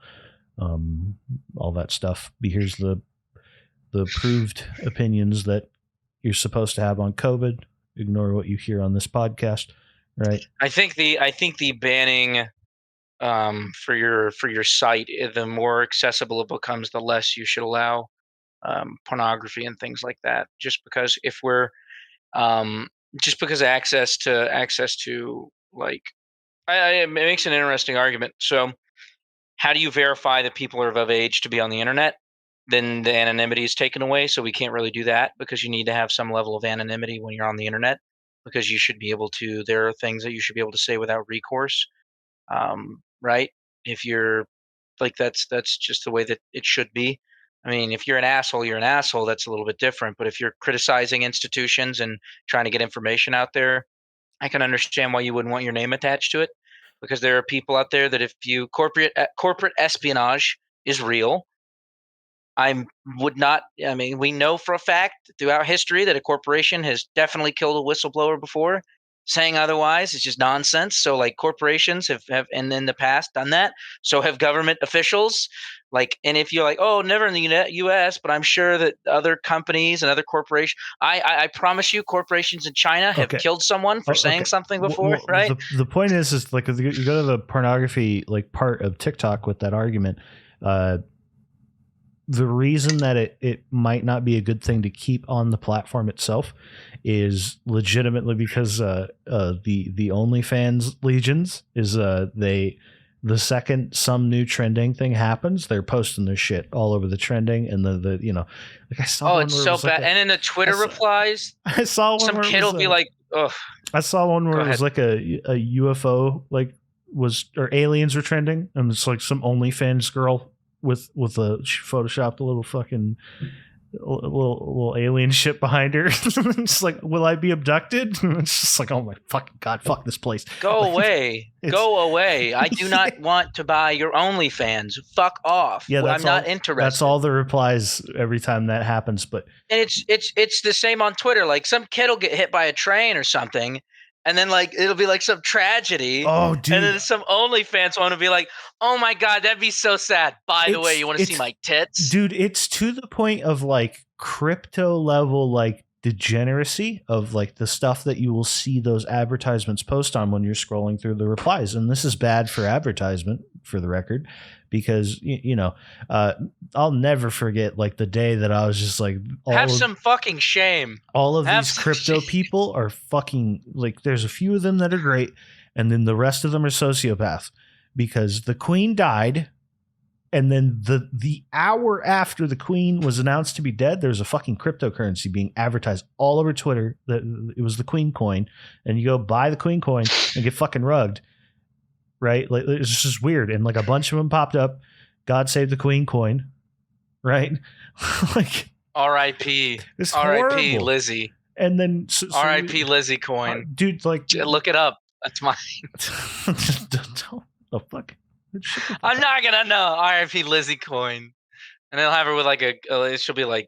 all that stuff. Here's the approved opinions that you're supposed to have on COVID. Ignore what you hear on this podcast. Right. I think the banning for your site, the more accessible it becomes, the less you should allow pornography and things like that. Just because if we're just because access to like it makes an interesting argument. So how do you verify that people are of age to be on the internet? Then the anonymity is taken away, so we can't really do that because you need to have some level of anonymity when you're on the internet, because you should be able to. There are things that you should be able to say without recourse. Right? If you're like that's just the way that it should be. I mean, if you're an asshole, you're an asshole. That's a little bit different. But if you're criticizing institutions and trying to get information out there, I can understand why you wouldn't want your name attached to it, because there are people out there that if you corporate espionage is real. I mean, we know for a fact throughout history that a corporation has definitely killed a whistleblower before. Saying otherwise is just nonsense. So like corporations have and in the past done that. So have government officials. Like, and if you're like, oh, never in the U.S., but I'm sure that other companies and other corporations, I promise you, corporations in China have killed someone for saying something before, right? The point is like if you go to the pornography like part of TikTok with that argument, the reason that it might not be a good thing to keep on the platform itself is legitimately because the OnlyFans legions is the second some new trending thing happens, they're posting their shit all over the trending and the like I saw one it's where so it was bad. like And then the Twitter replies, I saw one some where it kid was will be like, "Ugh." I saw one where Go it was like a UFO like was or aliens were trending and it's like some OnlyFans girl with a she photoshopped a little fucking little alien shit behind her. It's like, will I be abducted? It's just like, oh my fucking god, fuck this place. Go Like, away. Go away. I do not want to buy your OnlyFans. Fuck off. Yeah, I'm not interested. That's all the replies every time that happens. But and it's the same on Twitter. Like some kid will get hit by a train or something, and then like it'll be like some tragedy. oh, dude, and then some OnlyFans want to be like, "Oh my god, that'd be so sad." By the way, you want to see my tits, dude? It's to the point of like crypto level like degeneracy of like the stuff that you will see those advertisements post on when you're scrolling through the replies, and this is bad for advertisement, for the record, because I'll never forget like the day that I was just like, have some fucking shame. All of these crypto people are fucking like, there's a few of them that are great, and then the rest of them are sociopaths because the queen died. And then the hour after the queen was announced to be dead, there's a fucking cryptocurrency being advertised all over Twitter that it was the queen coin, and you go buy the queen coin and get fucking rugged, right? Like it's just weird, and like a bunch of them popped up. God save the queen coin, right? Like R.I.P. R.I.P. Lizzie. And then R.I.P. Lizzie coin, dude. Like look it up. That's mine. Oh fuck. I'm not gonna know. R.I.P. Lizzie coin, and they'll have her with like she'll be like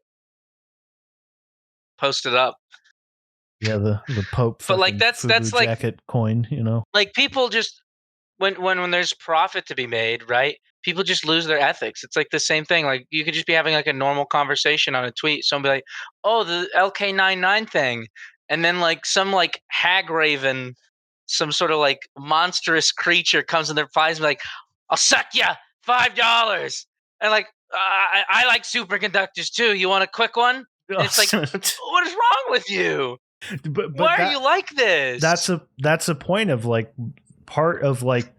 posted up. Yeah, the Pope. But like that's like jacket coin, Like people just when there's profit to be made, right? People just lose their ethics. It's like the same thing. Like you could just be having like a normal conversation on a tweet. Someone be like, "Oh, the LK99 thing," and then like some like hag raven, some sort of like monstrous creature comes in their replies and be like, "I'll suck you $5," and like I like superconductors too. You want a quick one? And it's like, what is wrong with you? But why are you like this? That's a point of like part of like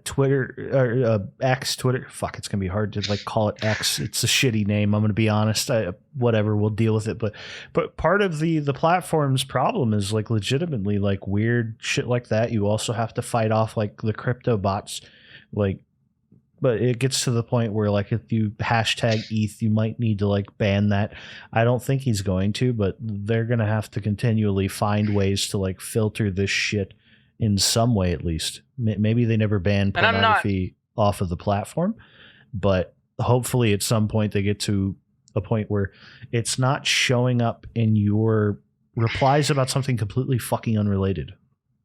Twitter or X Twitter. Fuck, it's gonna be hard to like call it X. It's a shitty name. I'm gonna be honest. Whatever, we'll deal with it. But part of the platform's problem is like legitimately like weird shit like that. You also have to fight off like the crypto bots, like. But it gets to the point where like if you hashtag ETH, you might need to like ban that. I don't think he's going to, but they're gonna have to continually find ways to like filter this shit in some way at least. Maybe they never ban pornography off of the platform, but hopefully at some point they get to a point where it's not showing up in your replies about something completely fucking unrelated.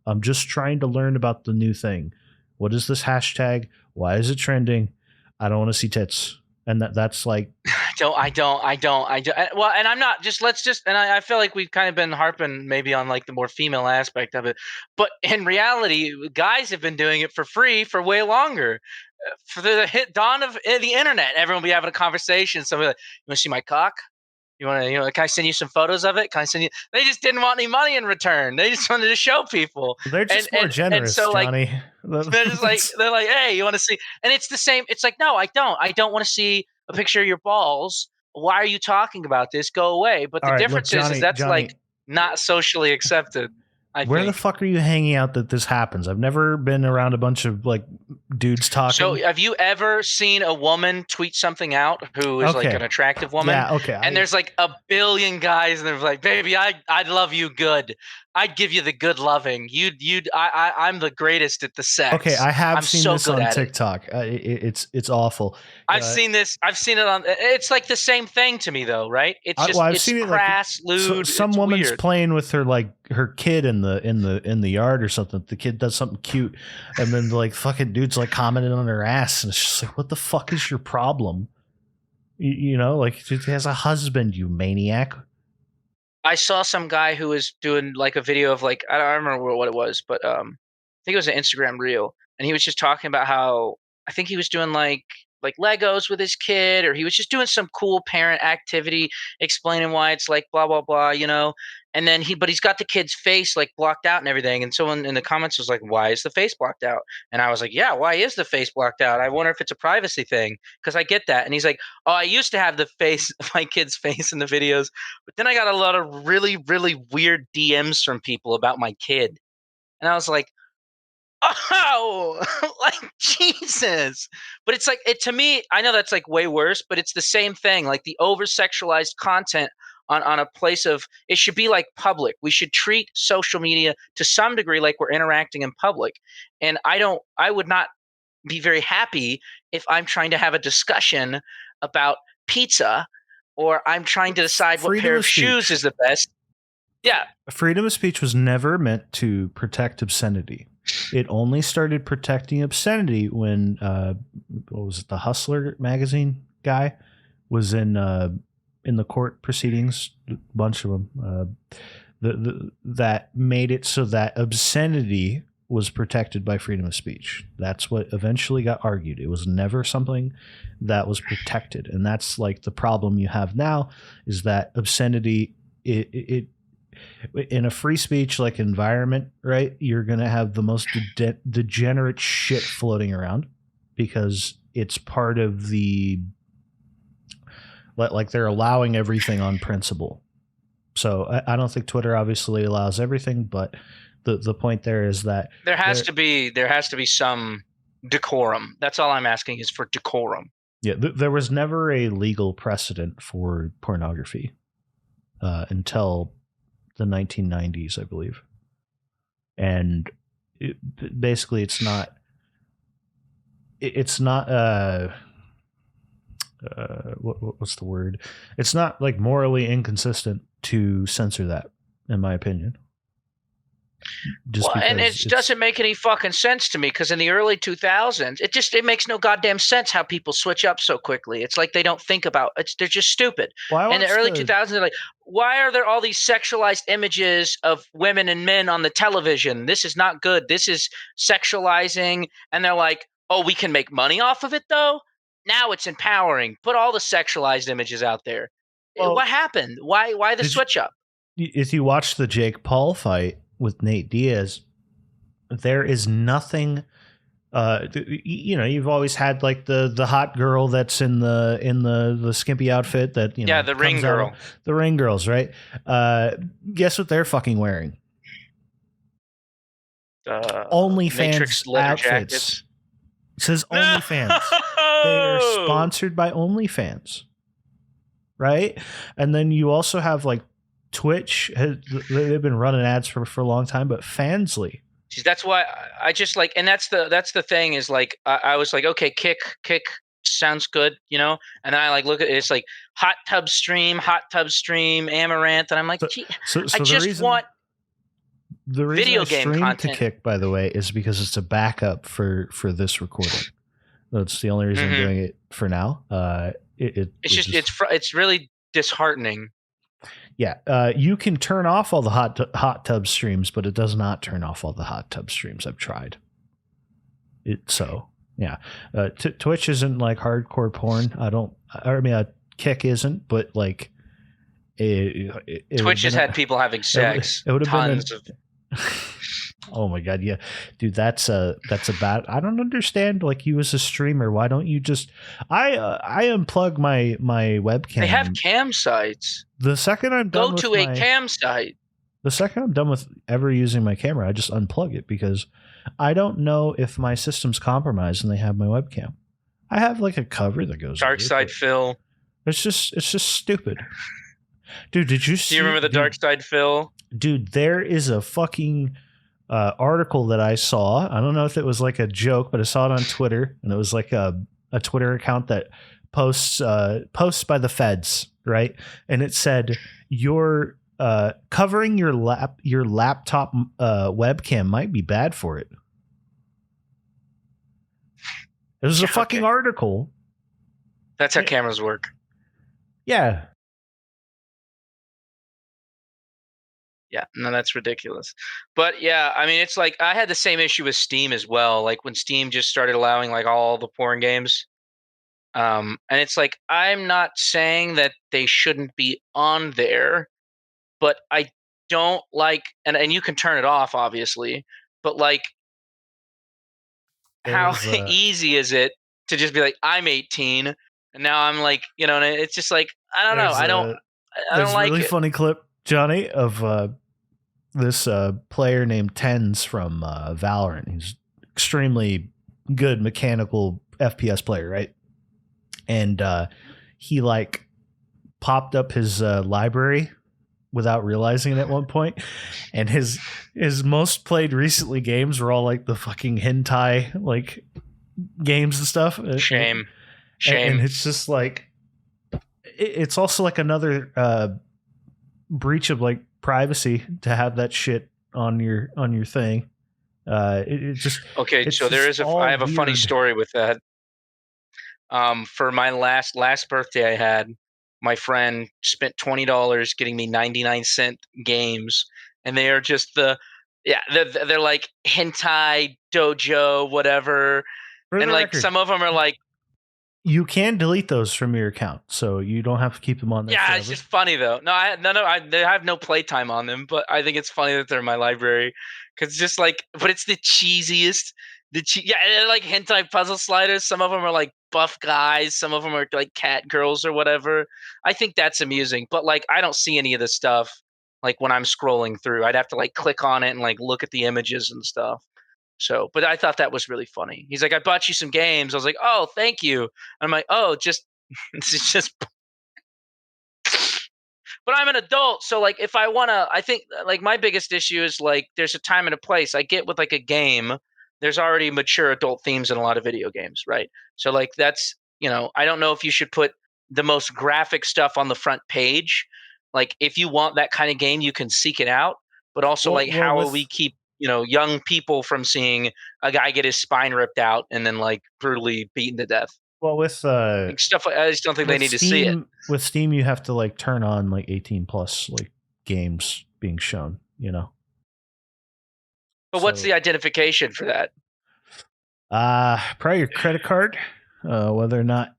I'm just trying to learn about the new thing. What is this hashtag? Why is it trending? I don't want to see tits. And that's like, I don't. Well, and I'm not just, and I feel like we've kind of been harping maybe on like the more female aspect of it, but in reality, guys have been doing it for free for way longer. For the dawn of the internet, everyone will be having a conversation. Somebody like, you want to see my cock? You want to, can I send you some photos of it? Can I send you? They just didn't want any money in return. They just wanted to show people. They're just more generous, so, Johnny. They're just like, hey, you want to see? And it's the same. It's like, no, I don't. I don't want to see a picture of your balls. Why are you talking about this? Go away. But the difference is that's Johnny, like not socially accepted. Where the fuck are you hanging out that this happens? I've never been around a bunch of like dudes talking. So have you ever seen a woman tweet something out who is like an attractive woman? Yeah, okay. And there's like a billion guys and they're like, baby, I'd love you good. I'd give you the good loving. I'm the greatest at the sex. Okay, I have seen this on TikTok. It's awful. I've seen this. I've seen it on. It's like the same thing to me, though, right? It's just I've it's seen crass, lewd. Some woman's playing with her like her kid in the yard or something. The kid does something cute, and then like fucking dude's like commenting on her ass, and it's just like, what the fuck is your problem? Like she has a husband, you maniac. I saw some guy who was doing like a video of like, I don't remember what it was, but I think it was an Instagram reel, and he was just talking about how I think he was doing like Legos with his kid, or he was just doing some cool parent activity, explaining why it's like blah blah blah, And then he's got the kid's face like blocked out and everything. And someone in the comments was like, "Why is the face blocked out?" And I was like, "Yeah, why is the face blocked out? I wonder if it's a privacy thing because I get that." And he's like, "Oh, I used to have the face, my kid's face in the videos, but then I got a lot of really, really weird DMs from people about my kid." And I was like, "Oh, like Jesus!" But it's like it to me. I know that's like way worse, but it's the same thing. Like the over sexualized content on a place of it should be like public. We should treat social media to some degree like we're interacting in public. And I would not be very happy if I'm trying to have a discussion about pizza or I'm trying to decide what Freedom pair of of shoes speech. is the best. Yeah, Freedom of speech was never meant to protect obscenity. It only started protecting obscenity when what was it, the Hustler magazine guy was in the court proceedings, a bunch of them. That made it so that obscenity was protected by freedom of speech. That's what eventually got argued. It was never something that was protected, and that's like the problem you have now is that obscenity it in a free speech like environment, right? You're going to have the most degenerate shit floating around because it's part of the like they're allowing everything on principle. So I don't think Twitter obviously allows everything, but the point there is that there has to be some decorum. That's all I'm asking is for decorum. Yeah, there was never a legal precedent for pornography until the 1990s, I believe. And basically, it's not. It's not. What's the word? It's not like morally inconsistent to censor that, in my opinion. Just well, and it doesn't make any fucking sense to me because in the early 2000s, it makes no goddamn sense how people switch up so quickly. It's like they don't think about it. They're just stupid. Well, in the early 2000s, they're like, why are there all these sexualized images of women and men on the television? This is not good. This is sexualizing. And they're like, oh, we can make money off of it though? Now it's empowering. Put all the sexualized images out there. Well, what happened? Why the switch up? If you watch the Jake Paul fight with Nate Diaz, there is nothing. You've always had like the hot girl that's in the skimpy outfit that the ring girl, the ring girls, right? Guess what they're fucking wearing? OnlyFans outfits. Jackets. It says OnlyFans. They are sponsored by OnlyFans, right? And then you also have like Twitch. They've been running ads for a long time, but Fansly. That's why I just like, and that's the thing is like I was like, okay, kick sounds good, and then I like look at it, it's like hot tub stream, Amaranth, and I'm like, so I just want the reason video game content to Kick, by the way, is because it's a backup for this recording. That's the only reason I'm doing it for now. It's really disheartening. Yeah, you can turn off all the hot tub streams, but it does not turn off all the hot tub streams. I've tried it. So yeah, Twitch isn't like hardcore porn. Kick isn't, but like Twitch has had people having sex. It would have tons of. Oh my god, yeah, dude, that's a bad. I don't understand. Like, you as a streamer, why don't you just? I unplug my webcam. They have cam sites. The second I'm done go to a cam site. The second I'm done with ever using my camera, I just unplug it because I don't know if my system's compromised and they have my webcam. I have like a cover that goes. Dark Side Phil. It's just stupid. Dude, did you see? Do you remember the Dark Side Phil? Dude, there is a fucking article that I saw. I don't know if it was like a joke, but I saw it on Twitter, and it was like a Twitter account that posts by the feds, right? And it said, "You're covering your laptop webcam might be bad for it." It was a fucking article. That's how cameras work. Yeah. Yeah, no, that's ridiculous. But yeah, I mean, it's like I had the same issue with Steam as well. Like when Steam just started allowing like all the porn games. And it's like, I'm not saying that they shouldn't be on there, but I don't like, and you can turn it off obviously, but like how There's easy is it to just be like, I'm 18 and now I'm like, and it's just like, I don't know. there's I don't there's a like really it. funny clip, Johnny, of this player named Tens from Valorant. He's extremely good mechanical FPS player, right? And he like popped up his library without realizing it at one point, and his most played recently games were all like the fucking hentai like games and stuff. Shame. And it's just like it's also like another breach of like privacy to have that shit on your thing. It just Okay, it's so there just is I all have a funny weird. story with that. For my last birthday I had, my friend spent $20 getting me 99-cent games, and they are just they're like hentai dojo whatever, For and the like record, some of them are like, you can delete those from your account, so you don't have to keep them on there yeah, it's forever. just funny though. No, they have no playtime on them, but I think it's funny that they're in my library because just like, but it's the cheesiest. Yeah, they're like hentai puzzle sliders. Some of them are like buff guys. Some of them are like cat girls or whatever. I think that's amusing, but like I don't see any of this stuff like when I'm scrolling through. I'd have to like click on it and like look at the images and stuff. So, but I thought that was really funny. He's like, I bought you some games. I was like, oh, thank you. I'm like, oh, just it's just, but I'm an adult, so like if I want to, I think like my biggest issue is like there's a time and a place. I get with like a game, there's already mature adult themes in a lot of video games, right? So like that's, I don't know if you should put the most graphic stuff on the front page. Like if you want that kind of game, you can seek it out, but also like Well, how will we keep, young people from seeing a guy get his spine ripped out and then like brutally beaten to death? with Like stuff like I just don't think they need to see it. Steam, you have to like turn on like 18 plus like games being shown. But what's So the identification for that? probably your credit card, whether or not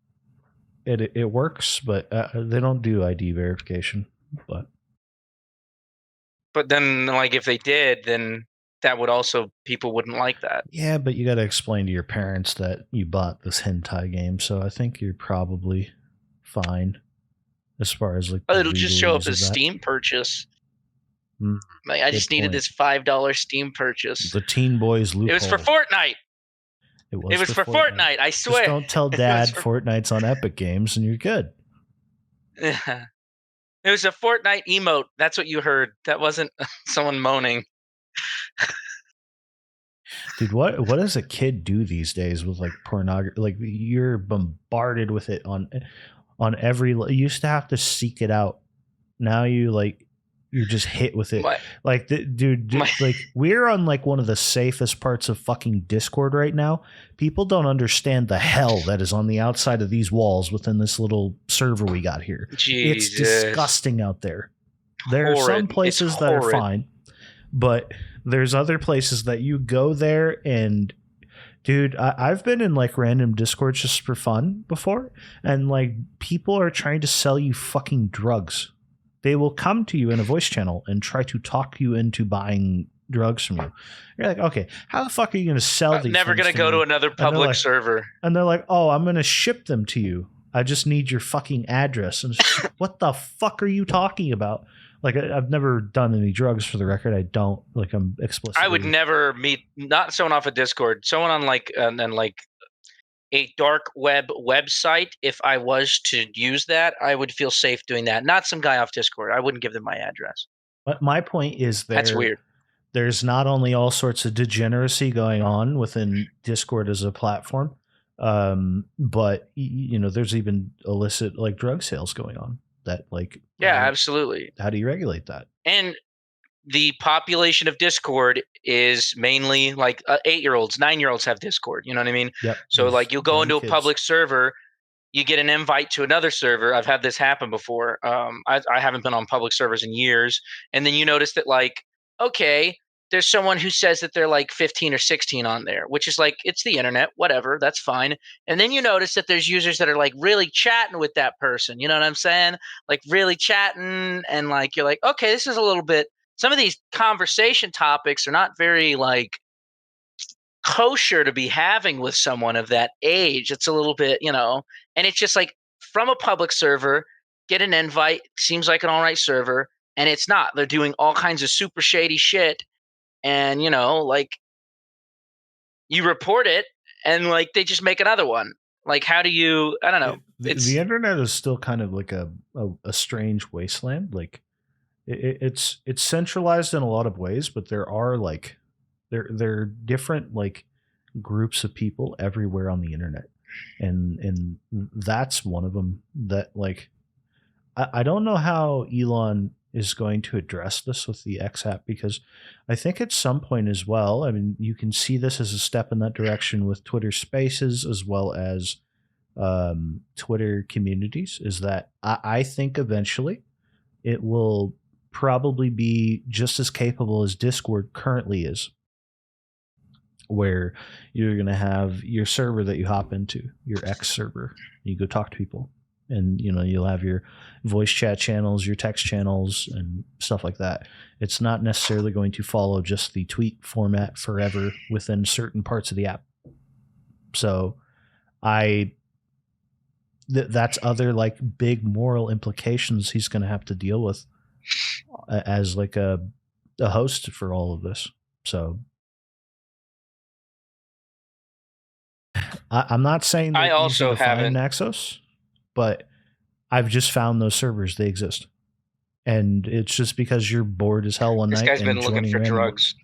it works, but they don't do ID verification. But then, like, if they did, then that would also people wouldn't like that. Yeah, but you got to explain to your parents that you bought this hentai game, so I think you're probably fine as far as like the It'll just show up legalese of as that. Steam purchase. Mm, Like, I good just needed point. this $5 Steam purchase. The Teen Boys loophole. It was for Fortnite. It It was for Fortnite. I Just swear. don't tell Dad Fortnite's on Epic Games, and you're good. It was a Fortnite emote. That's what you heard. That wasn't someone moaning. Dude, what does a kid do these days with like pornography? Like you're bombarded with it on every. You used to have to seek it out. Now you're just hit with it. Like like we're on like one of the safest parts of fucking Discord right now. People don't understand the hell that is on the outside of these walls within this little server we got here. Jesus. It's disgusting out there. There are some places that are fine, but there's other places that you go there and dude, I've been in like random Discords just for fun before, and like people are trying to sell you fucking drugs. They will come to you in a voice channel and try to talk you into buying drugs from you. You're like, okay, how the fuck are you going to sell these? Never going to go to another public server. And they're like, oh, I'm going to ship them to you. I just need your fucking address. And what the fuck are you talking about? Like, I've never done any drugs, for the record. I don't. Like, I'm explicitly. I would never meet, not someone off of Discord, someone on like, and like a dark web website. If I was to use that, I would feel safe doing that. Not some guy off Discord. I wouldn't give them my address. But my point is that's weird. There's not only all sorts of degeneracy going on within Discord as a platform, but there's even illicit like drug sales going on. That like absolutely. How do you regulate that? And the population of Discord is mainly like 8-year-olds, 9-year-olds have Discord. You know what I mean? Yep. So like you'll go into a public server, you get an invite to another server. I've had this happen before. I haven't been on public servers in years. And then you notice that like, okay, there's someone who says that they're like 15 or 16 on there, which is like, it's the internet, whatever, that's fine. And then you notice that there's users that are like really chatting with that person. You know what I'm saying? Like really chatting, and like, you're like, okay, this is a little bit some of these conversation topics are not very like kosher to be having with someone of that age. It's a little bit, and it's just like from a public server, get an invite, seems like an all right server, and it's not. They're doing all kinds of super shady shit, and like you report it, and like they just make another one. Like, how do you? I don't know. The internet is still kind of like a strange wasteland. Like it's centralized in a lot of ways, but there are like there are different like groups of people everywhere on the internet, and that's one of them. That like I don't know how Elon is going to address this with the X app, because I think at some point as well, I mean, you can see this as a step in that direction with Twitter Spaces as well as Twitter communities. Is that I think eventually it will probably be just as capable as Discord currently is, where you're going to have your server that you hop into, your X server, you go talk to people, and you'll have your voice chat channels, your text channels, and stuff like that. It's not necessarily going to follow just the tweet format forever within certain parts of the app. So that's other like big moral implications he's going to have to deal with as like a host for all of this. So I'm not saying I they're easy also to find haven't. Naxos, but I've just found those servers. They exist. And it's just because you're bored as hell one This night guy's and been looking joining for random. drugs.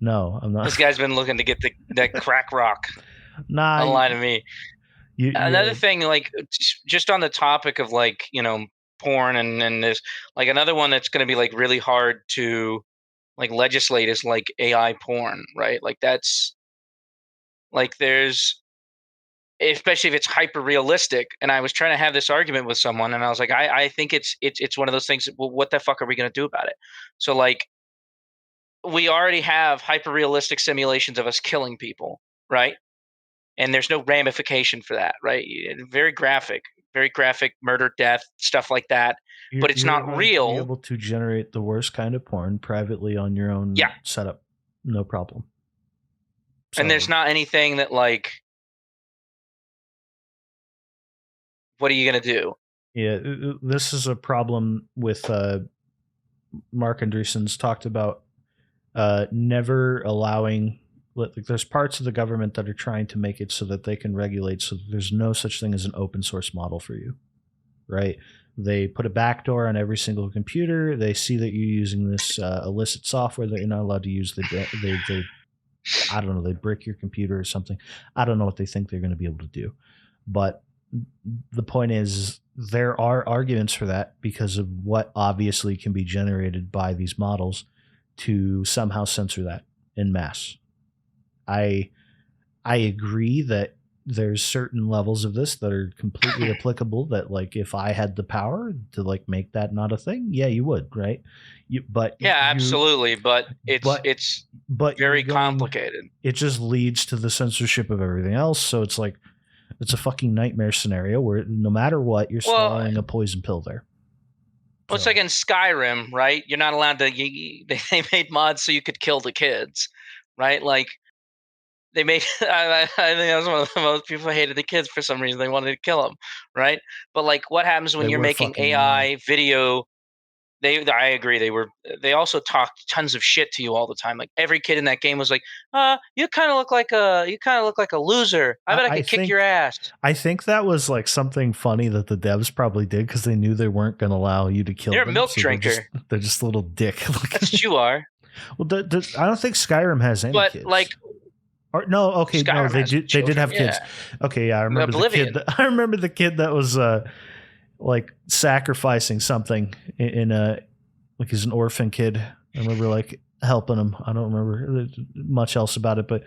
No, I'm not. This guy's been looking to get that crack rock. Nah, Don't lie to me. Another you thing, like just on the topic of like porn and this, like another one that's going to be like really hard to like legislate is like AI porn, right? Like that's like there's, especially if it's hyper realistic. And I was trying to have this argument with someone, and I was like, I think it's one of those things. Well, what the fuck are we going to do about it? So like we already have hyper realistic simulations of us killing people, right? And there's no ramification for that, right? Very graphic murder, death, stuff like that. But it's you're not going to be real. able to generate the worst kind of porn privately on your own Yeah. setup. No problem. And there's not anything that like, what are you going to do? Yeah, this is a problem with Mark Andreessen's talked about never allowing, like, there's parts of the government that are trying to make it so that they can regulate so that there's no such thing as an open source model for you, right? They put a backdoor on every single computer. They see that you're using this illicit software that you're not allowed to use. They I don't know, they brick your computer or something. I don't know what they think they're going to be able to do. But the point is, there are arguments for that because of what obviously can be generated by these models to somehow censor that in mass. I agree that there's certain levels of this that are completely applicable, that like if I had the power to like make that not a thing, yeah, you would, right? Absolutely, but it's very complicated. It just leads to the censorship of everything else. So it's like it's a fucking nightmare scenario where no matter what, you're swallowing a poison pill there. Well, it's like in Skyrim, right? You're not allowed to. They made mods so you could kill the kids, right? Like they made. I think that was one of the most people hated the kids for some reason. They wanted to kill them, right? But like, what happens when you're making AI video? I agree. They also talked tons of shit to you all the time. Like every kid in that game was like, you kind of look like a loser. I bet I could kick your ass." I think that was like something funny that the devs probably did because they knew they weren't going to allow you to kill them. You're a milk drinker. They're just a little dick. That's what you are. Well, I don't think Skyrim has any kids. Like, no, okay, Skyrim no, they did have kids. Yeah. Okay, yeah, I remember Oblivion. I remember the kid that was like sacrificing something in a, like he's an orphan kid. I remember like helping him. I don't remember much else about it, but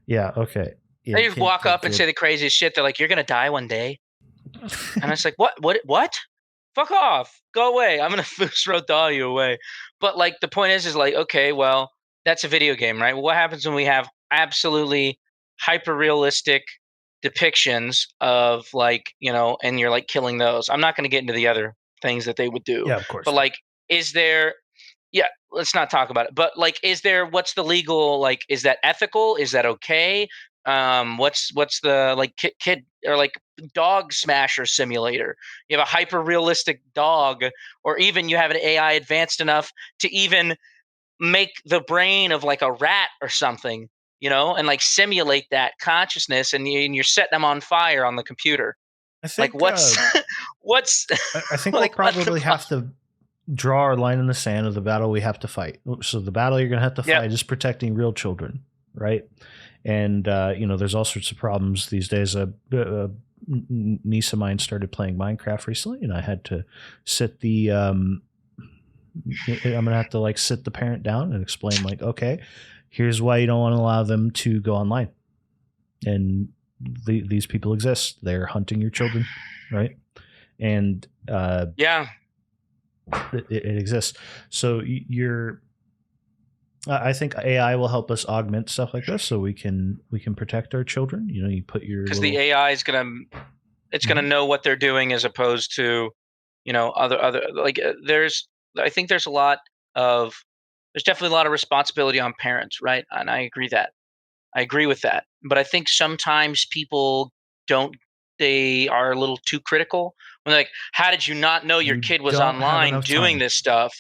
yeah, okay. Yeah, they just walk up and say the craziest shit. They're like, "You're gonna die one day," and it's like, what? Fuck off, go away. I'm gonna throw you away. But like the point is like, okay, well, that's a video game, right? Well, what happens when we have absolutely hyper realistic depictions of like, and you're like killing those? I'm not going to get into the other things that they would do. Yeah, of course. But like, is there, yeah, let's not talk about it. But like, what's the legal, like, is that ethical? Is that okay? What's the like kid or like dog smasher simulator? You have a hyper realistic dog, or even you have an AI advanced enough to even make the brain of like a rat or something, and like simulate that consciousness, and you're setting them on fire on the computer. I Like, think what's I think we'll like, what the probably fuck? have to draw our line in the sand of the battle we have to fight. So the battle you're going to have to Yep. fight is protecting real children, right? And there's all sorts of problems these days. A niece of mine started playing Minecraft recently, and I had to sit the I'm gonna have to like sit the parent down and explain, like, okay, here's why you don't want to allow them to go online, and these people exist. They're hunting your children, right? And Yeah. it exists. So I think AI will help us augment stuff like this, so we can protect our children. You put your Because little, the AI is gonna know what they're doing, as opposed to, other like, I think there's definitely a lot of responsibility on parents, right? And I agree with that. But I think sometimes people don't they are a little too critical when they're like, how did you not know your you kid was don't have online enough doing time. this stuff?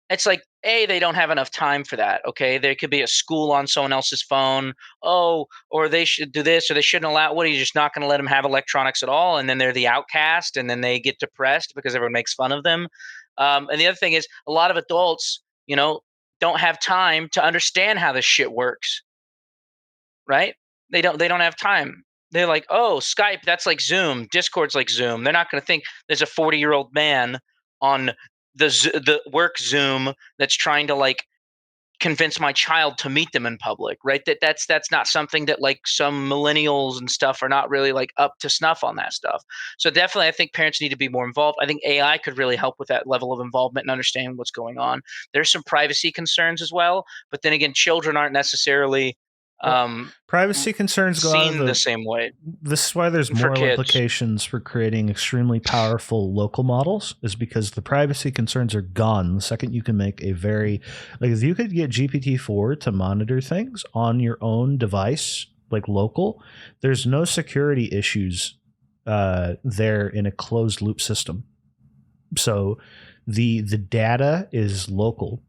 It's like, they don't have enough time for that. Okay, there could be a school on someone else's phone. Oh, or they should do this, or they shouldn't allow. What, are you just not going to let them have electronics at all? And then they're the outcast, and then they get depressed because everyone makes fun of them. And the other thing is, a lot of adults, don't have time to understand how this shit works. Right? They don't have time. They're like, oh, Skype, that's like Zoom. Discord's like Zoom. They're not going to think there's a 40-year-old man on the work Zoom that's trying to like convince my child to meet them in public, right? That's not something that like some millennials and stuff are not really like up to snuff on that stuff. So definitely, I think parents need to be more involved. I think AI could really help with that level of involvement and understanding what's going on. There's some privacy concerns as well, but then again, children aren't necessarily Well, um, privacy concerns go out of seen the the. same way This is why there's for moral kids. implications for creating extremely powerful local models, is because the privacy concerns are gone the second you can make a very, like, if you could get GPT-4 to monitor things on your own device, like local, there's no security issues there in a closed loop system. So the data is local.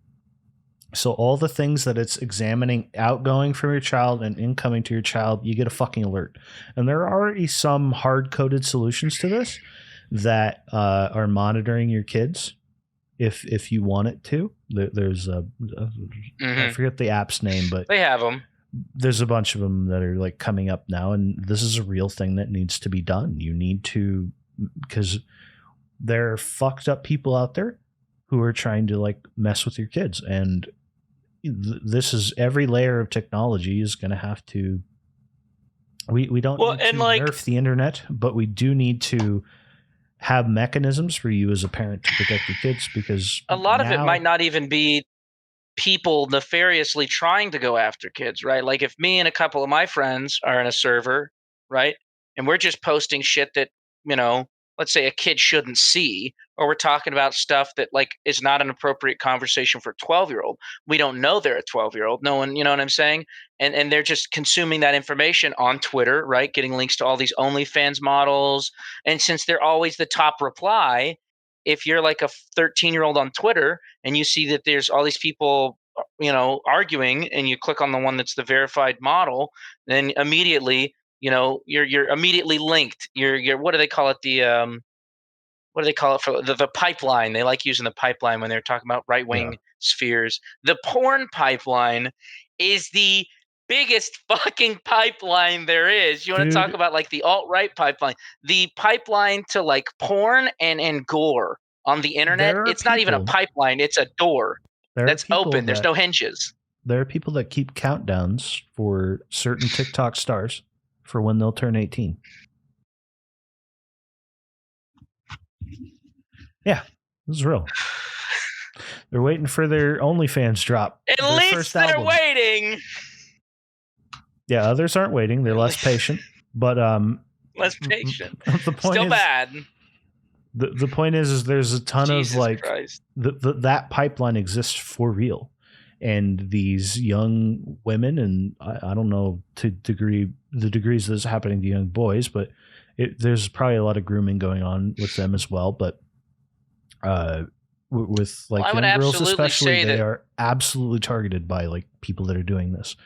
So all the things that it's examining outgoing from your child and incoming to your child, you get a fucking alert. And there are already some hard-coded solutions to this that are monitoring your kids if you want it to. There's I forget the app's name, but They have them. there's a bunch of them that are like coming up now, and this is a real thing that needs to be done. You need to, because there are fucked up people out there who are trying to like mess with your kids, and this is every layer of technology is going to have to. We don't need to nerf the internet, but we do need to have mechanisms for you as a parent to protect your kids, because a lot of it might not even be people nefariously trying to go after kids, right? Like, if me and a couple of my friends are in a server, right, and we're just posting shit that, let's say a kid shouldn't see, or we're talking about stuff that like is not an appropriate conversation for a 12-year-old. We don't know they're a 12-year-old. No one, you know what I'm saying? And they're just consuming that information on Twitter, right? Getting links to all these OnlyFans models. And since they're always the top reply, if you're like a 13-year-old on Twitter and you see that there's all these people arguing, and you click on the one that's the verified model, then immediately, you're immediately linked. You're what do they call it, the what do they call it, for the pipeline? They like using the pipeline when they're talking about right-wing spheres. The porn pipeline is the biggest fucking pipeline there is. You want to talk about like the alt-right pipeline, the pipeline to like porn and gore on the internet. It's not even a pipeline, it's a door that's open. There's no hinges. There are people that keep countdowns for certain TikTok stars for when they'll turn 18. Yeah, this is real. They're waiting for their OnlyFans drop. At least they're waiting. Yeah, others aren't waiting. They're less patient. But less patient. The point Still is, bad. The point is there's a ton Jesus of like Christ. that pipeline exists for real, and these young women, and I don't know the degrees that's happening to young boys, but there's probably a lot of grooming going on with them as well. But with like I would young girls absolutely especially, say they that are absolutely targeted by like people that are doing this,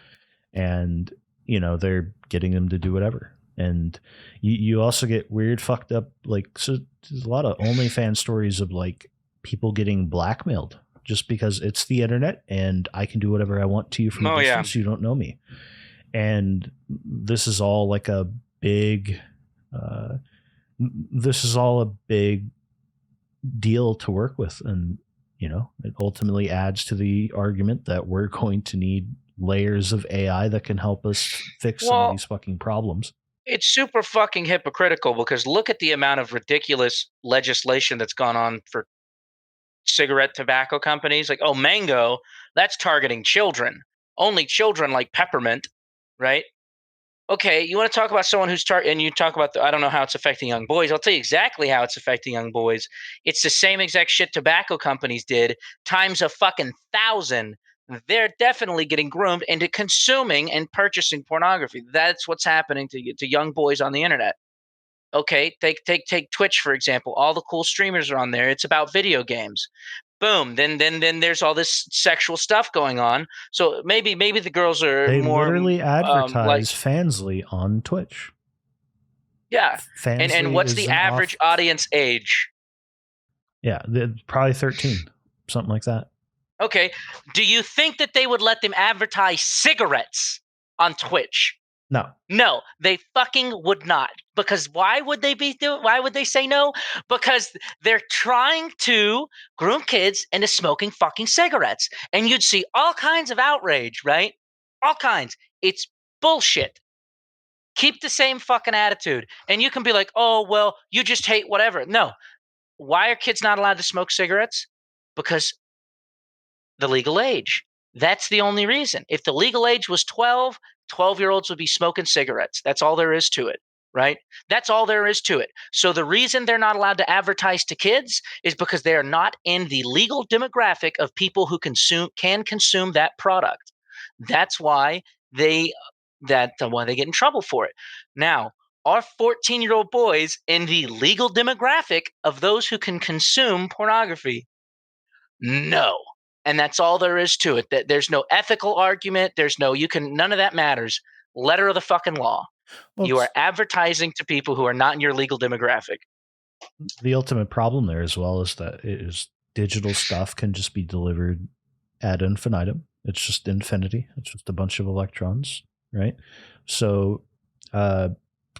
and they're getting them to do whatever. And you also get weird fucked up, like, so there's a lot of OnlyFans stories of like people getting blackmailed just because it's the internet and I can do whatever I want to you from a distance. You don't know me. And this is all like a big this is all a big deal to work with. And it ultimately adds to the argument that we're going to need layers of AI that can help us fix some of these fucking problems. It's super fucking hypocritical because look at the amount of ridiculous legislation that's gone on for cigarette tobacco companies. Like, oh, Mango, that's targeting children. Only children like peppermint, right? Okay, you want to talk about someone who's and you talk about I don't know how it's affecting young boys. I'll tell you exactly how it's affecting young boys. It's the same exact shit tobacco companies did times a fucking 1,000. They're definitely getting groomed into consuming and purchasing pornography. That's what's happening to young boys on the internet. Okay, take Twitch for example. All the cool streamers are on there. It's about video games. Boom. Then there's all this sexual stuff going on. So maybe the girls are They more literally like, advertise Fansly on Twitch. yeah. And Fansly what's is the an average audience age? Yeah, probably 13, something like that. Okay. Do you think that they would let them advertise cigarettes on Twitch? No, they fucking would not. Because why would they say no? Because they're trying to groom kids into smoking fucking cigarettes. And you'd see all kinds of outrage, right? All kinds. It's bullshit. Keep the same fucking attitude. And you can be like, oh, well, you just hate whatever. No. Why are kids not allowed to smoke cigarettes? Because the legal age. That's the only reason. If the legal age was 12, 12-year-olds would be smoking cigarettes. That's all there is to it, right? That's all there is to it. So the reason they're not allowed to advertise to kids is because they are not in the legal demographic of people who can consume that product. That's why they get in trouble for it. Now, are 14-year-old boys in the legal demographic of those who can consume pornography? No. And that's all there is to it. That there's no ethical argument. None of that matters. Letter of the fucking law. Well, you are advertising to people who are not in your legal demographic. The ultimate problem there as well is that digital stuff can just be delivered ad infinitum. It's just infinity. It's just a bunch of electrons, right? So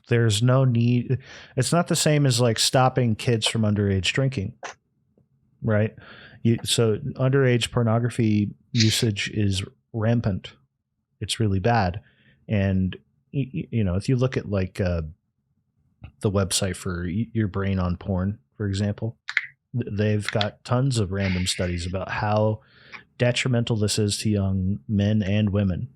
there's no need. It's not the same as like stopping kids from underage drinking, right? So underage pornography usage is rampant. It's really bad. And, if you look at like the website for Your Brain on Porn, for example, they've got tons of random studies about how detrimental this is to young men and women,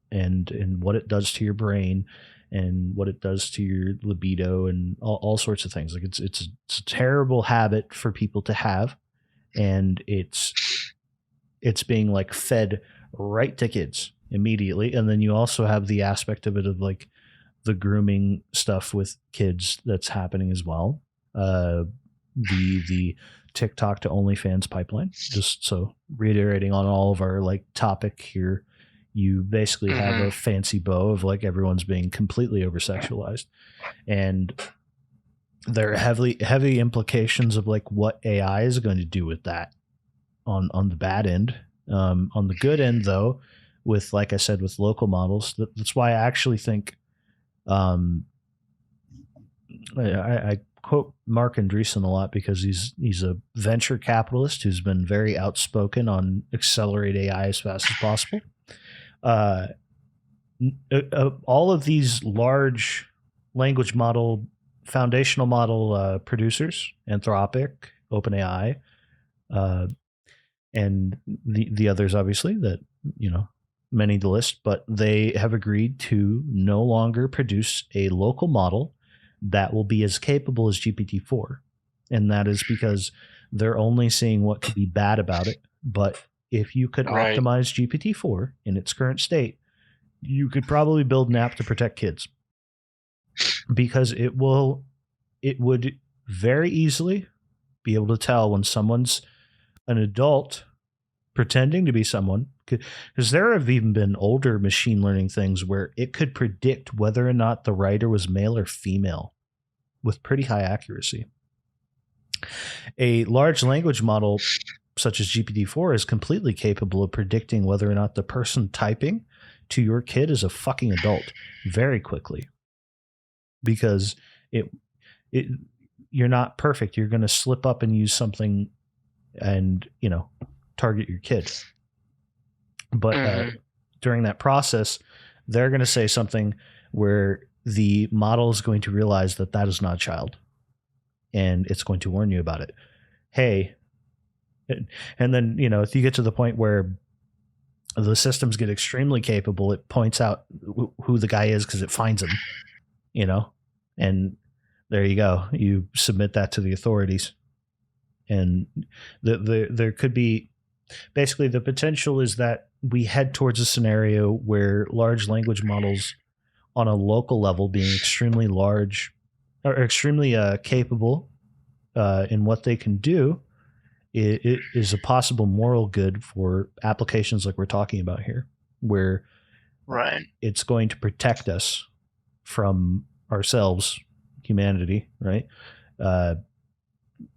and what it does to your brain and what it does to your libido and all sorts of things. Like it's a terrible habit for people to have, and it's being like fed right to kids immediately. And then you also have the aspect of it of like the grooming stuff with kids that's happening as well. The TikTok to OnlyFans pipeline. Just so reiterating on all of our like topic here, you basically have a fancy bow of like everyone's being completely over sexualized, and there are heavy implications of like what AI is going to do with that on the bad end. On the good end, though, with, like I said, with local models, that's why I actually think I quote Mark Andreessen a lot, because he's a venture capitalist who's been very outspoken on accelerate AI as fast as possible. All of these large language model, foundational model producers, Anthropic, OpenAI, and the others, obviously, that, many to list, but they have agreed to no longer produce a local model that will be as capable as GPT-4. and that is because they're only seeing what could be bad about it. But if you could Right. optimize GPT-4 in its current state, you could probably build an app to protect kids, because it would very easily be able to tell when someone's an adult pretending to be someone, because there have even been older machine learning things where it could predict whether or not the writer was male or female with pretty high accuracy. A large language model such as GPT-4 is completely capable of predicting whether or not the person typing to your kid is a fucking adult very quickly, because it you're not perfect. You're going to slip up and use something and, target your kid. But during that process, they're going to say something where the model is going to realize that that is not a child, and it's going to warn you about it. Hey, and then, if you get to the point where the systems get extremely capable, it points out who the guy is because it finds him, and there you go. You submit that to the authorities, and there could be, basically the potential is that we head towards a scenario where large language models on a local level being extremely large or extremely capable in what they can do, it is a possible moral good for applications like we're talking about here, where it's going to protect us from ourselves, humanity, right?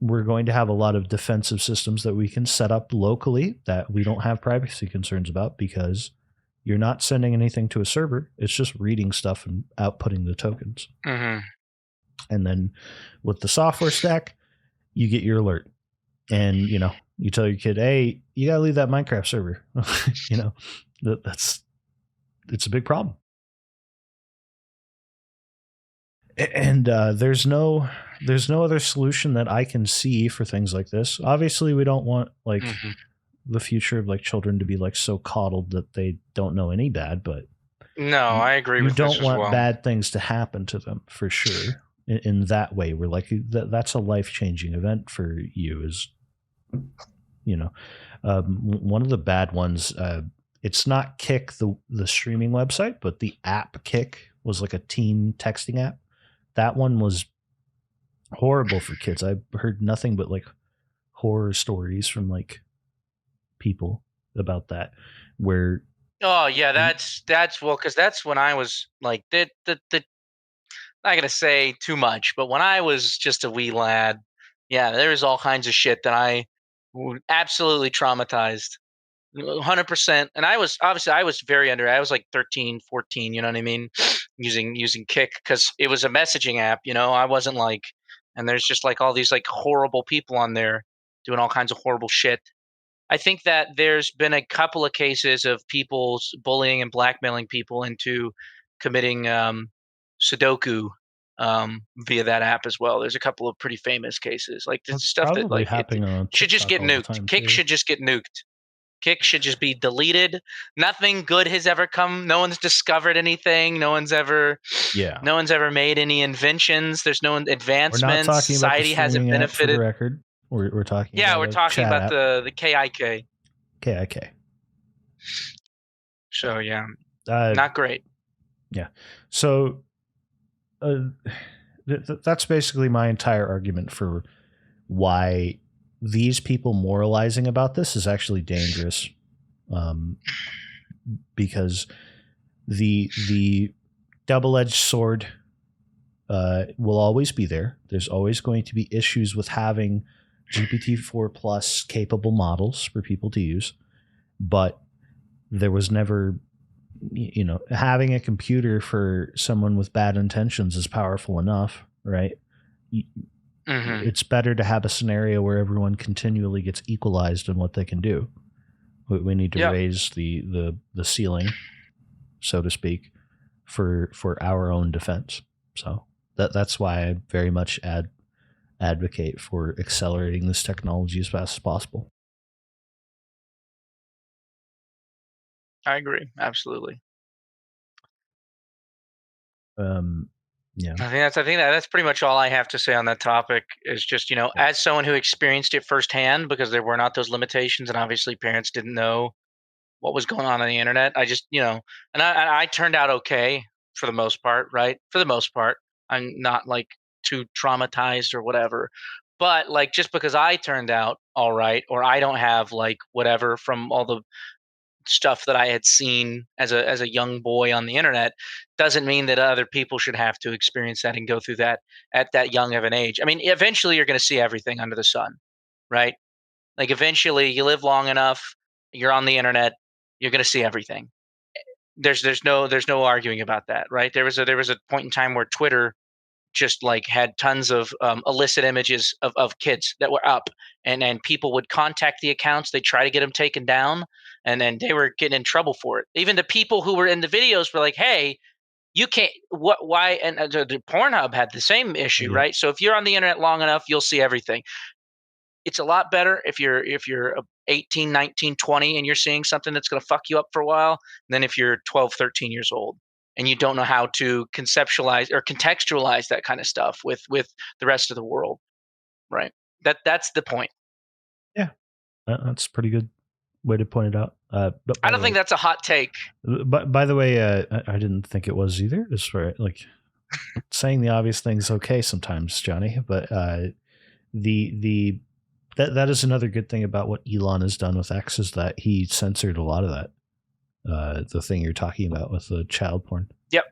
We're going to have a lot of defensive systems that we can set up locally that we don't have privacy concerns about, because you're not sending anything to a server. It's just reading stuff and outputting the tokens. Mm-hmm. And then with the software stack, you get your alert, and you tell your kid, hey, you gotta leave that Minecraft server. It's a big problem. And there's no other solution that I can see for things like this. Obviously, we don't want the future of children to be so coddled that they don't know any bad, but no, I agree with this as well. You don't want bad things to happen to them, for sure. In that way, we're that's a life-changing event for you. Is one of the bad ones. It's not Kick, the streaming website, but the app Kick was a teen texting app. That one was horrible for kids. I heard nothing but horror stories from people about that, where that's because that's when I was the not gonna say too much, but when I was just a wee lad, there was all kinds of shit that I absolutely traumatized. 100%. And I was very under. I was 13, 14, you know what I mean? using Kick, because it was a messaging app, I wasn't and there's just all these horrible people on there doing all kinds of horrible shit. I think that there's been a couple of cases of people bullying and blackmailing people into committing Sudoku via that app as well. There's a couple of pretty famous cases. This That's stuff that probably happening on should just get TikTok all the nuked. time, Kick too. should just get nuked. Kick should just be deleted. Nothing good has ever come. No one's discovered anything. No one's ever made any inventions. There's no advancements. We're not talking about the Society hasn't streaming app, for the benefited. record. We're talking Yeah, about we're talking chat about app. the KIK. KIK. So not great. Yeah. So that's basically my entire argument for why these people moralizing about this is actually dangerous, because the double-edged sword will always be there. There's always going to be issues with having GPT-4 plus capable models for people to use, but there was never, having a computer for someone with bad intentions is powerful enough, right? It's better to have a scenario where everyone continually gets equalized in what they can do. We need to raise the ceiling, so to speak, for our own defense. So that's why I very much advocate for accelerating this technology as fast as possible. I agree, absolutely. Yeah. I think that's pretty much all I have to say on that topic. Is just, as someone who experienced it firsthand, because there were not those limitations, and obviously parents didn't know what was going on the internet. I just, and I turned out okay for the most part, right? For the most part, I'm not like too traumatized or whatever. But like, just because I turned out all right, or I don't have like whatever from all the stuff that I had seen as a young boy on the internet, doesn't mean that other people should have to experience that and go through that at that young of an age. I mean, eventually you're going to see everything under the sun, right? Like eventually you live long enough, you're on the internet, you're going to see everything. There's no arguing about that, right? There was a point in time where Twitter just like had tons of illicit images of kids that were up, and people would contact the accounts, they try to get them taken down, and then they were getting in trouble for it. Even the people who were in the videos were like, hey, you can't, what, why? And the Pornhub had the same issue, Yep. right? So if you're on the internet long enough, you'll see everything. It's a lot better if you're 18, 19, 20 and you're seeing something that's going to fuck you up for a while than if you're 12, 13 years old and you don't know how to conceptualize or contextualize that kind of stuff with the rest of the world, right? That's the point. Yeah. That's a pretty good way to point it out. But I by don't the think way, that's a hot take. I didn't think it was either. Just for like saying the obvious things, okay, sometimes, Johnny. But the that is another good thing about what Elon has done with X is that he censored a lot of that. The thing you're talking about with the child porn. Yep.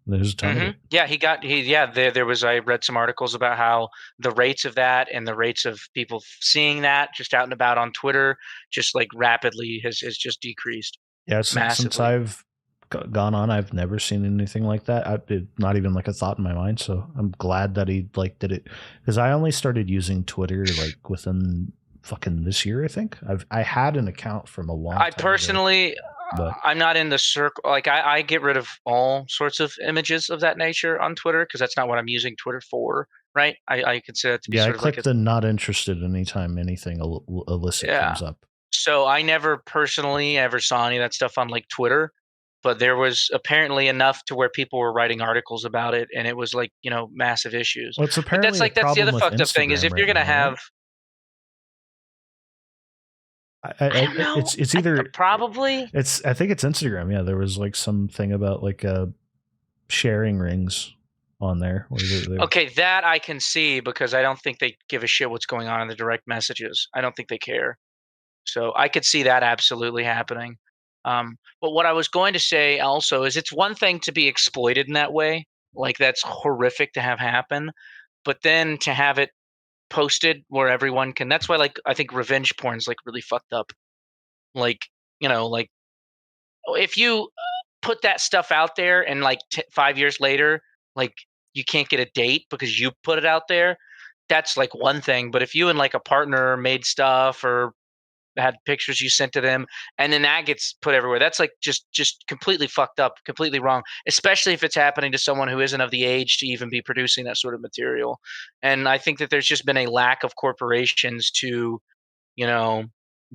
There's a ton of it. Yeah, there was, I read some articles about how the rates of that and the rates of people seeing that just out and about on Twitter just like rapidly has just decreased Yeah, since massively. I've gone on, I've never seen anything like that. Not even like a thought in my mind. So I'm glad that he like did it because I only started using Twitter like within fucking this year. I think I had an account from a long I time ago, personally, but I'm not in the circle. Like I get rid of all sorts of images of that nature on Twitter because that's not what I'm using Twitter for, right? I consider it to be yeah, I sort of like clicked a, the not interested anytime anything illicit yeah. comes up. So I never personally ever saw any of that stuff on like Twitter, but there was apparently enough to where people were writing articles about it, and it was like, massive issues. Well, it's But apparently a that's the problem other with fucked up thing is Instagram if you're right gonna now, right? have, I don't know, It's either probably. I think it's Instagram. Yeah, there was like something about like sharing rings on there where they're Okay, that I can see because I don't think they give a shit what's going on in the direct messages. I don't think they care. So I could see that absolutely happening. But what I was going to say also is it's one thing to be exploited in that way, like that's horrific to have happen, but then to have it posted where everyone can. That's why, like, I think revenge porn is like really fucked up. Like, like if you put that stuff out there and like 5 years later, like you can't get a date because you put it out there, that's like one thing. But if you and like a partner made stuff or had pictures you sent to them and then that gets put everywhere, that's like just completely fucked up, completely wrong, especially if it's happening to someone who isn't of the age to even be producing that sort of material. And I think that there's just been a lack of corporations to, you know,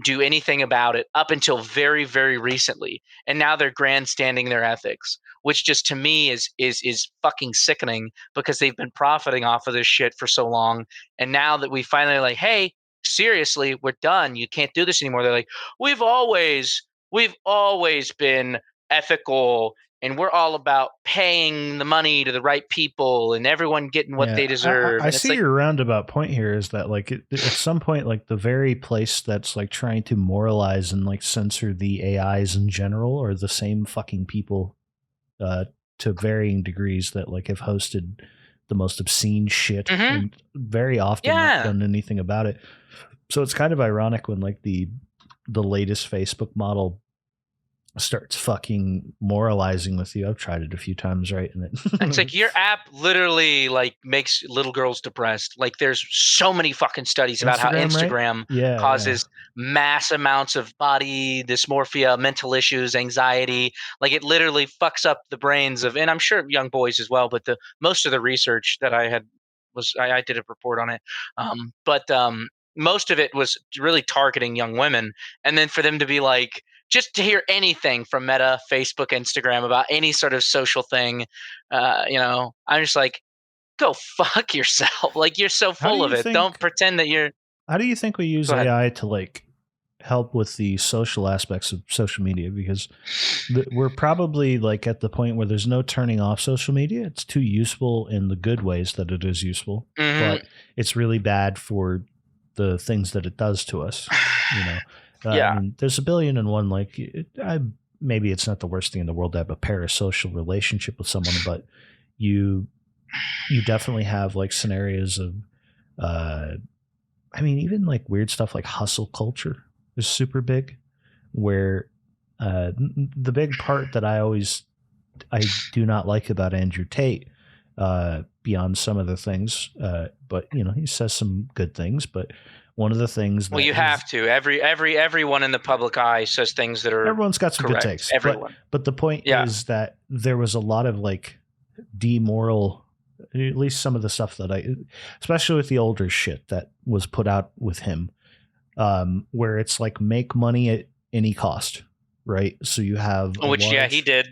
do anything about it up until very, very recently. And now they're grandstanding their ethics, which just to me is fucking sickening because they've been profiting off of this shit for so long. And now that we finally like, hey, seriously, we're done. You can't do this anymore. They're like, we've always been ethical and we're all about paying the money to the right people and everyone getting what yeah. they deserve. I And it's see like, your roundabout point here is that like at some point like the very place that's like trying to moralize and like censor the AIs in general are the same fucking people uh, to varying degrees that like have hosted the most obscene shit mm-hmm, and very often not yeah. done anything about it. So it's kind of ironic when like the latest Facebook model starts fucking moralizing with you. I've tried it a few times, right? And It's it like your app literally like makes little girls depressed. Like there's so many fucking studies about how Instagram, right? Instagram Yeah, yeah. causes mass amounts of body dysmorphia, mental issues, anxiety. Like it literally fucks up the brains of, and I'm sure young boys as well. But the most of the research that I had was I did a report on it, but most of it was really targeting young women, and then for them to be like just to hear anything from Meta, Facebook, Instagram about any sort of social thing, I'm just like, go fuck yourself. Like, you're so How do full of you it. Don't think? pretend that you're. How do you think we use Go ahead. AI to like help with the social aspects of social media? Because we're probably like at the point where there's no turning off social media. It's too useful in the good ways that it is useful, but it's really bad for the things that it does to us. You know, Yeah. I mean, there's a billion and one. Like, maybe it's not the worst thing in the world to have a parasocial relationship with someone, but you definitely have like scenarios of, I mean, even like weird stuff like hustle culture is super big, where the big part that I do not like about Andrew Tate, beyond some of the things, but he says some good things. But one of the things that Well, you have to. Everyone in the public eye says things that are everyone's got some correct. good takes. Everyone. But the point is that there was a lot of like demoral, at least some of the stuff that especially with the older shit that was put out with him, where it's like make money at any cost, right? So you have he did.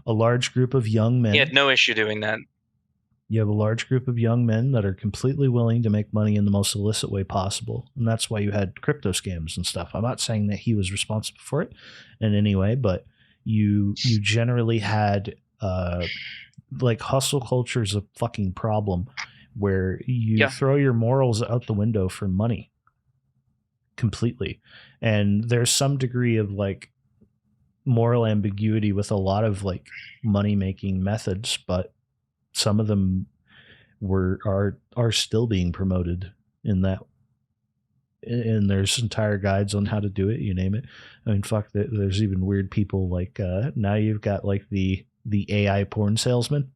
A large group of young men. He had no issue doing that. You have a large group of young men that are completely willing to make money in the most illicit way possible. And that's why you had crypto scams and stuff. I'm not saying that he was responsible for it in any way, but you generally had, like, hustle culture is a fucking problem where you throw your morals out the window for money completely. And there's some degree of like moral ambiguity with a lot of like money making methods, but some of them are still being promoted in that. And there's entire guides on how to do it. You name it. I mean, fuck, there's even weird people like, now you've got like the AI porn salesman.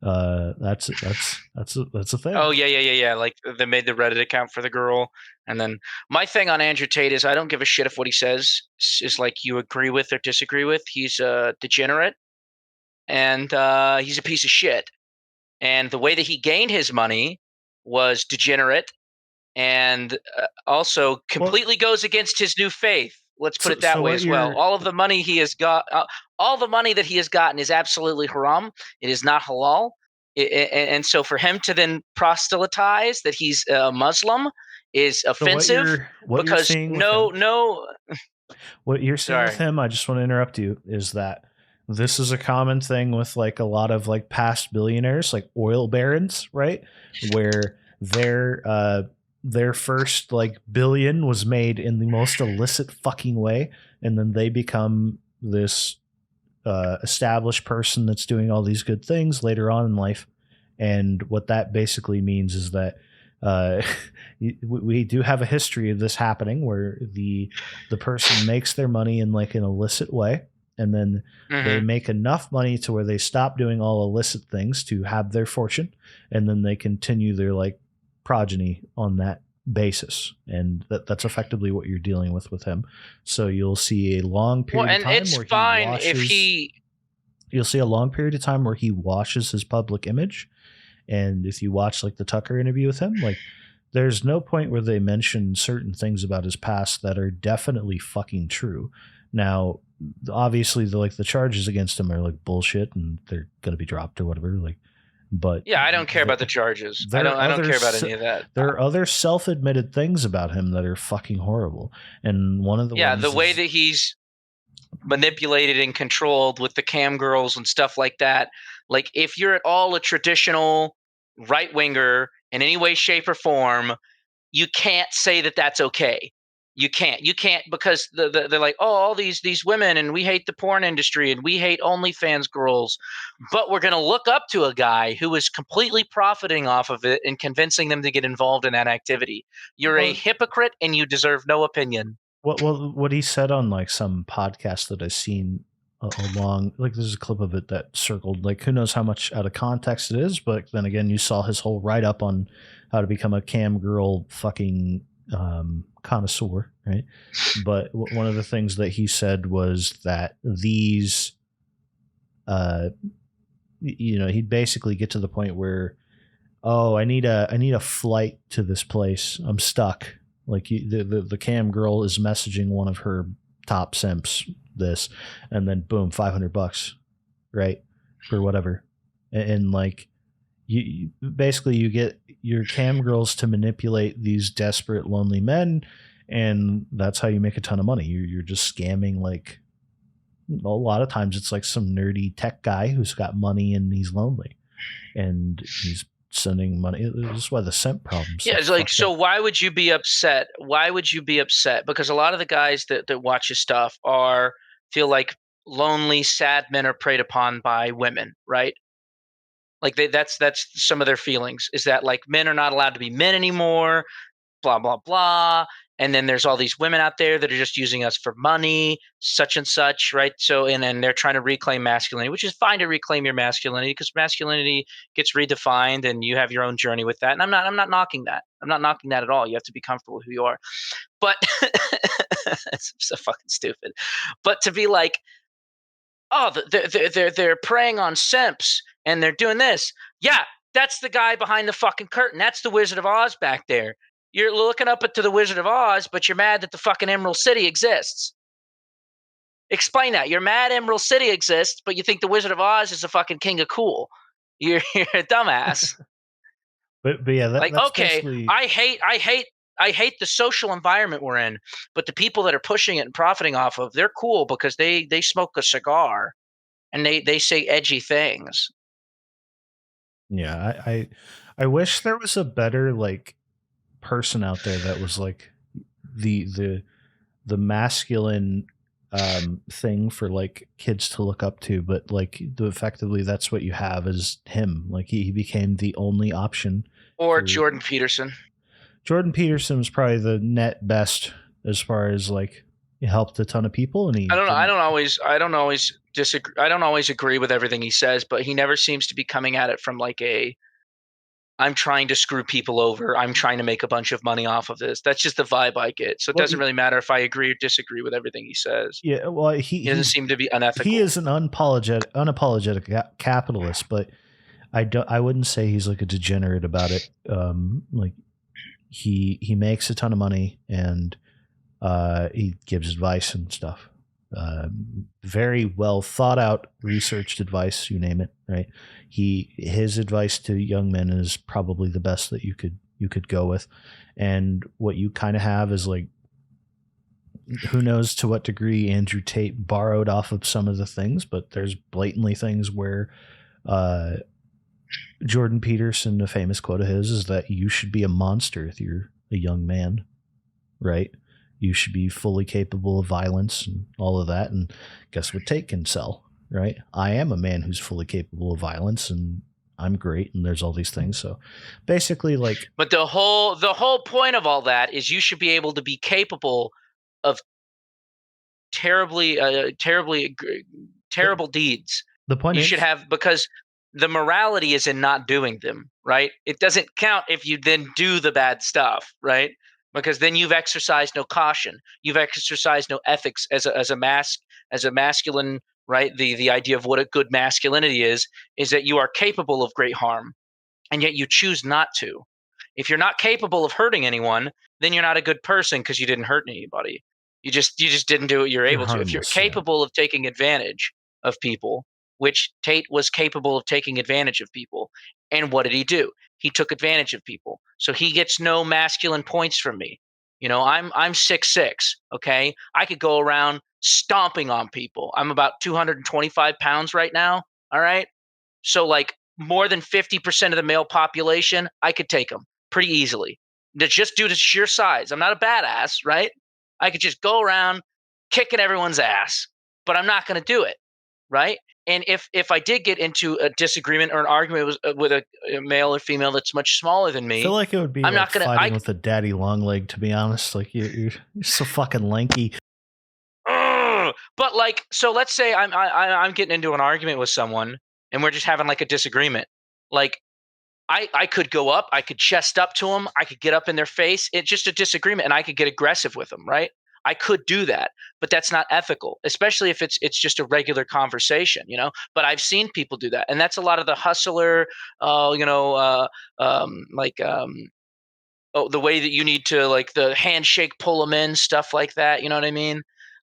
That's a thing. Oh yeah. Like they made the Reddit account for the girl, and then my thing on Andrew Tate is I don't give a shit if what he says is like you agree with or disagree with. He's a degenerate, and he's a piece of shit. And the way that he gained his money was degenerate, and also completely goes against his new faith. Let's put it that way as well. All of the money he has got, all the money that he has gotten is absolutely haram. It is not halal. And so for him to then proselytize that he's a Muslim is offensive. So what you're seeing with him, I just want to interrupt you, is that this is a common thing with like a lot of like past billionaires, like oil barons, right? Where their first like billion was made in the most illicit fucking way, and then they become this established person that's doing all these good things later on in life. And what that basically means is that we do have a history of this happening, where the person makes their money in like an illicit way, and then they make enough money to where they stop doing all illicit things to have their fortune, and then they continue their like progeny on that basis. And that's effectively what you're dealing with him. So you'll see a long period of time it's where fine you'll see a long period of time where he washes his public image. And if you watch like the Tucker interview with him, like there's no point where they mention certain things about his past that are definitely fucking true. Now, obviously the charges against him are like bullshit and they're going to be dropped or whatever. Like, but yeah, I don't care about the charges. I don't care about any of that. There are other self-admitted things about him that are fucking horrible. And one of the ones the way that he's manipulated and controlled with the cam girls and stuff like that. Like, if you're at all a traditional right winger in any way, shape, or form, you can't say that that's okay. You can't because they're like, oh, all these women, and we hate the porn industry and we hate OnlyFans girls, but we're going to look up to a guy who is completely profiting off of it and convincing them to get involved in that activity. You're a hypocrite and you deserve no opinion. What he said on like some podcast that I've seen along, like there's a clip of it that circled, like who knows how much out of context it is, but then again, you saw his whole write up on how to become a cam girl fucking connoisseur, right? But one of the things that he said was that these, he'd basically get to the point where, oh, I need a flight to this place. I'm stuck. Like the cam girl is messaging one of her top simps this, and then boom, $500, right, for whatever, and like you basically you get your cam girls to manipulate these desperate lonely men, and that's how you make a ton of money. You're just scamming, like a lot of times it's like some nerdy tech guy who's got money and he's lonely and he's sending money. This is why the simp problem's Yeah, so it's like, fucked so up. why would you be upset? Why would you be upset? Because a lot of the guys that watch his stuff feel like lonely, sad men are preyed upon by women, right? Like that's some of their feelings, is that like men are not allowed to be men anymore, blah blah blah. And then there's all these women out there that are just using us for money, such and such, right? So and then they're trying to reclaim masculinity, which is fine to reclaim your masculinity, because masculinity gets redefined and you have your own journey with that. And I'm not knocking that. I'm not knocking that at all. You have to be comfortable with who you are. But it's so fucking stupid. But to be like, oh, they're preying on simps and they're doing this. Yeah, that's the guy behind the fucking curtain. That's the Wizard of Oz back there. You're looking up to the Wizard of Oz, but you're mad that the fucking Emerald City exists. Explain that. You're mad Emerald City exists, but you think the Wizard of Oz is the fucking king of cool. You're a dumbass. But yeah, Like, that's okay, basically I hate the social environment we're in, but the people that are pushing it and profiting off of, they're cool because they smoke a cigar and they say edgy things. yeah. I wish there was a better like person out there that was like the the masculine thing for like kids to look up to, but like effectively that's what you have is him. Like he became the only option Or for Jordan Peterson. Jordan Peterson was probably the net best as far as like he helped a ton of people and he I don't know. I didn't. don't always disagree. I don't always agree with everything he says, but he never seems to be coming at it from like a I'm trying to screw people over. I'm trying to make a bunch of money off of this. That's just the vibe I get. So it Well, doesn't really matter if I agree or disagree with everything he says. yeah, well He doesn't seem to be he unethical. is an unapologetic capitalist, but I wouldn't say he's like a degenerate about it. Like he makes a ton of money and he gives advice and stuff. Very well thought out, researched advice, you name it, right? His advice to young men is probably the best that you could go with. And what you kind of have is like, who knows to what degree Andrew Tate borrowed off of some of the things, but there's blatantly things where uh, Jordan Peterson, a famous quote of his, is that you should be a monster if you're a young man, right? You should be fully capable of violence and all of that. And guess what Tate can sell, right? I am a man who's fully capable of violence and I'm great. And there's all these things. So basically, like, But the whole point of all that is you should be able to be capable of the, terrible deeds. the point You should is, have, because the morality is in not doing them, right? It doesn't count if you then do the bad stuff, right? Because then you've exercised no caution, you've exercised no ethics as a masculine, right? The idea of what a good masculinity is that you are capable of great harm, and yet you choose not to. If you're not capable of hurting anyone, then you're not a good person because you didn't hurt anybody. You just didn't do what you're you're able to. If you're harmless. Yeah. capable of taking advantage of people, which Tate was capable of taking advantage of people, and what did he do? He took advantage of people. So he gets no masculine points from me. I'm 6'6", okay? I could go around stomping on people. I'm about 225 pounds right now, all right? So like more than 50% of the male population, I could take them pretty easily. Just due to sheer size. I'm not a badass, right? I could just go around kicking everyone's ass, but I'm not going to do it, right? And if I did get into a disagreement or an argument with a male or female that's much smaller than I feel me, like it would be I'm like not going to. fighting with a daddy long leg, to be honest. Like you're so fucking lanky. But like, so let's say I'm getting into an argument with someone and we're just having like a disagreement. Like, I could go up, I could chest up to them, I could get up in their face. It's just a disagreement, and I could get aggressive with them, right? I could do that, but that's not ethical, especially if it's just a regular conversation. But I've seen people do that, and that's a lot of the hustler, like the way that you need to, like, the handshake, pull them in, stuff like that. You know what I mean?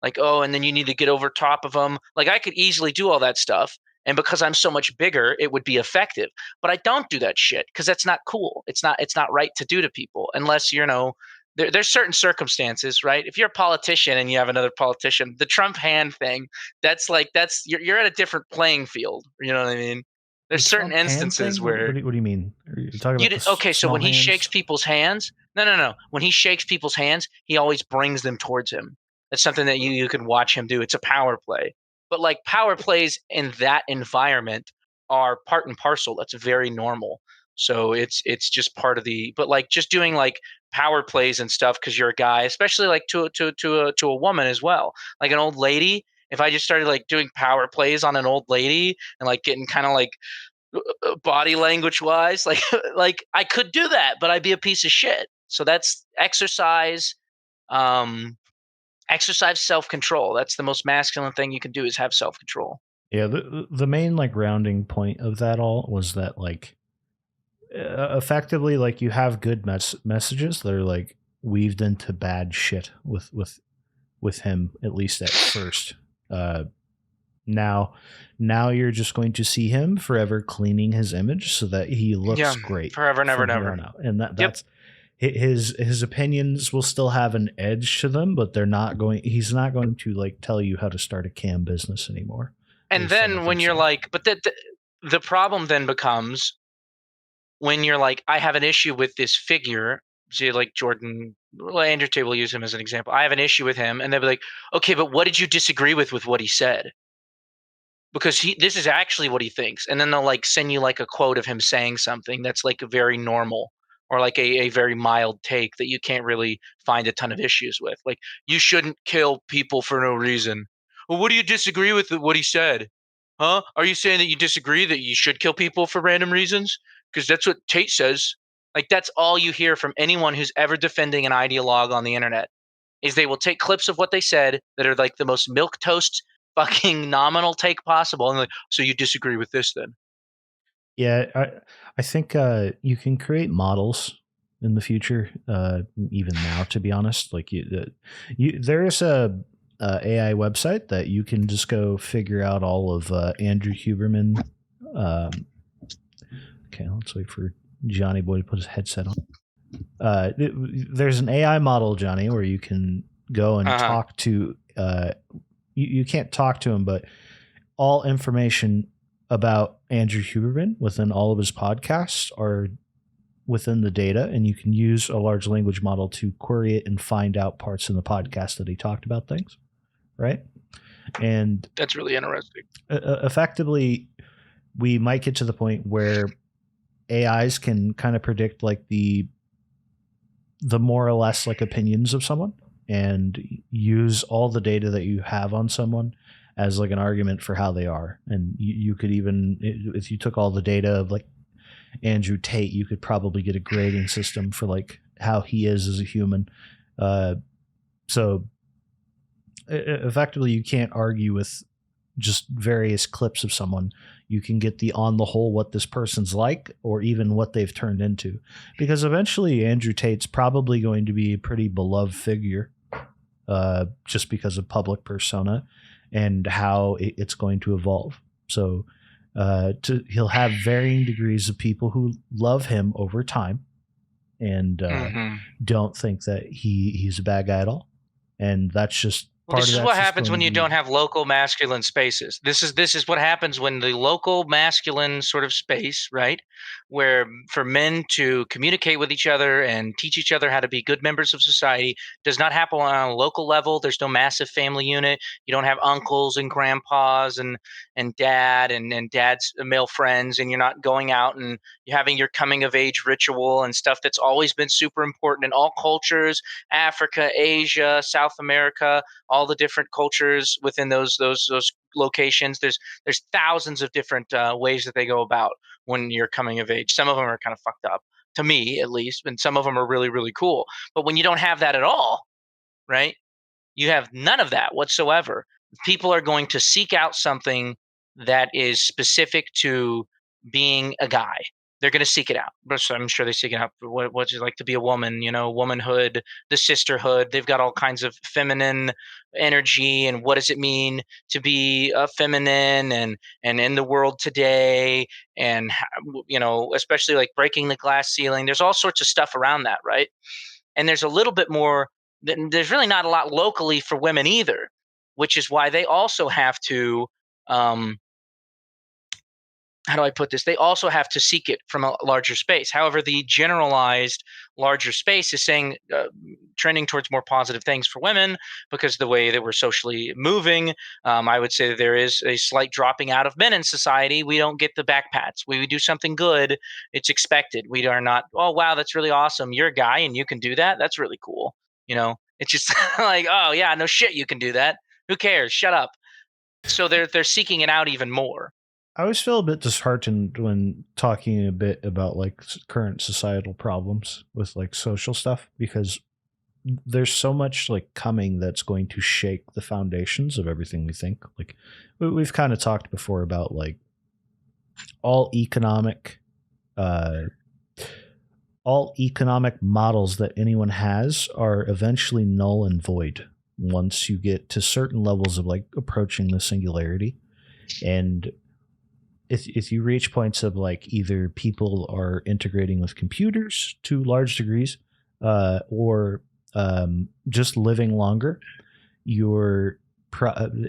like, oh, and then you need to get over top of them. Like I could easily do all that stuff, and because I'm so much bigger, it would be effective. But I don't do that shit because that's not cool. It's not right to do to people unless there's certain circumstances, right? If you're a politician and you have another politician, the Trump hand thing, that's you're at a different playing field. You know what I mean? The There's certain Trump hand instances thing? What where do you mean? Are you talking you about the did, okay. So small when he shakes hands? people's hands, no. When he shakes people's hands, he always brings them towards him. That's something that you can watch him do. It's a power play. But like power plays in that environment are part and parcel. That's very normal. So it's just part of the. But like just doing like power plays and stuff because you're a guy, especially like to a woman as well. Like an old lady. If I just started like doing power plays on an old lady and like getting kind of like body language wise, like like I could do that, but I'd be a piece of shit. So that's exercise. um Exercise self-control. That's the most masculine thing you can do, is have self-control. Yeah, the main like rounding point of that all was that like effectively like you have good messages that are like weaved into bad shit with him, at least at first. Uh now now you're just going to see him forever cleaning his image so that he looks Yeah, great forever, never, from here never. on out. And Yep. that's his opinions will still have an edge to them, but he's not going to like tell you how to start a cam business anymore. And Is some then of when his you're thing. like, but the problem then becomes when you're like, I have an issue with this figure. See, like Jordan, well, Andrew Tate will use him as an example. I have an issue with him, and they'll be like, okay, but what did you disagree with what he said? Because this is actually what he thinks, and then they'll like send you like a quote of him saying something that's like very normal, or like a very mild take that you can't really find a ton of issues with, like you shouldn't kill people for no reason. Well, what do you disagree with what he said? Huh? Are you saying that you disagree that you should kill people for random reasons? Because that's what Tate says. Like that's all you hear from anyone who's ever defending an ideologue on the internet, is they will take clips of what they said that are like the most milk toast fucking nominal take possible, and like, so you disagree with this then? Yeah, I think you can create models in the future, even now. To be honest, like there's a AI website that you can just go figure out all of Andrew Huberman. Um, okay, let's wait for Johnny Boy to put his headset on. There's an AI model, Johnny, where you can go and Uh-huh. talk to. You can't talk to him, but all information about Andrew Huberman within all of his podcasts are within the data, and you can use a large language model to query it and find out parts in the podcast that he talked about things, right? And That's really interesting. effectively, we might get to the point where AIs can kind of predict like the more or less like opinions of someone and use all the data that you have on someone as like an argument for how they are. And you could even, if you took all the data of like Andrew Tate, you could probably get a grading system for like how he is as a human. So effectively, you can't argue with just various clips of someone. You can get the on the whole what this person's like, or even what they've turned into, because eventually Andrew Tate's probably going to be a pretty beloved figure, just because of public persona and how it's going to evolve. So he'll have varying degrees of people who love him over time and don't think that he's a bad guy at all, and that's just Well, part this of is that's what just happens going when to you be. don't have local masculine spaces. This is what happens when the local masculine sort of space, right? Where for men to communicate with each other and teach each other how to be good members of society does not happen on a local level. There's no massive family unit. You don't have uncles and grandpas and dad and dad's male friends, and you're not going out and you're having your coming of age ritual and stuff that's always been super important in all cultures, Africa, Asia, South America, all the different cultures within those locations. There's thousands of different ways that they go about when you're coming of age. Some of them are kind of fucked up, to me at least, and some of them are really really cool. But when you don't have that at all, right? You have none of that whatsoever. People are going to seek out something that is specific to being a guy. they're going to seek it out. But I'm sure they seek it out. What's it like to be a woman? Womanhood, the sisterhood. They've got all kinds of feminine energy, and what does it mean to be feminine and in the world today, and especially like breaking the glass ceiling. There's all sorts of stuff around that, right? And there's a little bit more. There's really not a lot locally for women either, which is why they also have to. How do I put this? They also have to seek it from a larger space. However, the generalized larger space is saying trending towards more positive things for women because the way that we're socially moving. I would say that there is a slight dropping out of men in society. We don't get the backpats. We do something good, it's expected. We are not, oh, wow, that's really awesome. You're a guy and you can do that. That's really cool. It's just like, oh, yeah, no shit, you can do that. Who cares? Shut up. So they're seeking it out even more. I always feel a bit disheartened when talking a bit about like current societal problems with like social stuff, because there's so much like coming that's going to shake the foundations of everything we think. Like we've kind of talked before about like all economic models that anyone has are eventually null and void once you get to certain levels of like approaching the singularity. And if you reach points of like either people are integrating with computers to large degrees or just living longer, you're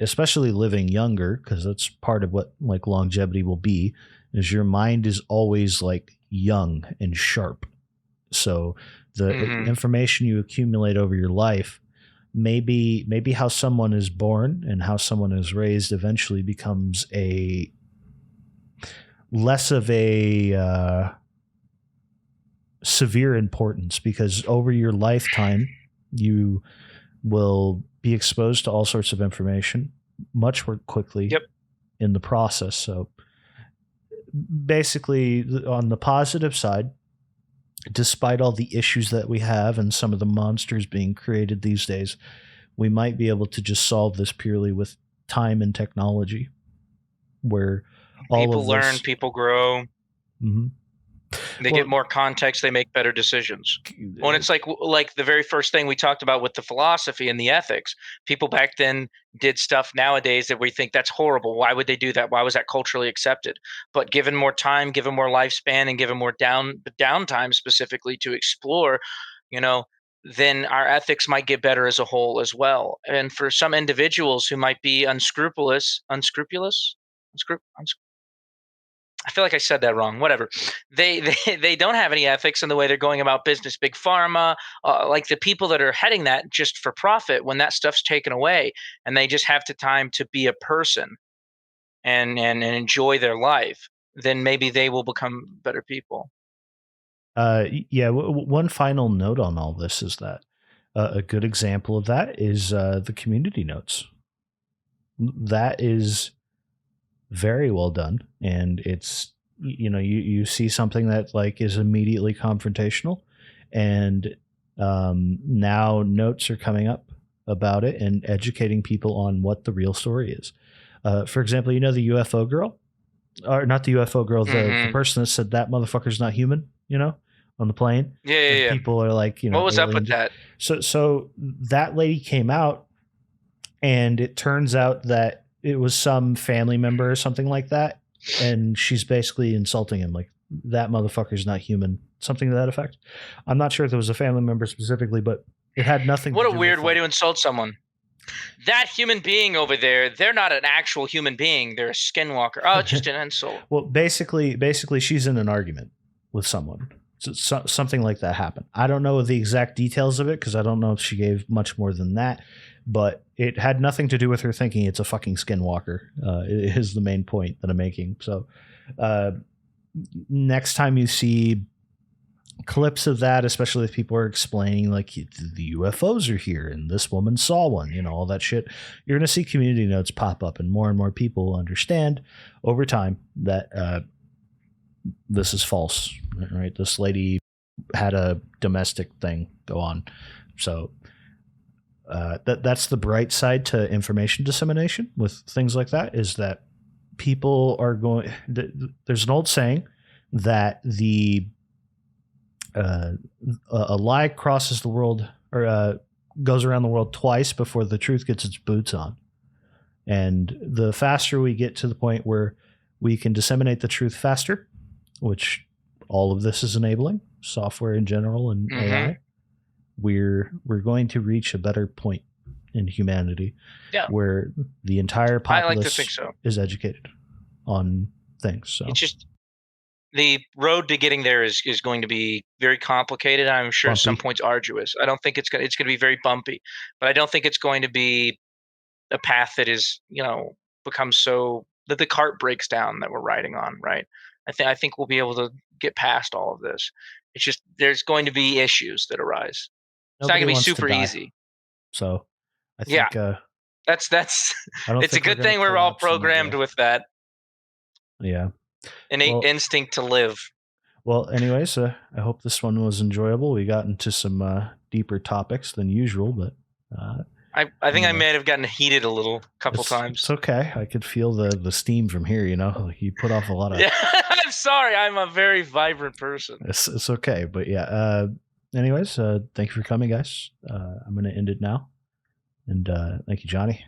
especially living younger, because that's part of what like longevity will be, is your mind is always like young and sharp. So the information you accumulate over your life, maybe how someone is born and how someone is raised eventually becomes a less of a severe importance, because over your lifetime you will be exposed to all sorts of information much more quickly in the process. So basically, on the positive side, despite all the issues that we have and some of the monsters being created these days, we might be able to just solve this purely with time and technology, where people learn, people grow. Mm-hmm. They get more context. They make better decisions. When it's like the very first thing we talked about with the philosophy and the ethics, people back then did stuff nowadays that we think that's horrible. Why would they do that? Why was that culturally accepted? But given more time, given more lifespan, and given more downtime specifically to explore, then our ethics might get better as a whole as well. And for some individuals who might be unscrupulous, I feel like I said that wrong. Whatever. They don't have any ethics in the way they're going about business. Big pharma, like the people that are heading that just for profit, when that stuff's taken away and they just have the time to be a person and enjoy their life, then maybe they will become better people. One final note on all this is that a good example of that is the community notes. That is very well done, and it's you see something that like is immediately confrontational, and now notes are coming up about it and educating people on what the real story is. For example, the UFO girl, or not the UFO girl, the person that said that motherfucker's not human, on the plane. Yeah. People are like, what was up with that? So that lady came out, and it turns out that it was some family member or something like that, and she's basically insulting him, like, that motherfucker's not human, something to that effect. I'm not sure if it was a family member specifically, but it had nothing to do with What a weird way to insult someone. That human being over there, they're not an actual human being. They're a skinwalker. Oh, it's just an insult. Well, basically, she's in an argument with someone. So something like that happened. I don't know the exact details of it, because I don't know if she gave much more than that, but it had nothing to do with her thinking it's a fucking skinwalker. It is the main point that I'm making. So next time you see clips of that, especially if people are explaining like the UFOs are here and this woman saw one, all that shit, you're going to see community notes pop up, and more people understand over time that this is false, right? This lady had a domestic thing go on. So that's the bright side to information dissemination with things like that, is that people are going. There's an old saying: that a lie crosses the world or goes around the world twice before the truth gets its boots on. And the faster we get to the point where we can disseminate the truth faster, which all of this is enabling, software in general and AI, we're going to reach a better point in humanity where the entire populace is educated on things. So it's just the road to getting there is going to be very complicated. I'm sure at some points arduous. I don't think it's going to be very bumpy, but I don't think it's going to be a path that is, becomes so that the cart breaks down that we're riding on, right? I think we'll be able to get past all of this. It's just there's going to be issues that arise. It's not going to be super easy. So I think that's it's a good thing we're all programmed with that. Yeah. Innate instinct to live. Well, anyways, I hope this one was enjoyable. We got into some deeper topics than usual, but I think I may have gotten heated a little couple times. It's okay. I could feel the steam from here, Like you put off a lot of I'm sorry. I'm a very vibrant person. It's okay, but yeah. Anyways, thank you for coming, guys. I'm going to end it now. And thank you, Johnny.